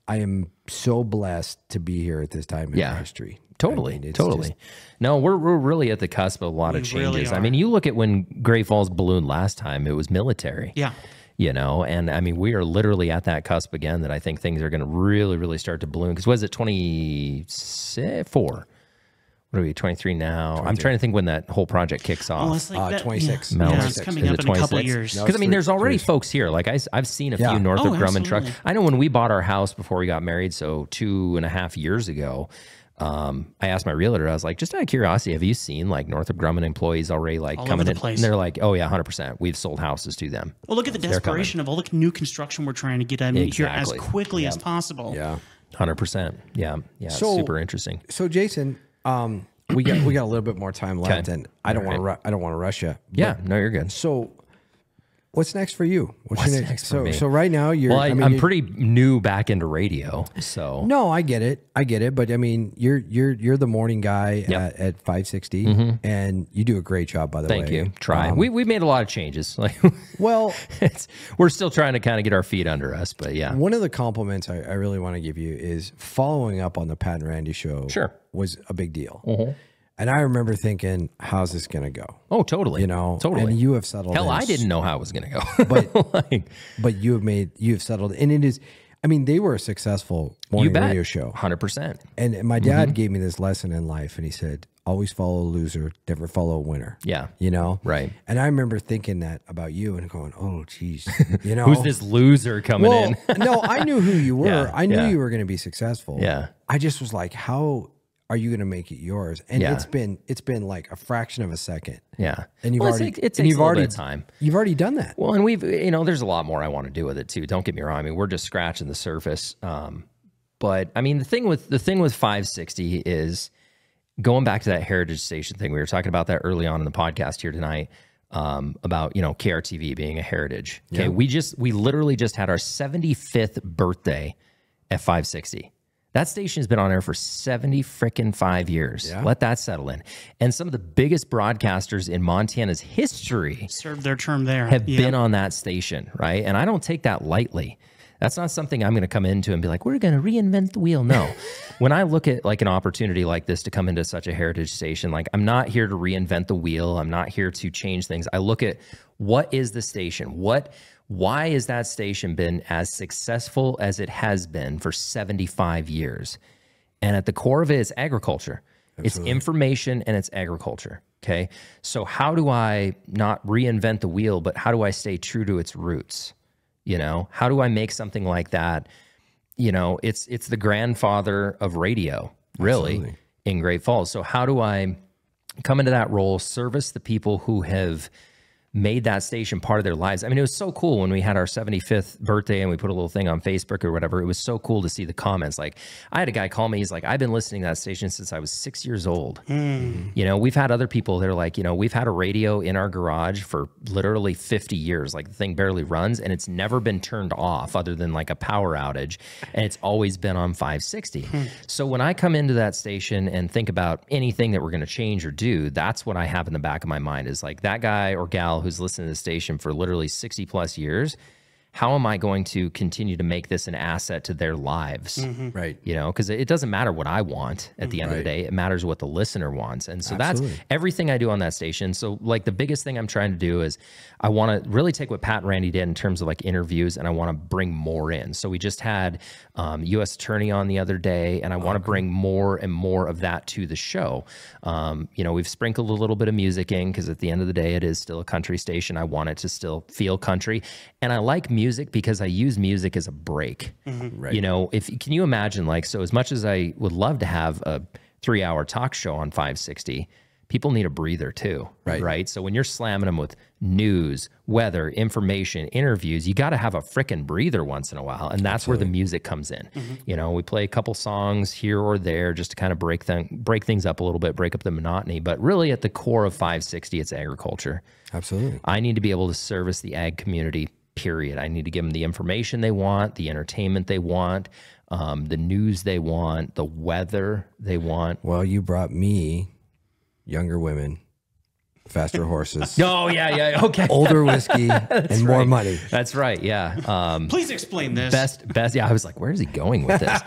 am so blessed to be here at this time in Yeah. our history. Totally, I mean, it's totally. just- No, we're really at the cusp of a lot of We really changes. I are. mean, you look at when Great Falls ballooned last time; it was military. Yeah. And I mean, we are literally at that cusp again. That I think things are going to really, really start to balloon. Because was it 24? what are we, 23 now? I'm trying to think when that whole project kicks off. Oh, it's like that, 26. Yeah, Mellow yeah, it's 6. coming Is up it in a couple of 26? years. No. Because, I mean, there's already 3. folks here. Like, I've seen a Yeah. few Northrop Oh, Grumman trucks. absolutely. I know when we bought our house before we got married, so 2.5 years ago, I asked my realtor, I was like, just out of curiosity, have you seen like Northrop Grumman employees already like All coming over the in? place. And they're like, oh yeah, 100%. We've sold houses to them. Well, look at the desperation of all the new construction we're trying to get here as Exactly. quickly as possible. Yeah. 100%. Yeah. Yeah. So- It's super interesting. So Jason, we got a little bit more time left, and I don't want to I don't want to rush you. Yeah. No, you're good. So, what's next for you? What's next for so, me? So right now you're. Well, I mean, I'm you're- pretty new back into radio. So No, I get it. But I mean, you're the morning guy at 560, and you do a great job. By the way, thank you. Try. We've made a lot of changes. Like, Well, we're still trying to kind of get our feet under us, but yeah. one of the compliments I really want to give you is following up on the Pat and Randy show. Sure. Was a big deal. And I remember thinking, how's this going to go? Oh, totally. You know, totally. And you have settled. Hell, in I didn't know how it was going to go. But like, but you've settled, and it is. I mean, they were a successful you morning bet. radio show. 100%. And my dad gave me this lesson in life, and he said, always follow a loser, never follow a winner. Yeah. You know? Right. And I remember thinking that about you and going, oh, geez. You know? Who's this loser coming Well, in? no, I knew who you were. Yeah, I knew yeah. you were going to be successful. Yeah. I just was like, how are you going to make it yours? And Yeah. it's been like a fraction of a second. Yeah. And you've Well, already it takes and you've a little already bit of time. You've already done that. Well, and we've, there's a lot more I want to do with it too. Don't get me wrong. I mean, we're just scratching the surface. But I mean, the thing with 560 is going back to that heritage station thing. We were talking about that early on in the podcast here tonight, about, KRTV being a heritage. Okay. Yeah. We literally just had our 75th birthday at 560. That station has been on air for 75 years. Yeah. Let that settle in. And some of the biggest broadcasters in Montana's history Served their term there. have been on that station, right? And I don't take that lightly. That's not something I'm going to come into and be like, we're going to reinvent the wheel. No. When I look at like an opportunity like this to come into such a heritage station, like I'm not here to reinvent the wheel. I'm not here to change things. I look at what is the station? Why has that station been as successful as it has been for 75 years? And at the core of it is agriculture. Absolutely. It's information and it's agriculture. Okay. So how do I not reinvent the wheel, but how do I stay true to its roots? How do I make something like that? It's the grandfather of radio, really. Absolutely. In Great Falls. So how do I come into that role, service the people who have made that station part of their lives? I mean, it was so cool when we had our 75th birthday and we put a little thing on Facebook or whatever. It was so cool to see the comments. Like, I had a guy call me. He's like, I've been listening to that station since I was 6 years old. We've had other people that are like, we've had a radio in our garage for literally 50 years. Like, the thing barely runs and it's never been turned off other than like a power outage. And it's always been on 560. So when I come into that station and think about anything that we're going to change or do, that's what I have in the back of my mind is like that guy or gal who's listened to the station for literally 60 plus years. How am I going to continue to make this an asset to their lives? Right. Because it doesn't matter what I want at the end of the day. It matters what the listener wants. And so that's everything I do on that station. So like the biggest thing I'm trying to do is I want to really take what Pat and Randy did in terms of like interviews, and I want to bring more in. So we just had U.S. Attorney on the other day, and I want to bring more and more of that to the show. We've sprinkled a little bit of music in because at the end of the day, it is still a country station. I want it to still feel country. And I like music because I use music as a break. Right. Can you imagine, like, so as much as I would love to have a 3-hour talk show on 560, people need a breather too. Right. So when you're slamming them with news, weather, information, interviews, you got to have a frickin' breather once in a while. And that's where the music comes in. We play a couple songs here or there just to kind of break things up a little bit, break up the monotony. But really at the core of 560, it's agriculture. Absolutely. I need to be able to service the ag community, period. I need to give them the information they want, the entertainment they want, the news they want, the weather they want. Well, you brought me younger women, faster horses. Oh, yeah. Okay. Older whiskey and more money. That's right. Yeah. Please explain this. Best. Yeah. I was like, where's he going with this?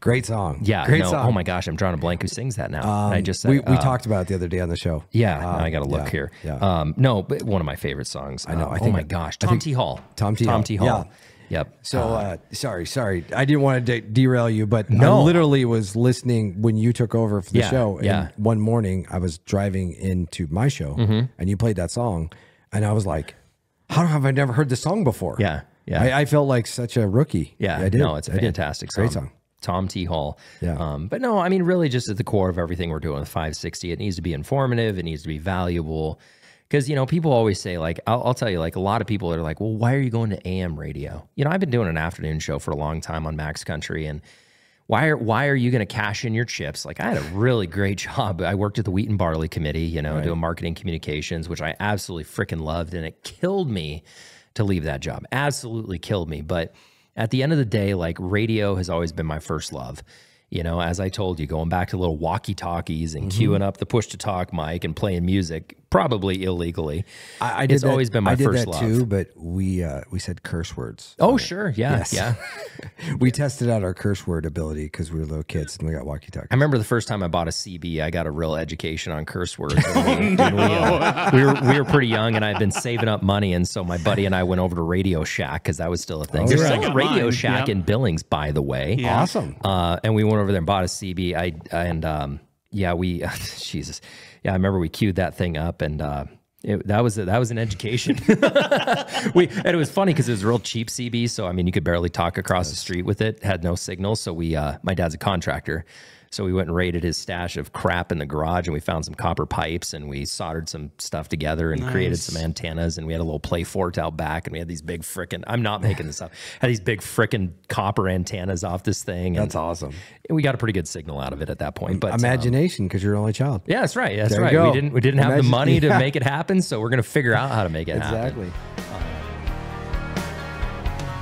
Great song. Yeah. Great song. Oh my gosh. I'm drawing a blank. Who sings that now? I just said, we talked about it the other day on the show. Yeah. Now I got to look here. Yeah. No, but one of my favorite songs. I know. Oh my gosh. Tom T. Hall. Tom T. Hall. Yep. So sorry. I didn't want to derail you, but No. I literally was listening when you took over for the Yeah, show. And yeah. one morning I was driving into my show and you played that song. And I was like, how have I never heard this song before? Yeah. Yeah. I felt like such a rookie. Yeah, I did. no, it's a fantastic song. Great song. Tom T. Hall. Yeah. But no, I mean, really just at the core of everything we're doing with 560, it needs to be informative. It needs to be valuable. Because, you know, people always say, like, I'll tell you, like, a lot of people are like, well, why are you going to AM radio? You know, I've been doing an afternoon show for a long time on Max Country, and why are you going to cash in your chips? Like, I had a really great job. I worked at the Wheat and Barley Committee, you know, doing marketing communications, which I absolutely freaking loved, and it killed me to leave that job. Absolutely killed me. But at the end of the day, like, radio has always been my first love. You know, as I told you, going back to little walkie-talkies and queuing up the push-to-talk mic and playing music, probably illegally. I did it's always been my first love. I did that too, but we said curse words. Oh, sure. Yeah. Yes. Yeah. We tested out our curse word ability because we were little kids and we got walkie-talkies. I remember the first time I bought a CB, I got a real education on curse words. We were pretty young, and I'd been saving up money, and so my buddy and I went over to Radio Shack because that was still a thing. There's still a Radio Shack in Billings, by the way. Yeah. Awesome. And we went over there and bought a CB. We Jesus. Yeah, I remember we queued that thing up, and that was an education. And it was funny because it was a real cheap CB, so I mean you could barely talk across the street with it. Had no signal, so my dad's a contractor, so we went and raided his stash of crap in the garage, and we found some copper pipes, and we soldered some stuff together and created some antennas, and we had a little play fort out back, and we had these big frickin', I'm not making this up, had these big frickin' copper antennas off this thing. That's awesome. And we got a pretty good signal out of it at that point. But imagination, because you're an only child. yeah, that's right. That's There you right. go. We didn't have the money to Yeah. make it happen, so we're gonna figure out how to make it happen. Exactly.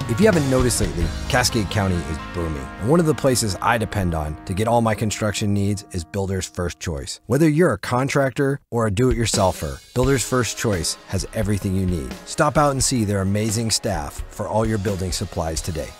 If you haven't noticed lately, Cascade County is booming. And one of the places I depend on to get all my construction needs is Builder's First Choice. Whether you're a contractor or a do-it-yourselfer, Builder's First Choice has everything you need. Stop out and see their amazing staff for all your building supplies today.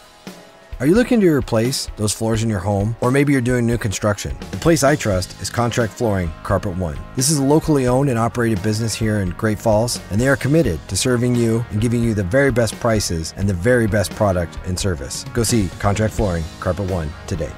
Are you looking to replace those floors in your home? Or maybe you're doing new construction? The place I trust is Contract Flooring Carpet One. This is a locally owned and operated business here in Great Falls, and they are committed to serving you and giving you the very best prices and the very best product and service. Go see Contract Flooring Carpet One today.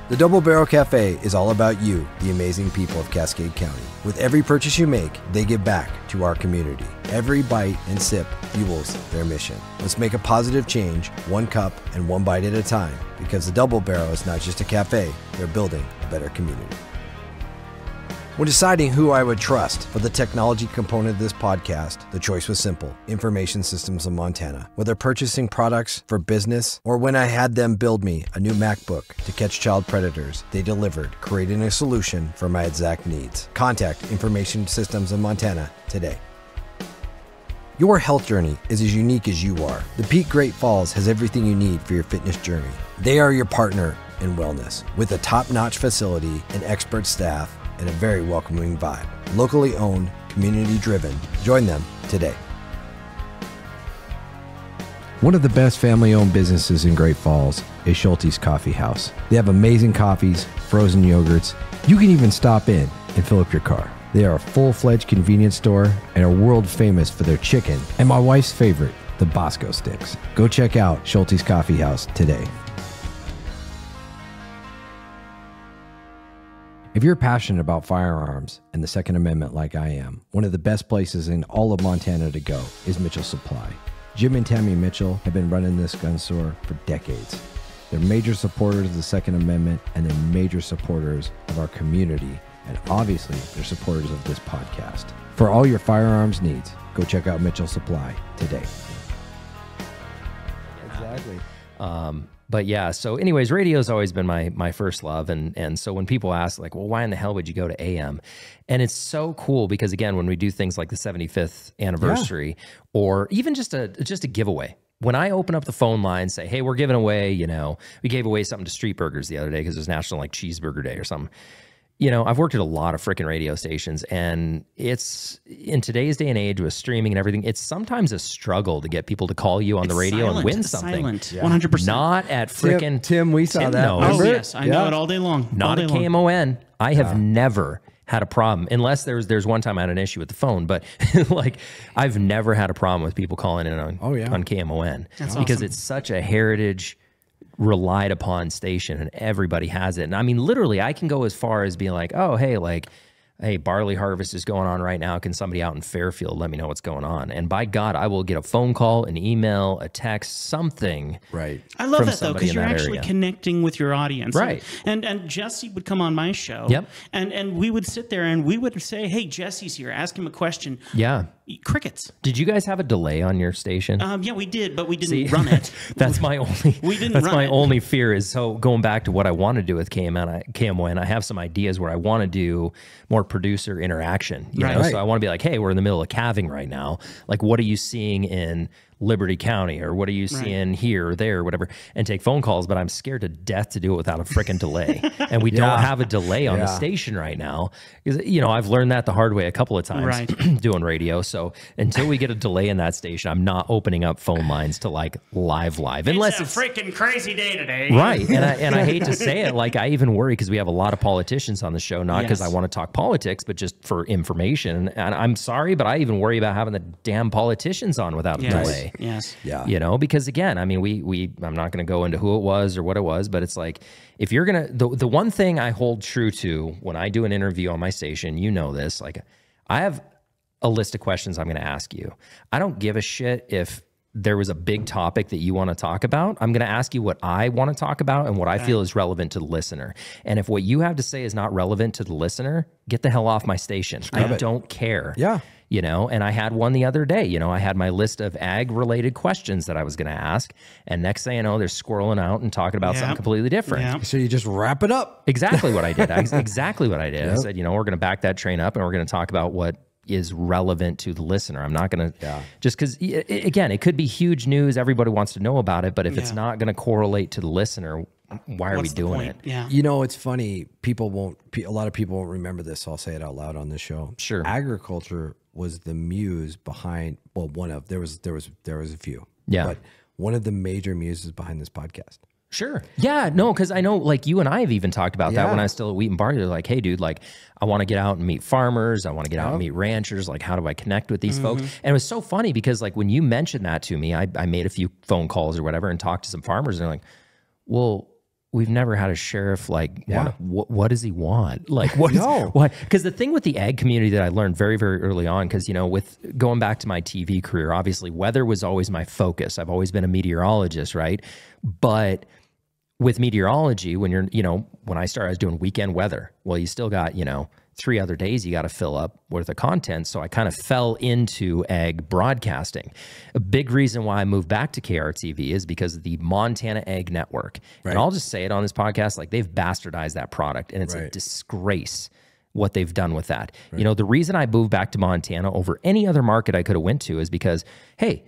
The Double Barrel Cafe is all about you, the amazing people of Cascade County. With every purchase you make, they give back to our community. Every bite and sip fuels their mission. Let's make a positive change, one cup and one bite at a time, because the Double Barrel is not just a cafe, they're building a better community. When deciding who I would trust for the technology component of this podcast, the choice was simple: Information Systems of Montana. Whether purchasing products for business or when I had them build me a new MacBook to catch child predators, they delivered, creating a solution for my exact needs. Contact Information Systems of Montana today. Your health journey is as unique as you are. The Peak Great Falls has everything you need for your fitness journey. They are your partner in wellness, with a top-notch facility and expert staff and a very welcoming vibe. Locally owned, community-driven. Join them today. One of the best family-owned businesses in Great Falls is Schulte's Coffee House. They have amazing coffees, frozen yogurts. You can even stop in and fill up your car. They are a full-fledged convenience store and are world famous for their chicken and my wife's favorite, the Bosco sticks. Go check out Schulte's Coffee House today. If you're passionate about firearms and the Second Amendment like I am, one of the best places in all of Montana to go is Mitchell Supply. Jim and Tammy Mitchell have been running this gun store for decades. They're major supporters of the Second Amendment, and they're major supporters of our community, and obviously they're supporters of this podcast. For all your firearms needs, go check out Mitchell Supply today. Exactly. But yeah, so anyways, radio's always been my first love. And so when people ask, like, well, why in the hell would you go to AM? And it's so cool because, again, when we do things like the 75th anniversary or even just a giveaway, when I open up the phone line, say, hey, we're giving away, we gave away something to Street Burgers the other day because it was National Cheeseburger Day or something. I've worked at a lot of freaking radio stations, and it's in today's day and age with streaming and everything, it's sometimes a struggle to get people to call you on the radio and win something. 100%. Not at freaking Tim, we saw that. knows. Oh, yes. I know it all day long. Not at KMON. I have never had a problem, unless there's one time I had an issue with the phone, but like I've never had a problem with people calling in on KMON because it's such a heritage relied upon station and everybody has it. And I mean, literally I can go as far as being like, oh, hey, barley harvest is going on right now. Can somebody out in Fairfield let me know what's going on? And by God, I will get a phone call, an email, a text, something. Right. I love that though, because you're actually connecting with your audience. Right. And Jesse would come on my show. Yep. And we would sit there and we would say, hey, Jesse's here. Ask him a question. Yeah. Crickets. Did you guys have a delay on your station? Yeah, we did, but we didn't run it. That's my only. We didn't. That's run my it. only fear is going back to what I want to do with KMON. I have some ideas where I want to do more producer interaction. You know? So I want to be like, hey, we're in the middle of calving right now. Like, what are you seeing in Liberty County, or what are you seeing here or there, or whatever, and take phone calls? But I'm scared to death to do it without a freaking delay. And we don't have a delay on the station right now, because I've learned that the hard way a couple of times doing radio. So until we get a delay in that station, I'm not opening up phone lines to like live unless it's a freaking crazy day today. Right. And I hate to say it, like I even worry because we have a lot of politicians on the show, not because I want to talk politics, but just for information. And I'm sorry, but I even worry about having the damn politicians on without a delay. Yes. Yeah. Because again, I mean, I'm not going to go into who it was or what it was, but it's like, if you're going to, the one thing I hold true to when I do an interview on my station, this, like I have a list of questions I'm going to ask you. I don't give a shit if there was a big topic that you want to talk about. I'm going to ask you what I want to talk about and what I feel is relevant to the listener. And if what you have to say is not relevant to the listener, get the hell off my station. I don't care. Yeah. And I had one the other day. I had my list of ag-related questions that I was going to ask, and next thing I know, they're squirreling out and talking about something completely different. Yeah. So you just wrap it up. Exactly what I did. Exactly what I did. I said, we're going to back that train up, and we're going to talk about what is relevant to the listener. I'm not going to, just because, again, it could be huge news. Everybody wants to know about it, but if it's not going to correlate to the listener, why are we doing it? Yeah. It's funny. A lot of people won't remember this. So I'll say it out loud on this show. Sure. Agriculture was the muse behind, there was a few. Yeah. But one of the major muses behind this podcast. Sure. Yeah, no, because I know like you and I have even talked about that when I was still at Wheat and Barley. They're like, hey, dude, like I want to get out and meet farmers. I want to get out and meet ranchers. Like, how do I connect with these folks? And it was so funny because like when you mentioned that to me, I made a few phone calls or whatever and talked to some farmers, and they're like, well, we've never had a sheriff like, what does he want? Like, what? Because the thing with the ag community that I learned very, very early on, because, with going back to my TV career, obviously weather was always my focus. I've always been a meteorologist, right? But with meteorology, when when I started, I was doing weekend weather. Well, you still got, 3 other days you got to fill up worth of content. So I kind of fell into ag broadcasting. A big reason why I moved back to KRTV is because of the Montana Ag Network. Right. And I'll just say it on this podcast, like they've bastardized that product, and it's a disgrace what they've done with that. Right. The reason I moved back to Montana over any other market I could have went to is because, hey,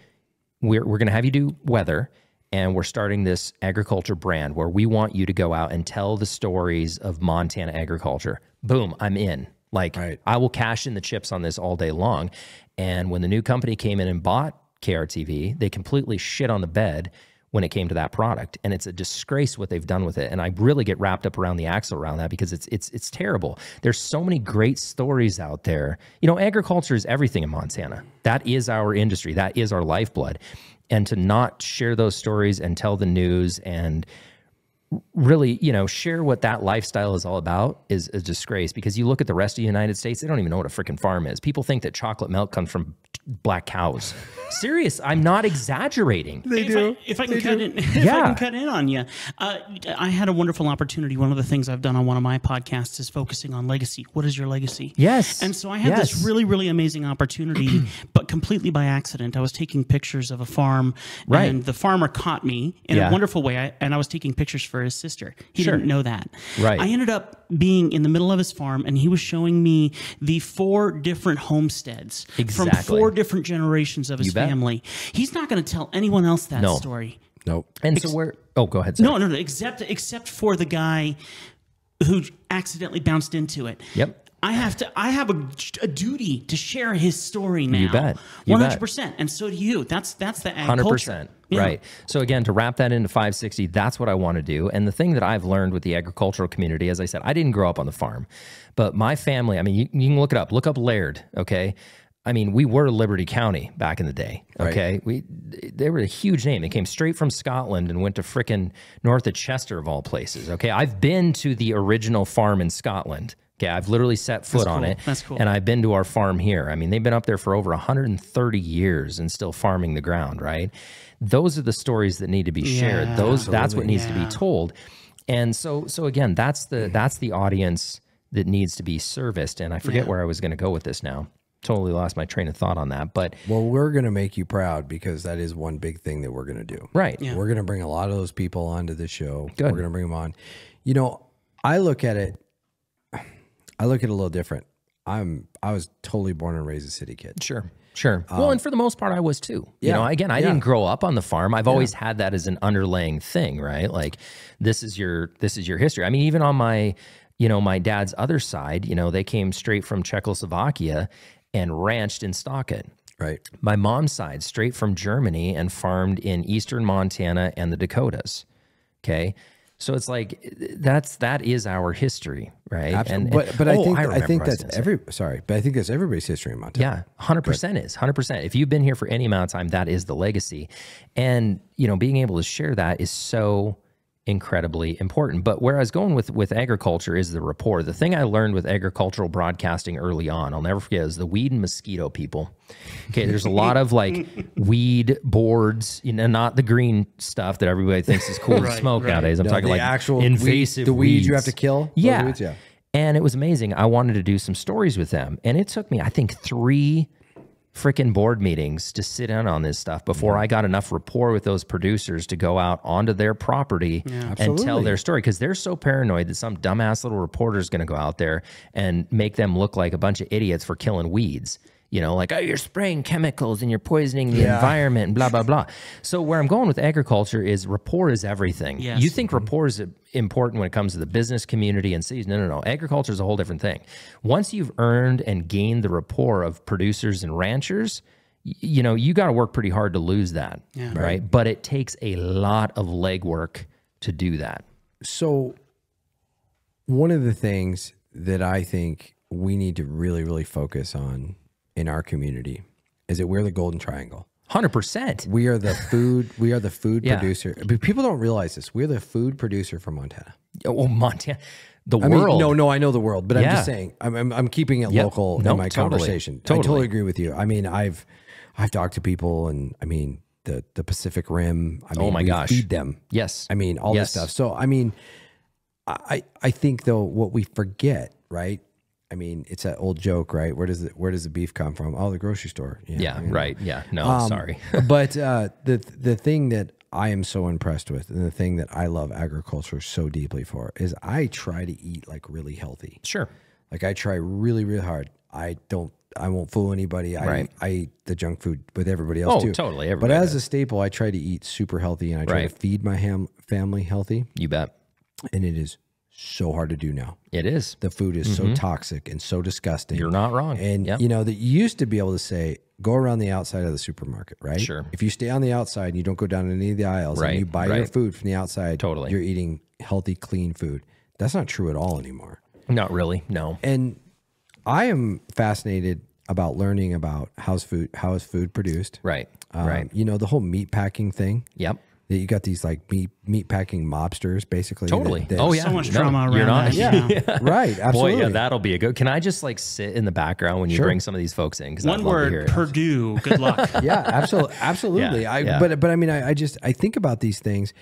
we're going to have you do weather, and we're starting this agriculture brand where we want you to go out and tell the stories of Montana agriculture. Boom, I'm in. Like, I will cash in the chips on this all day long. And when the new company came in and bought KRTV, they completely shit on the bed when it came to that product. And it's a disgrace what they've done with it. And I really get wrapped up around the axle around that because it's terrible. There's so many great stories out there. Agriculture is everything in Montana. That is our industry. That is our lifeblood. And to not share those stories and tell the news and really, share what that lifestyle is all about is a disgrace, because you look at the rest of the United States, they don't even know what a freaking farm is. People think that chocolate milk comes from black cows. Serious. I'm not exaggerating. If I can cut in on you, I had a wonderful opportunity. One of the things I've done on one of my podcasts is focusing on legacy. What is your legacy? Yes. And so I had this really, really amazing opportunity, but completely by accident. I was taking pictures of a farm, and the farmer caught me in a wonderful way. And I was taking pictures for his sister. He didn't know that. Right. I ended up being in the middle of his farm, and he was showing me the 4 different homesteads from 4 different generations of his family. He's not going to tell anyone else that story. Nope. And so we're... Oh, go ahead. Sorry. No. Except for the guy who accidentally bounced into it. Yep. I have a duty to share his story now. You bet. 100%. And so do you. That's the ag 100%. culture. Yeah. Right. So again, to wrap that into 560, that's what I want to do. And the thing that I've learned with the agricultural community, as I said, I didn't grow up on the farm, but my family, I mean, you can look it up. Look up Laird. Okay. I mean, we were Liberty County back in the day. Okay. Right. They were a huge name. They came straight from Scotland and went to frickin' north of Chester of all places. Okay. I've been to the original farm in Scotland. Okay, I've literally set foot on it. That's cool. And I've been to our farm here. I mean, they've been up there for over 130 years and still farming the ground, right? Those are the stories that need to be shared. That's what needs to be told. And so again, that's the audience that needs to be serviced. And I forget where I was going to go with this now. Totally lost my train of thought on that. But well, we're going to make you proud because that is one big thing that we're going to do. Right. Yeah. We're going to bring a lot of those people onto the show. Good. We're going to bring them on. You know, I look at it a little different. I was totally born and raised a city kid. Sure. Well, and for the most part, I was too. Yeah, you know, again, I didn't grow up on the farm. I've always had that as an underlying thing, right? Like, this is your history. I mean, even on my dad's other side, you know, they came straight from Czechoslovakia and ranched in Stockton. Right. My mom's side, straight from Germany and farmed in eastern Montana and the Dakotas. Okay. So it's like that is our history, right? Absolutely. And but I think that's everybody's history in Montana. Yeah, 100% is 100%. If you've been here for any amount of time, that is the legacy, and being able to share that is so incredibly important. But where I was going with agriculture is the rapport. The thing I learned with agricultural broadcasting early on, I'll never forget, is the weed and mosquito people. Okay, there's a lot of like weed boards, not the green stuff that everybody thinks is cool to smoke nowadays. I'm talking like actual invasive the weeds you weeds. have to kill. Yeah. Weeds, yeah. And it was amazing. I wanted to do some stories with them, and it took me, I think, 3 freaking board meetings to sit in on this stuff before I got enough rapport with those producers to go out onto their property and tell their story, because they're so paranoid that some dumbass little reporter is going to go out there and make them look like a bunch of idiots for killing weeds. Like, oh, you're spraying chemicals and you're poisoning the environment and blah, blah, blah. So where I'm going with agriculture is rapport is everything. Yes. You think rapport is important when it comes to the business community and cities. No. Agriculture is a whole different thing. Once you've earned and gained the rapport of producers and ranchers, you got to work pretty hard to lose that, right? But it takes a lot of legwork to do that. So one of the things that I think we need to really, really focus on in our community is that we're the golden triangle. 100%. We are the food producer. But people don't realize this. We're the food producer for Montana. Oh, Montana. The world. No, I know the world, but I'm just saying, I'm keeping it local in my conversation. I totally agree with you. I mean, I've talked to people, and I mean, the Pacific Rim. I mean, oh my gosh, feed them. Yes. I mean, all this stuff. So, I mean, I think though, what we forget, right? I mean, it's that old joke, right? Where does the beef come from? Oh, the grocery store. Right. Yeah. No, sorry. But the thing that I am so impressed with, and the thing that I love agriculture so deeply for, is I try to eat like really healthy. Sure. Like I try really, really hard. I won't fool anybody. I eat the junk food with everybody else too. Totally. But as a staple, I try to eat super healthy, and I try to feed my family healthy. You bet. And it is so hard to do now. It is. The food is so toxic and so disgusting. You're not wrong. And that you used to be able to say, go around the outside of the supermarket, right? Sure. If you stay on the outside and you don't go down any of the aisles and you buy your food from the outside, you're eating healthy, clean food. That's not true at all anymore. Not really. No. And I am fascinated about learning about how is food produced. Right. The whole meat packing thing. Yep. That you got these like meat packing mobsters, basically. Totally. So much drama around that. Yeah. Right. Absolutely. Boy, yeah, that'll be a good. Can I just like sit in the background when you bring some of these folks in? One word, Purdue. Good luck. Yeah, absolutely. But I mean, I think about these things.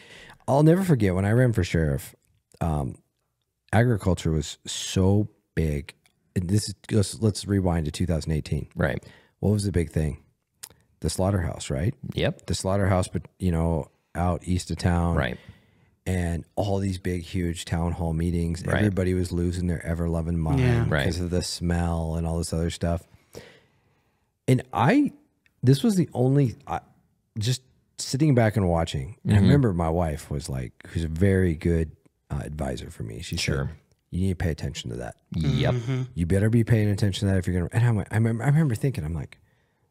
I'll never forget when I ran for sheriff. Agriculture was so big. And let's rewind to 2018. Right. What was the big thing? The slaughterhouse, right? Yep. The slaughterhouse, but out east of town. Right. And all these big, huge town hall meetings. Right. Everybody was losing their ever-loving mind because of the smell and all this other stuff. And this was the only, just sitting back and watching. And I remember my wife was like, who's a very good advisor for me. She said, you need to pay attention to that. Yep. You better be paying attention to that if you're going to. And I remember thinking, I'm like,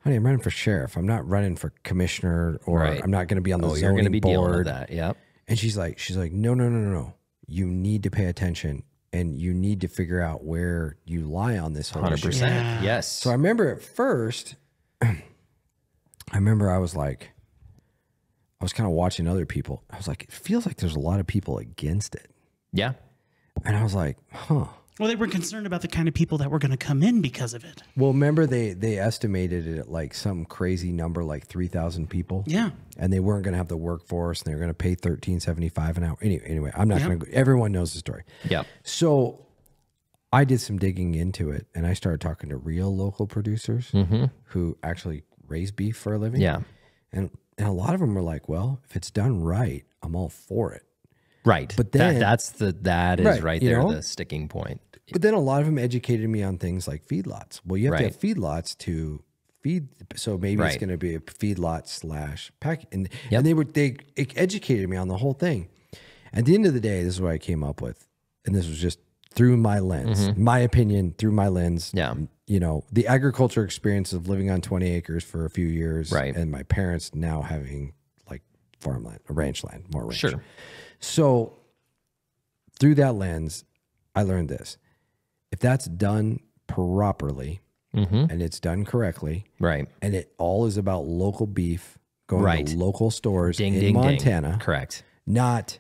honey, I'm running for sheriff. I'm not running for commissioner, or Right. I'm not going to be on the You're zoning going to be dealing with board. that. Yep. And she's like, no. You need to pay attention, and you need to figure out where you lie on this whole issue. 100%. Yeah. Yes. So I remember at first, I was like, I was kind of watching other people. I was like, it feels like there's a lot of people against it. yeah. And I was like, huh. Well, they were concerned about the kind of people that were going to come in because of it. Well, remember they estimated it at like some crazy number, like 3,000 people. Yeah. And they weren't going to have the workforce, and they were going to pay $13.75 an hour. Anyway, I'm not going to. Everyone knows the story. Yep. So I did some digging into it, and I started talking to real local producers who actually raise beef for a living. Yeah. And a lot of them were like, "Well, if it's done right, I'm all for it." Right. But then- that is right you there, know? the sticking point. But then a lot of them educated me on things like feedlots. Well, you have to Right. have feedlots to feed. So maybe it's Right. going to be a feedlot / pack. And Yep. they educated me on the whole thing. At the end of the day, this is what I came up with. And this was just through my lens, my opinion through my lens. Yeah. You know, the agriculture experience of living on 20 acres for a few years. Right. And my parents now having like farmland, ranch land, more ranch. Sure. So through that lens, I learned this. If that's done properly and it's done correctly, Right. and it all is about local beef going Right. to local stores Ding, in ding, Montana, ding. Correct. not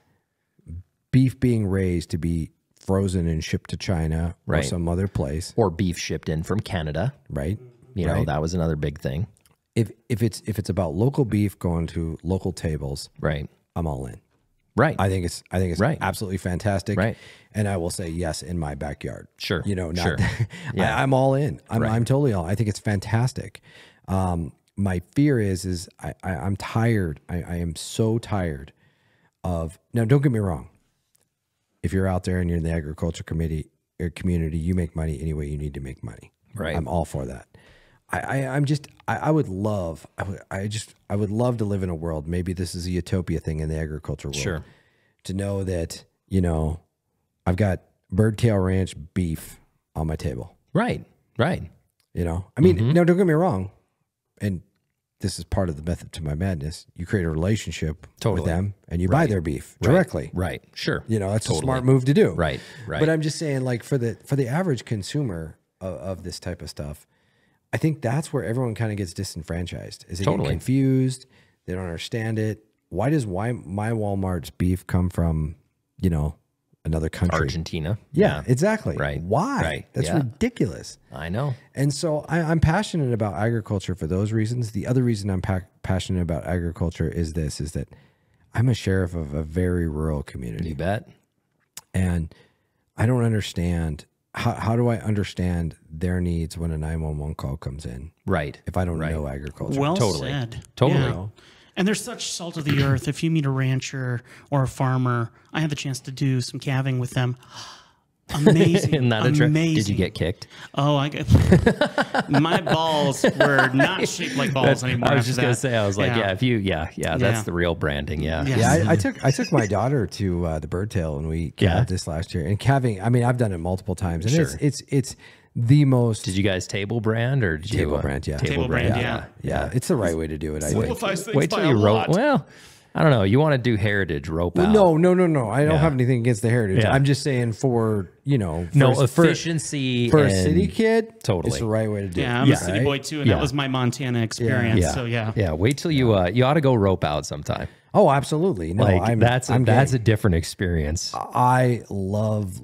beef being raised to be frozen and shipped to China or Right. some other place, Or beef shipped in from Canada. right? You know, Right. that was another big thing. If it's about local beef going to local tables, Right. I'm all in. Right. I think it's Right. absolutely fantastic. Right. And I will say yes in my backyard. Sure. You know, not Sure. Yeah. I'm all in. I'm Right. totally all. I think it's fantastic. My fear is I'm tired. I am so tired of, now don't get me wrong. If you're out there and you're in the agriculture community, you make money any way you need to make money. Right. I'm all for that. I would love to live in a world. Maybe this is a utopia thing in the agriculture world. Sure. To know that, you know, I've got Birdtail Ranch beef on my table. Right. Right. You know, I mean, no, don't get me wrong. And this is part of the method to my madness. You create a relationship Totally. with them and you buy their beef directly. Right. Sure. You know, that's Totally. a smart move to do. Right. Right. But I'm just saying, like, for the average consumer of this type of stuff, I think that's where everyone kind of gets disenfranchised. Is they Totally. get confused? They don't understand it. Why my Walmart's beef come from, you know, another country? Argentina. Yeah, exactly. Right. Why? Right. That's Yeah. ridiculous. I know. And so I'm passionate about agriculture for those reasons. The other reason I'm passionate about agriculture is that I'm a sheriff of a very rural community. You bet. And I don't understand. How do I understand their needs when a 911 call comes in Right. if I don't Right. know agriculture? Well Totally. said. Totally. Yeah. And there's such salt of the earth. If you meet a rancher or a farmer, I had the chance to do some calving with them. Amazing. Isn't that a trip? amazing. Did you get kicked? Oh, my balls were not shaped like balls anymore. I was after just gonna that. say. I was like, that's the real branding. Yeah. Yeah. Yeah, I took my daughter to the Birdtail and we calved this last year. And calving, I mean, I've done it multiple times, and Sure. it's the most Did you guys table brand or did table you brand, yeah. Table brand, yeah. yeah, it's the right way to do it. I think. Simplifies things Wait by till a you rope. lot. Well, I don't know. You want to do heritage rope out? No. I don't Yeah. have anything against the heritage. Yeah. I'm just saying for, you know, No for efficiency a and- city kid. Totally. It's the right way to do Yeah, it. I'm a city right? boy too, and Yeah. that was my Montana experience. Yeah. So yeah. Yeah. Wait till you ought to go rope out sometime. Oh, absolutely. No, Like that's I'm a game. different experience. I love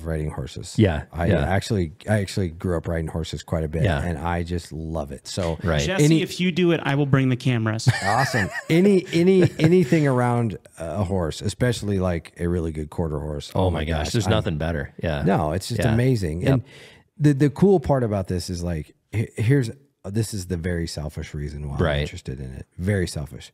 riding horses. Yeah, I yeah. actually grew up riding horses quite a bit, Yeah. and I just love it. So Right. Jesse, if you do it, I will bring the cameras. awesome. Anything around a horse, especially like a really good quarter horse. Oh my gosh, there's nothing better. Yeah. No, it's just Yeah. amazing. Yep. And the cool part about this is like this is the very selfish reason why I'm Right. interested in it. Very selfish.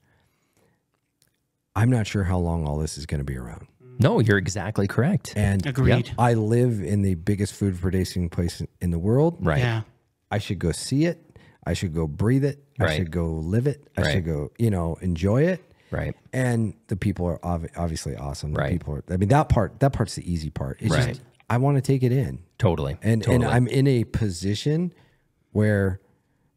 I'm not sure how long all this is going to be around. No, you're exactly correct. And Agreed. I live in the biggest food producing place in the world. Right. Yeah. I should go see it. I should go breathe it. I Right. should go live it. I Right. should go, enjoy it. Right. And the people are obviously awesome. The Right. people are, I mean, that part's the easy part. It's Right. just, I want to take it in. Totally. And I'm in a position where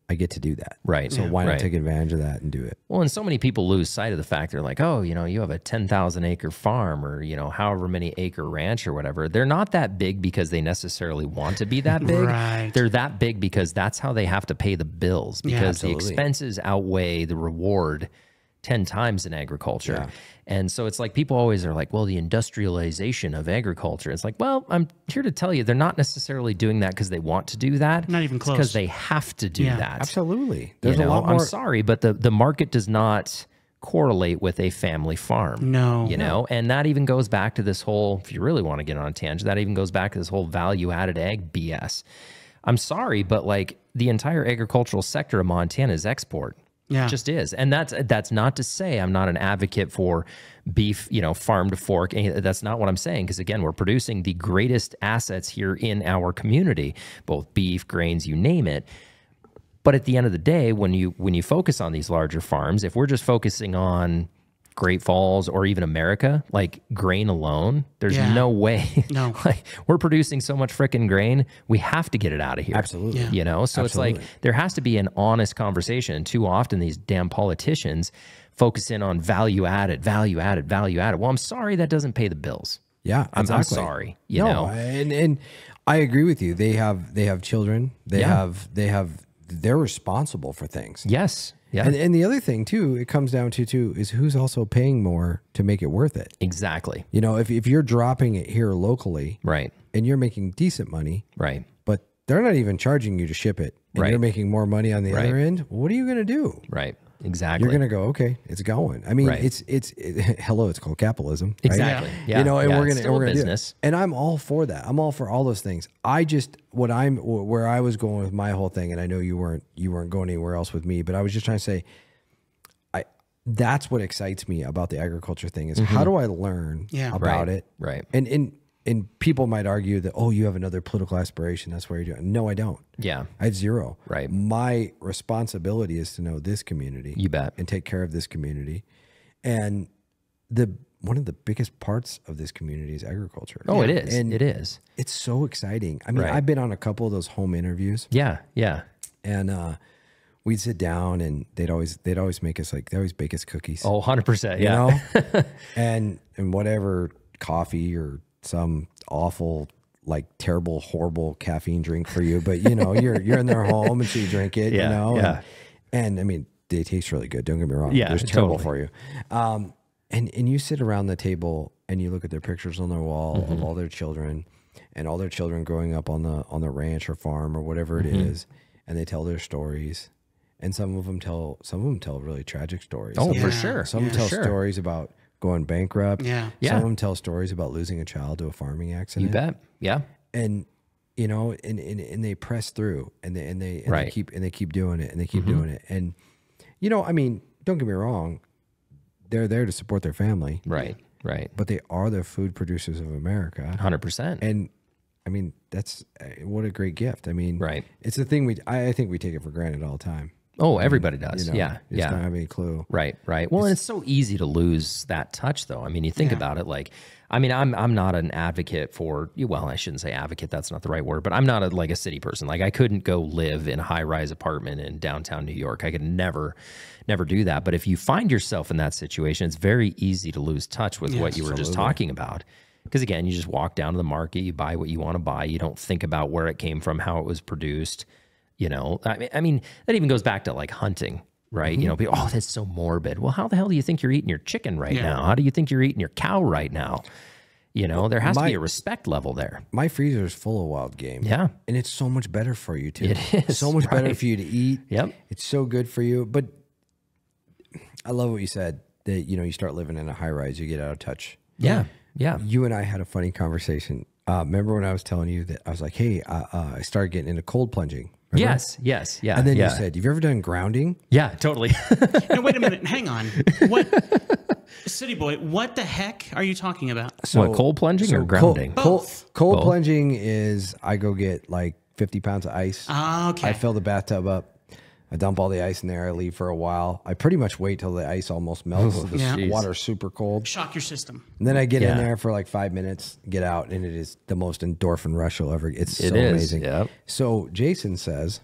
I get to do that. Right. So why not take advantage of that and do it? Well, and so many people lose sight of the fact they're like, oh, you have a 10,000 acre farm or, however many acre ranch or whatever. They're not that big because they necessarily want to be that big. Right. They're that big because that's how they have to pay the bills, because the expenses outweigh the reward 10 times in agriculture. Yeah. And so it's like people always are like, well, the industrialization of agriculture. It's like, well, I'm here to tell you they're not necessarily doing that because they want to do that. Not even close. Because they have to do that. Absolutely. There's a lot more. I'm sorry, but the market does not correlate with a family farm. No. And that even goes back to this whole, if you really want to get on a tangent, that even goes back to this whole value-added ag BS. I'm sorry, but like the entire agricultural sector of Montana is export. Yeah. It just is. And that's not to say I'm not an advocate for beef, farm to fork. That's not what I'm saying. Because again, we're producing the greatest assets here in our community, both beef, grains, you name it. But at the end of the day, when you focus on these larger farms, if we're just focusing on Great Falls or even America, like grain alone, there's no way. No. Like we're producing so much frickin' grain, we have to get it out of here. Absolutely. Yeah. So it's like there has to be an honest conversation. Too often these damn politicians focus in on value added. Well, I'm sorry, that doesn't pay the bills. Yeah, I'm exactly. sorry. You know, and I agree with you. They have children. They're responsible for things. Yes. Yeah. And the other thing too, it comes down to too, is who's also paying more to make it worth it. Exactly. If you're dropping it here locally, Right. and you're making decent money, Right. but they're not even charging you to ship it, and Right. you're making more money on the Right. other end, what are you going to do? Right. Exactly. You're going to go, okay, it's going. I mean, Right. hello, it's called capitalism. Right? Exactly. Yeah. And we're it's going still a to do business. it. And I'm all for that. I'm all for all those things. Where I was going with my whole thing, and I know you weren't going anywhere else with me, but I was just trying to say, that's what excites me about the agriculture thing is how do I learn about it? Right. And people might argue that, oh, you have another political aspiration. That's why you're doing it. No, I don't. Yeah. I have zero. Right. My responsibility is to know this community. You bet. And take care of this community. And one of the biggest parts of this community is agriculture. Oh, it is. And it is. it's so exciting. I mean, Right. I've been on a couple of those home interviews. Yeah. Yeah. And we'd sit down and they'd always make us they always bake us cookies. Oh, 100%. Yeah. You know? and whatever coffee or some awful, terrible, horrible caffeine drink for you, but you're in their home and so you drink it, Yeah, yeah. And I mean, they taste really good. Don't get me wrong. Yeah, It's terrible totally. for you. And you sit around the table and you look at their pictures on their wall of all their children and all their children growing up on the ranch or farm or whatever it is. And they tell their stories. And some of them tell really tragic stories. Oh, Some for of them- sure. Some tell stories about going bankrupt. Yeah. Yeah. Some of them tell stories about losing a child to a farming accident. You bet. Yeah. And and they press through and they Right. keep doing it and they keep doing it. And I mean, don't get me wrong, they're there to support their family. Right. Right. But they are the food producers of America. 100%. And I mean, that's what a great gift. I mean, Right. It's the thing I think we take it for granted all the time. Oh, everybody does. Yeah. Just Yeah. don't have any clue. Right, right. Well, and it's so easy to lose that touch, though. I mean, you think about it. I'm not an advocate for. Well, I shouldn't say advocate. That's not the right word. But I'm not a city person. I couldn't go live in a high-rise apartment in downtown New York. I could never do that. But if you find yourself in that situation, it's very easy to lose touch with what you were just talking about. Because again, you just walk down to the market, you buy what you want to buy. You don't think about where it came from, how it was produced. I mean, that even goes back to hunting, right? People, oh, that's so morbid. Well, how the hell do you think you're eating your chicken right now? How do you think you're eating your cow right now? There has to be a respect level there. My freezer is full of wild game. Yeah. And it's so much better for you too. It is, so much better right. for you to eat. Yep. It's so good for you. But I love what you said that, you start living in a high rise, you get out of touch. Yeah. Yeah. You and I had a funny conversation. Remember when I was telling you that I was like, hey, I started getting into cold plunging. Remember? Yes. Yeah. And then yeah. you said, you've ever done grounding? Yeah, totally. Now, wait a minute. Hang on. What, City Boy, what the heck are you talking about? What, cold plunging or grounding? Cold Both. plunging is I go get 50 pounds of ice. Ah, okay. I fill the bathtub up. I dump all the ice in there. I leave for a while. I pretty much wait till the ice almost melts. So the Yeah. water's super cold. Shock your system. And then I get in Yeah. there for like 5 minutes, get out, and it is the most endorphin rush you'll ever. It's so It is, amazing. yep. So Jason says,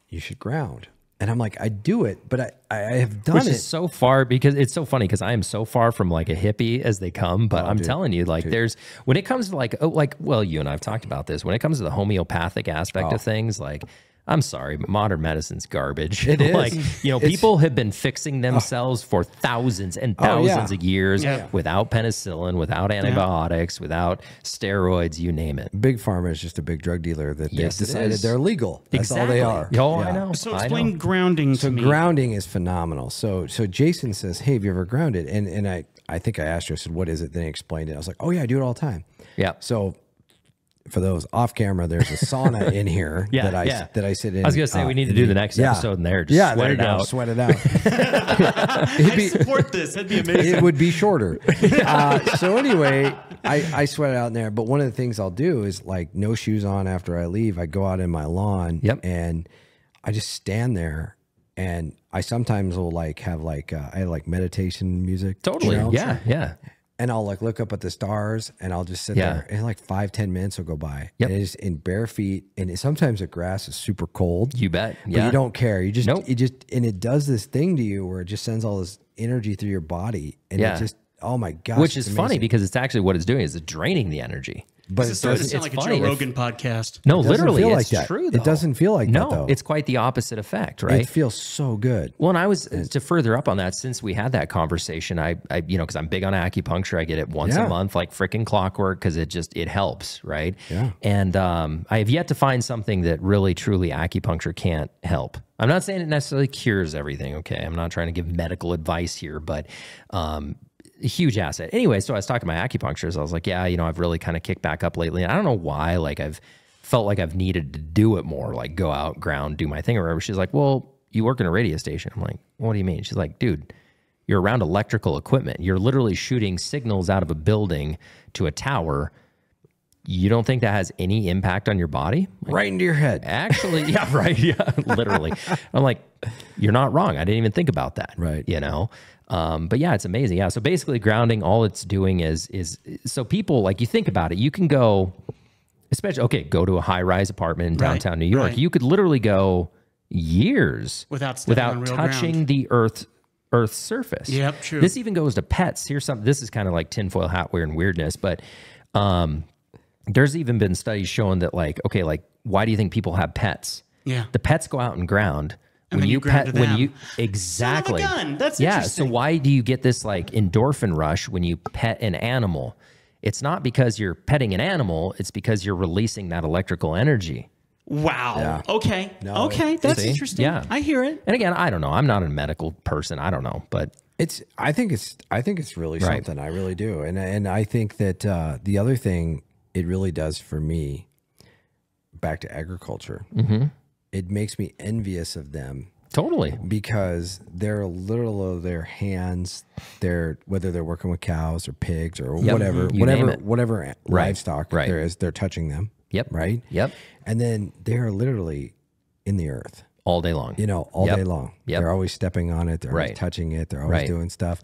you should ground. And I'm like, I do it, but I have done Which it. is so far, because it's so funny because I am so far from like a hippie as they come. But I'm telling you, like there's, when it comes to well, you and I have talked about this, when it comes to the homeopathic aspect of things, like, I'm sorry, but modern medicine's garbage. It is. Like, you know, people have been fixing themselves for thousands and thousands of years without penicillin, without antibiotics, without steroids, you name it. Big Pharma is just a big drug dealer that they've Yes, it decided is. they're illegal. That's all they are. Oh, I know. So I explain know. grounding to me. Grounding is phenomenal. So Jason says, hey, have you ever grounded? And I think I asked her, I said, what is it? Then he explained it. I was like, oh yeah, I do it all the time. Yeah. So for those off camera, there's a sauna in here that I sit in. I was going to say, we need to do the next episode in there. Just sweat it out. Sweat it out. I support this. That'd be amazing. It would be shorter. So anyway, I sweat it out in there. But one of the things I'll do is like no shoes on after I leave. I go out in my lawn and I just stand there. And I sometimes will like have like I have like meditation music. Totally. You know? Yeah. And I'll like look up at the stars and I'll just sit there and like 5-10 minutes will go by. Yep. And it's in bare feet. And sometimes the grass is super cold. You bet. But you don't care. You just, Nope. and it does this thing to you where it just sends all this energy through your body. And it just, oh my gosh. Which is it's funny amazing. because it's actually what it's doing is it's draining the energy. But This it doesn't doesn't, sound like a funny. Joe Rogan podcast. No, it doesn't literally, feel it's like that. true, though. It doesn't feel like that though. It's quite the opposite effect, right? It feels so good. Well, and I was, to further up on that, since we had that conversation, I you know, because I'm big on acupuncture, I get it once a month, like freaking clockwork, because it helps, right? Yeah. And I have yet to find something that really, truly acupuncture can't help. I'm not saying it necessarily cures everything, okay? I'm not trying to give medical advice here, but a huge asset. Anyway, so I was talking to my acupuncturist. I was like, yeah, you know, I've really kind of kicked back up lately. And I don't know why, like I've felt like I've needed to do it more, like go out, ground, do my thing or whatever. She's like, well, you work in a radio station. I'm like, what do you mean? She's like, dude, you're around electrical equipment. You're literally shooting signals out of a building to a tower. You don't think that has any impact on your body? Like, Right into your head. actually, yeah, right. Yeah, literally. I'm like, you're not wrong. I didn't even think about that. Right. You know? But yeah, it's amazing. Yeah. So basically grounding, all it's doing is so people, like, you think about it, you can go, especially, okay, go to a high rise apartment in downtown New York. right. You could literally go years Without stepping on real touching ground. the Earth's surface. Yep, true. This even goes to pets. Here's something, this is kind of like tinfoil hat wearing weirdness, but, there's even been studies showing that, like, okay, like, why do you think people have pets? Yeah. The pets go out and ground. And then you ground to them. Exactly. Son of a gun. That's yeah. interesting. So why do you get this like endorphin rush when you pet an animal? It's not because you're petting an animal. It's because you're releasing that electrical energy. Wow. Yeah. Okay. No, okay. That's See? interesting. Yeah. I hear it. And again, I don't know. I'm not a medical person. I don't know, but I think it's really Right. something. I really do. And I think that the other thing it really does for me, back to agriculture, it makes me envious of them totally. because they're little of their hands. Whether they're working with cows or pigs or Yep. whatever, You name it. whatever livestock Right. there is, they're touching them. Yep. Right. Yep. And then they're literally in the earth. All day long. You know, all Yep. day long. Yep. They're always stepping on it. They're always Right. touching it. They're always Right. doing stuff.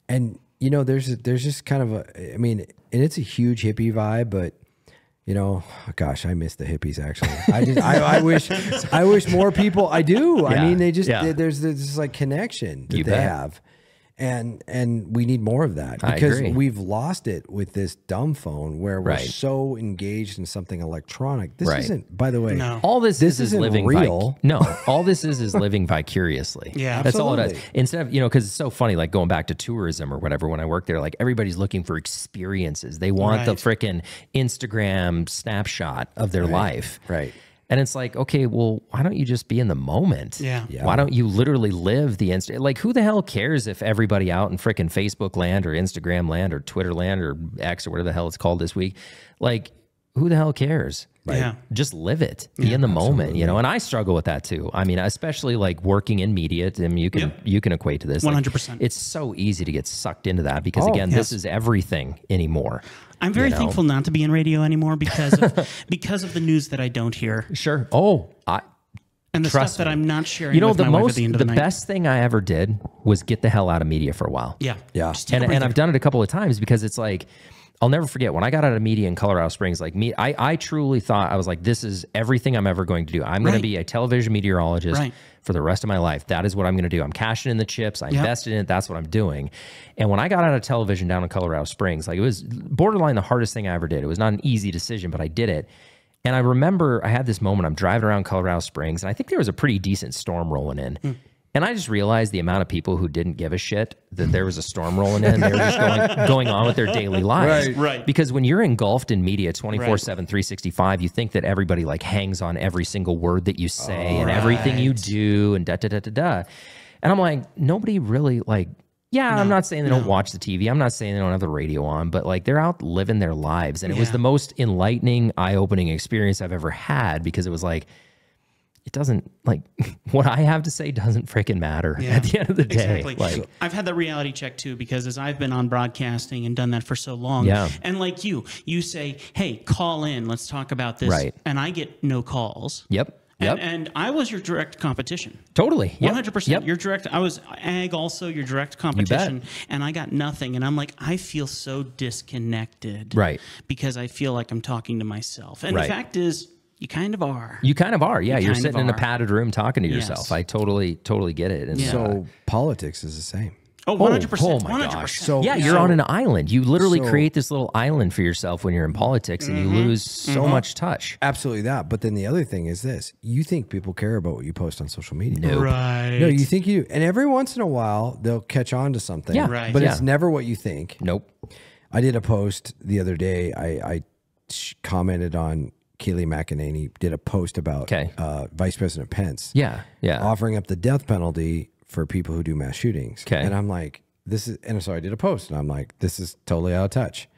And, you know, there's just kind of I mean, and it's a huge hippie vibe, but, you know, gosh, I miss the hippies actually. I wish more people, I do. I Yeah. mean, Yeah. there's this like connection that You they bet. have. And we need more of that I because agree. we've lost it with this dumb phone where we're Right. so engaged in something electronic. This Right. isn't, by the way, No. All this is isn't living real. all this is living vicariously. Yeah. That's all it is. Absolutely. Instead of, you know, because it's so funny, like going back to tourism or whatever, when I worked there, like everybody's looking for experiences. They want the Right. freaking Instagram snapshot of their life. Right. And it's like, okay, well, why don't you just be in the moment? Yeah. Yeah. Why don't you literally live the instant? Like, who the hell cares if everybody out in freaking Facebook land or Instagram land or Twitter land or X or whatever the hell it's called this week? Like, who the hell cares? Yeah. Just live it. Be in the moment, you know. And I struggle with that too. I mean, especially like working in media. I mean, you can equate to this. Like, 100%. it's so easy to get sucked into that because Oh, again, yes. this is everything anymore. I'm very know? thankful not to be in radio anymore because of because of the news that I don't hear. Sure. Oh, And the Trust stuff that me. I'm not sharing You know, with the my wife at the end of the night. best thing I ever did was get the hell out of media for a while. Yeah. Yeah. Just take a And breather. I've done it a couple of times because it's like, I'll never forget when I got out of media in Colorado Springs, like me, I truly thought, I was like, this is everything I'm ever going to do. I'm going to Right. be a television meteorologist Right. for the rest of my life. That is what I'm going to do. I'm cashing in the chips. I invested in it. That's what I'm doing. And when I got out of television down in Colorado Springs, like it was borderline the hardest thing I ever did. It was not an easy decision, but I did it. And I remember I had this moment, I'm driving around Colorado Springs, and I think there was a pretty decent storm rolling in. And I just realized the amount of people who didn't give a shit that there was a storm rolling in. They were just going on with their daily lives. Right. Because when you're engulfed in media 24/7, 365, you think that everybody like hangs on every single word that you say and everything you do and da-da-da-da-da. And I'm like, nobody really like, I'm not saying they don't watch the TV. I'm not saying they don't have the radio on, but like they're out living their lives. And it was the most enlightening, eye-opening experience I've ever had because it was like, it doesn't like what I have to say doesn't freaking matter at the end of the day. Exactly. Like, I've had that reality check too, because as I've been on broadcasting and done that for so long, and like you say, hey, call in, let's talk about this. Right. And I get no calls. Yep. And I was your direct competition. Totally. 100%. Your direct, I was ag also your direct competition, and I got nothing. And I'm like, I feel so disconnected. Right. Because I feel like I'm talking to myself. And the fact is, you kind of are. You kind of are. Yeah. You're kind sitting of in a are. padded room talking to yourself. I totally get it. And So politics is the same. Oh, 100%. Oh my 100%. gosh. So yeah, you're on an island. You literally create this little island for yourself when you're in politics and you lose so much touch. Absolutely that. But then the other thing is this. You think people care about what you post on social media. Nope. Right. No, you think you do. And every once in a while, they'll catch on to something. Yeah. Right. But Yeah. it's never what you think. Nope. I did a post the other day. I commented on Kayleigh McEnany, did a post about Vice President Pence Yeah. Yeah. offering up the death penalty for people who do mass shootings. Okay. And I'm like, and so I did a post and I'm like, this is totally out of touch.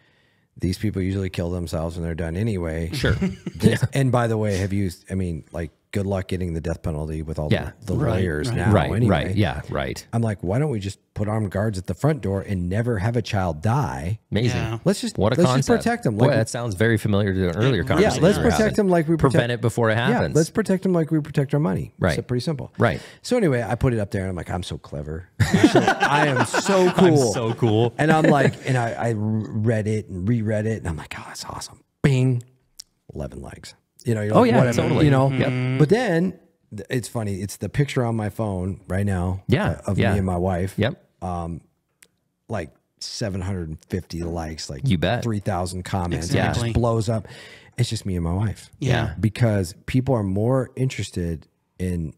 These people usually kill themselves when they're done anyway. Sure. And by the way, good luck getting the death penalty with all the lawyers now. Right. Anyway. Right. Yeah. Right. I'm like, why don't we just put armed guards at the front door and never have a child die? Amazing. Yeah. Let's just Concept. protect them. Boy, that sounds very familiar to an earlier conversation. let's we protect had. them like we prevent it before it happens. Yeah, let's protect them like we protect our money. Right. It's pretty simple. Right. So anyway, I put it up there and I'm like, I'm so clever. I am so cool. I'm so cool. And I'm like, and I read it and reread it and I'm like, oh, that's awesome. Bing, 11 likes. You're like, whatever. Totally. Yep. But then it's funny. It's the picture on my phone right now. Of me and my wife. Yep. Like 750 likes, like You bet. 3,000 comments. Exactly. And it just blows up. It's just me and my wife. Yeah. Because people are more interested in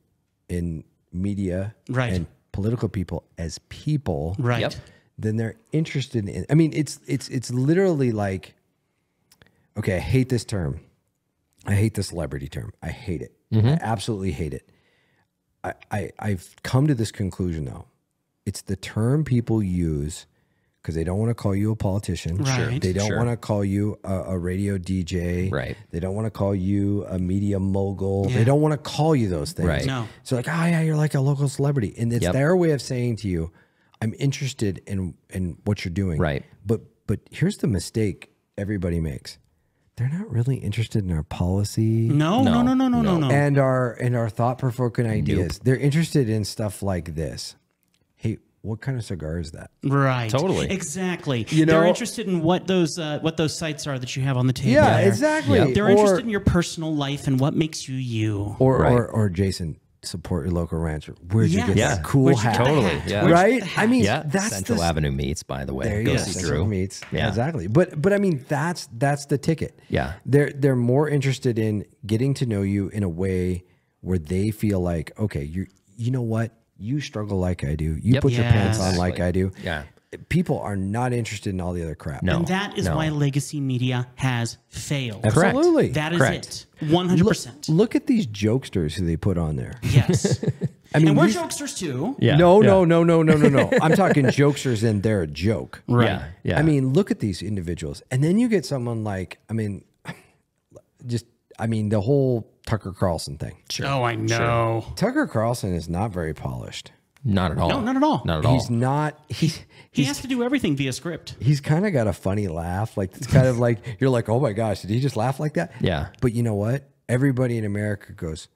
media Right. and political people as people Right. Yep. than they're interested in. I mean, it's literally like, okay, I hate this term. I hate the celebrity term. I hate it. I absolutely hate it. I've come to this conclusion though. It's the term people use because they don't want to call you a politician. Right. They don't Sure. want to call you a radio DJ. Right. They don't want to call you a media mogul. They don't want to call you those things. Right. No. So like, oh yeah, you're like a local celebrity. And it's their way of saying to you, I'm interested in what you're doing. Right. But here's the mistake everybody makes. They're not really interested in our policy No. and our thought-provoking ideas. They're interested in stuff like this. Hey, what kind of cigar is that? Right. Totally. Exactly. You They're know- interested in what those sites are that you have on the table. Yeah, there. exactly. Yep. They're Or- interested in your personal life and what makes you you. Or Jason, support your local rancher. Where'd you get Yes. that cool Where'd you hat? get the Totally, hat? yeah. Where'd you Right? get the hat? I mean, Yeah. that's Central Avenue meets, by the way. There Go you go. see Central Drew. meets. Yeah. Exactly. But I mean, that's the ticket. Yeah. They're more interested in getting to know you in a way where they feel like, okay, you know what? You struggle like I do. You put your pants on like I do. Yeah. People are not interested in all the other crap. No. And that is why legacy media has failed. Correct. Absolutely. That is Correct. it. 100%. Look at these jokesters who they put on there. Yes. I mean, And we're these- jokesters too. Yeah. No. Yeah. I'm talking jokesters and they're a joke. Yeah. Yeah. I mean, look at these individuals. And then you get someone like, the whole Tucker Carlson thing. Oh, I know. Tucker Carlson is not very polished. Not at all. No, not at all. Not at all. He's not, He has to do everything via script. he's kind of got a funny laugh. Like, it's kind of like, you're like, oh my gosh, did he just laugh like that? Yeah. But you know what? Everybody in America goes,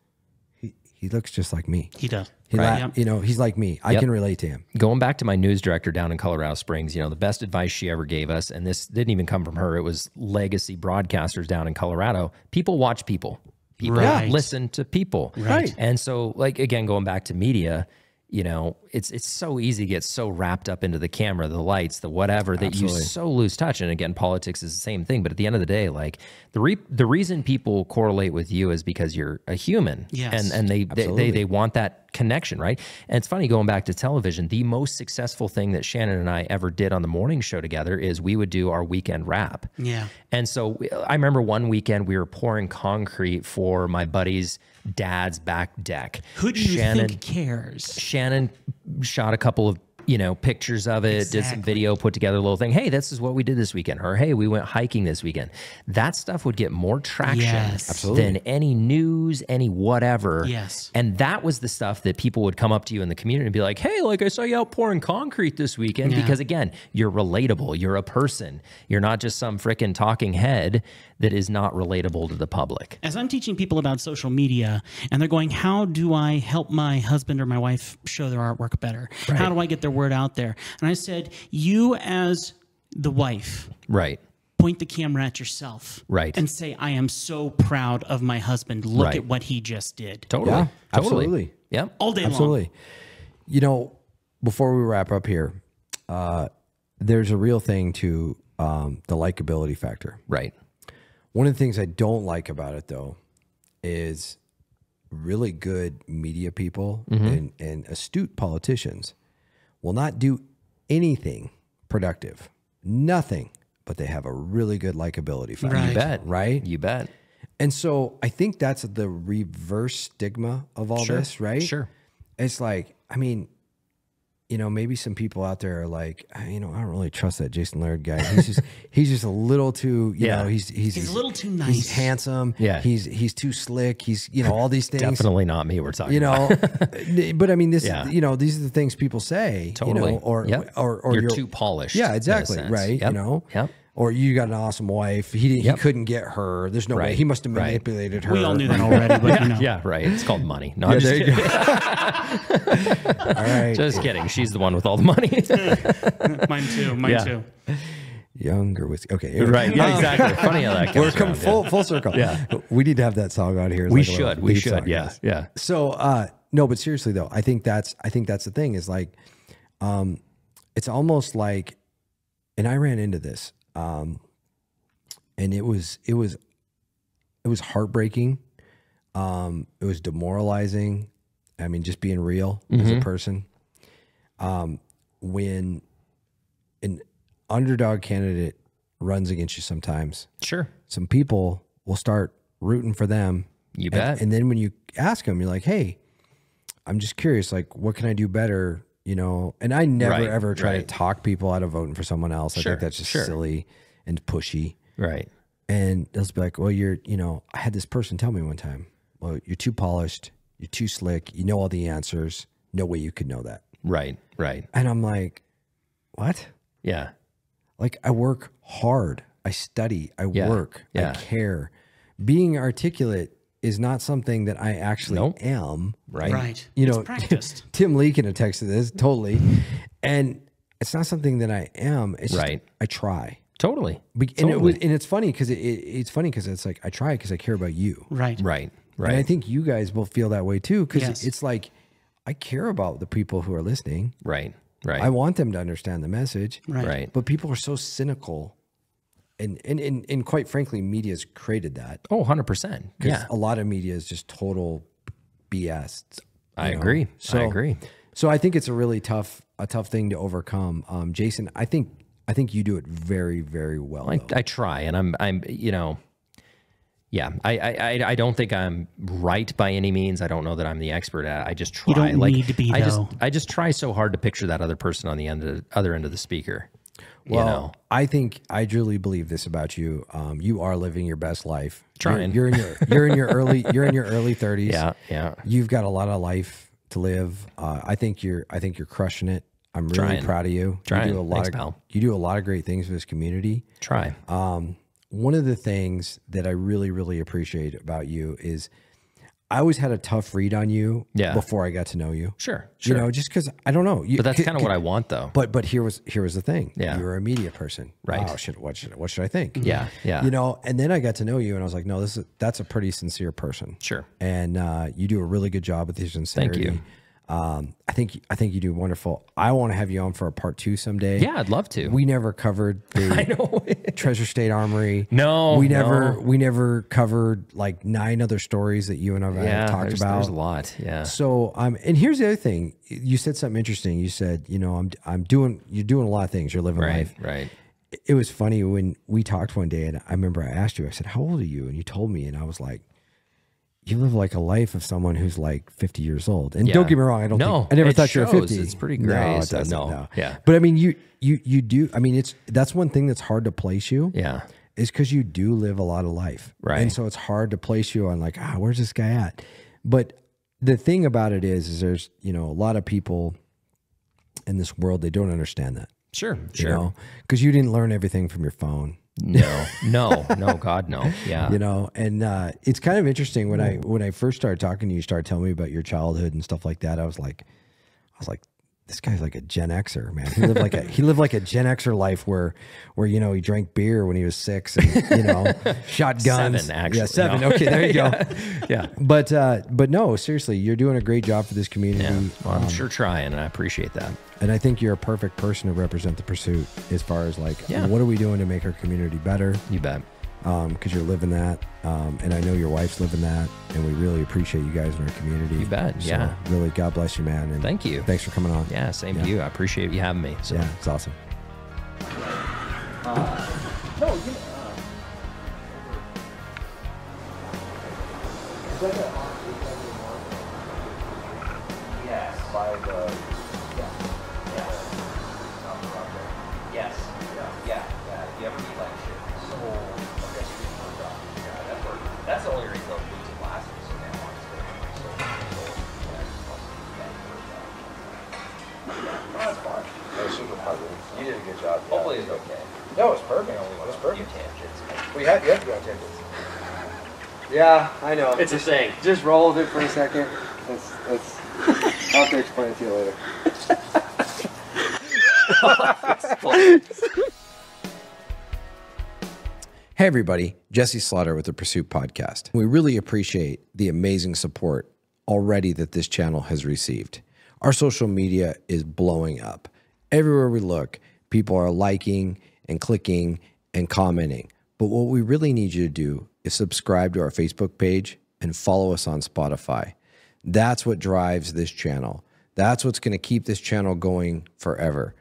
he looks just like me. He does. Right. You know, he's like me. I can relate to him. Going back to my news director down in Colorado Springs, you know, the best advice she ever gave us, and this didn't even come from her, it was legacy broadcasters down in Colorado. People watch people. People listen to people. Right. And so, like, again, going back to media, you know, it's so easy to get so wrapped up into the camera, the lights, the whatever, that you so lose touch. And again, politics is the same thing. But at the end of the day, like the reason people correlate with you is because you're a human. Yes. And they want that connection, right? And it's funny, going back to television, the most successful thing that Shannon and I ever did on the morning show together is we would do our weekend wrap. Yeah. And so I remember one weekend we were pouring concrete for my buddy's dad's back deck. Who do you think cares? Shannon shot a couple of, you know, pictures of it, did some video, put together a little thing. Hey, this is what we did this weekend. Or, hey, we went hiking this weekend. That stuff would get more traction than any news, any whatever. Yes. And that was the stuff that people would come up to you in the community and be like, hey, like I saw you out pouring concrete this weekend. Because again, you're relatable. You're a person. You're not just some freaking talking head that is not relatable to the public. As I'm teaching people about social media and they're going, how do I help my husband or my wife show their artwork better? Right. How do I get their word out there? And I said, you as the wife, Right. point the camera at yourself. Right. And say, I am so proud of my husband. Look at what he just did. Totally. Yeah, Totally. absolutely. Yep. All day long. Absolutely. You know, before we wrap up here, there's a real thing to the likability factor. Right. One of the things I don't like about it, though, is really good media people and astute politicians will not do anything productive, nothing, but they have a really good likability factor. Right. You bet. Right? You bet. And so I think that's the reverse stigma of all this, right? Sure. It's like, I mean, you know, maybe some people out there are like, you know, I don't really trust that Jason Laird guy. He's just a little too, you know, he's a little too nice. He's handsome. Yeah. He's too slick. He's, you know, all these things. Definitely not me we're talking You know, about. but I mean, this, you know, these are the things people say, Totally. you know, or you're too polished. Yeah, in a exactly. sense. Right. Yep. You know, Yep. or you got an awesome wife. He couldn't get her. There's no way. Right. He must have manipulated her. We all knew that already, but you know. Yeah, right. It's called money. No, I'm just kidding. All right. Just kidding. She's the one with all the money. Mine too. Mine too. Younger whiskey. Okay. Right. Yeah, exactly. Funny how that comes We're coming around, full circle. Yeah. We need to have that song on here. It's We like a little should. We theme should. song, Yeah. yes. Yeah. So, no, but seriously though, I think that's the thing is like, it's almost like, and I ran into this, and it was heartbreaking. It was demoralizing. I mean, just being real as a person. When an underdog candidate runs against you sometimes, Sure. some people will start rooting for them. You bet. And then when you ask them, you're like, hey, I'm just curious, like, what can I do better? You know, and I never, ever try to talk people out of voting for someone else. I think that's just silly and pushy. Right. And they'll be like, well, you know, I had this person tell me one time, well, you're too polished. You're too slick. You know all the answers. No way you could know that. Right. Right. And I'm like, what? Yeah. Like, I work hard. I study. I work. I care. Being articulate is not something that I actually am. Right. Right. You It's know, practiced. Tim Lee can attest to this totally. And it's not something that I am. It's just, I try. Totally. And it's funny because it's like I try because I care about you. Right. Right. And I Right. think you guys will feel that way too because Yes. it's like I care about the people who are listening. Right. Right. I want them to understand the message. Right. Right. But people are so cynical. And quite frankly, media's created that. Oh, 100%. Yeah. A lot of media is just total BS. I you know? agree. So, I agree. So I think it's a really tough thing to overcome. Jason, I think you do it very, very well. I try, and I'm, you know, yeah, I don't think I'm right by any means. I don't know that I'm the expert at it. I just try. You don't need to be, though. I just try so hard to picture that other person on the other end of the speaker. Well, you know? I truly believe this about you. You are living your best life. Trying. You're in your early 30s. Yeah, yeah. You've got a lot of life to live. I think you're crushing it. I'm really Trying. proud of you. Trying. You do a lot Thanks, of pal. you do a lot of great things for this community. Try. One of the things that I really, really appreciate about you is I always had a tough read on you Yeah. before I got to know you. Sure. You know, just because I don't know. But that's kind of what I want, though. But here was the thing. Yeah. You were a media person. Right. Wow, what should I think? Yeah. Yeah. You know, and then I got to know you, and I was like, no, that's a pretty sincere person. Sure. And you do a really good job with your sincerity. Thank you. I think you do wonderful. I want to have you on for a part 2 someday. Yeah, I'd love to. We never covered the Treasure State Armory. No, we never covered like 9 other stories that you and I have talked about. There's a lot. Yeah. So and here's the other thing. You said something interesting. You said, you know, you're doing a lot of things. You're living life. Right. It was funny when we talked one day, and I remember I asked you. I said, "How old are you?" And you told me, and I was like, you live like a life of someone who's like 50 years old. And don't get me wrong, I never thought you were 50. It's pretty great. No, it doesn't. No. Yeah. But I mean, you do. I mean, that's one thing that's hard to place you. Yeah. Is because you do live a lot of life. Right. And so it's hard to place you on like, where's this guy at? But the thing about it is there's, you know, a lot of people in this world, they don't understand that. Sure. You know, because you didn't learn everything from your phone. No, God, no. Yeah. You know, and it's kind of interesting when I first started talking to you, started telling me about your childhood and stuff like that. I was like, this guy's like a Gen Xer, man. He lived like a Gen Xer life where you know, he drank beer when he was 6 and, you know, shot guns. 7, actually. Yeah, 7. No. Okay, there you go. Yeah. But no, seriously, you're doing a great job for this community. Yeah. Well, I'm sure trying, and I appreciate that. And I think you're a perfect person to represent the pursuit as far as like, what are we doing to make our community better? You bet. Because you're living that. And I know your wife's living that. And we really appreciate you guys in our community. You bet. So Yeah. really, God bless you, man. And thank you. Thanks for coming on. Yeah, same to you. I appreciate you having me. So. Yeah, it's awesome. Yes, by the yes, yeah. You ever eat like shit? So that's the only reason those boots are lasting so damn long. That's fine. That was super positive. You did a good job. Hopefully it's okay. No, it's perfect. It's perfect. Tangents. You have to go on tangents. Yeah, I know. It's a thing. Just roll with it for a second. Let's I'll have to explain it to you later. Hey, everybody. Jesse Slaughter with the Pursuit Podcast. We really appreciate the amazing support already that this channel has received. Our social media is blowing up. Everywhere we look, people are liking and clicking and commenting. But what we really need you to do is subscribe to our Facebook page and follow us on Spotify. That's what drives this channel. That's what's going to keep this channel going forever.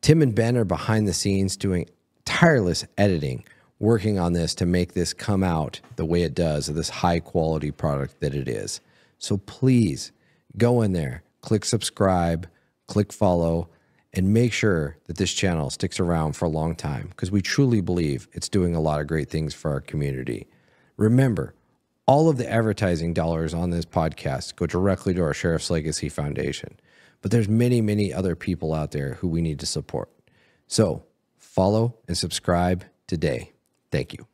Tim and Ben are behind the scenes doing tireless editing, working on this to make this come out the way it does, of this high quality product that it is. So please go in there, click subscribe, click follow, and make sure that this channel sticks around for a long time, because we truly believe it's doing a lot of great things for our community. Remember, all of the advertising dollars on this podcast go directly to our Sheriff's Legacy Foundation. But there's many, many other people out there who we need to support. So follow and subscribe today. Thank you.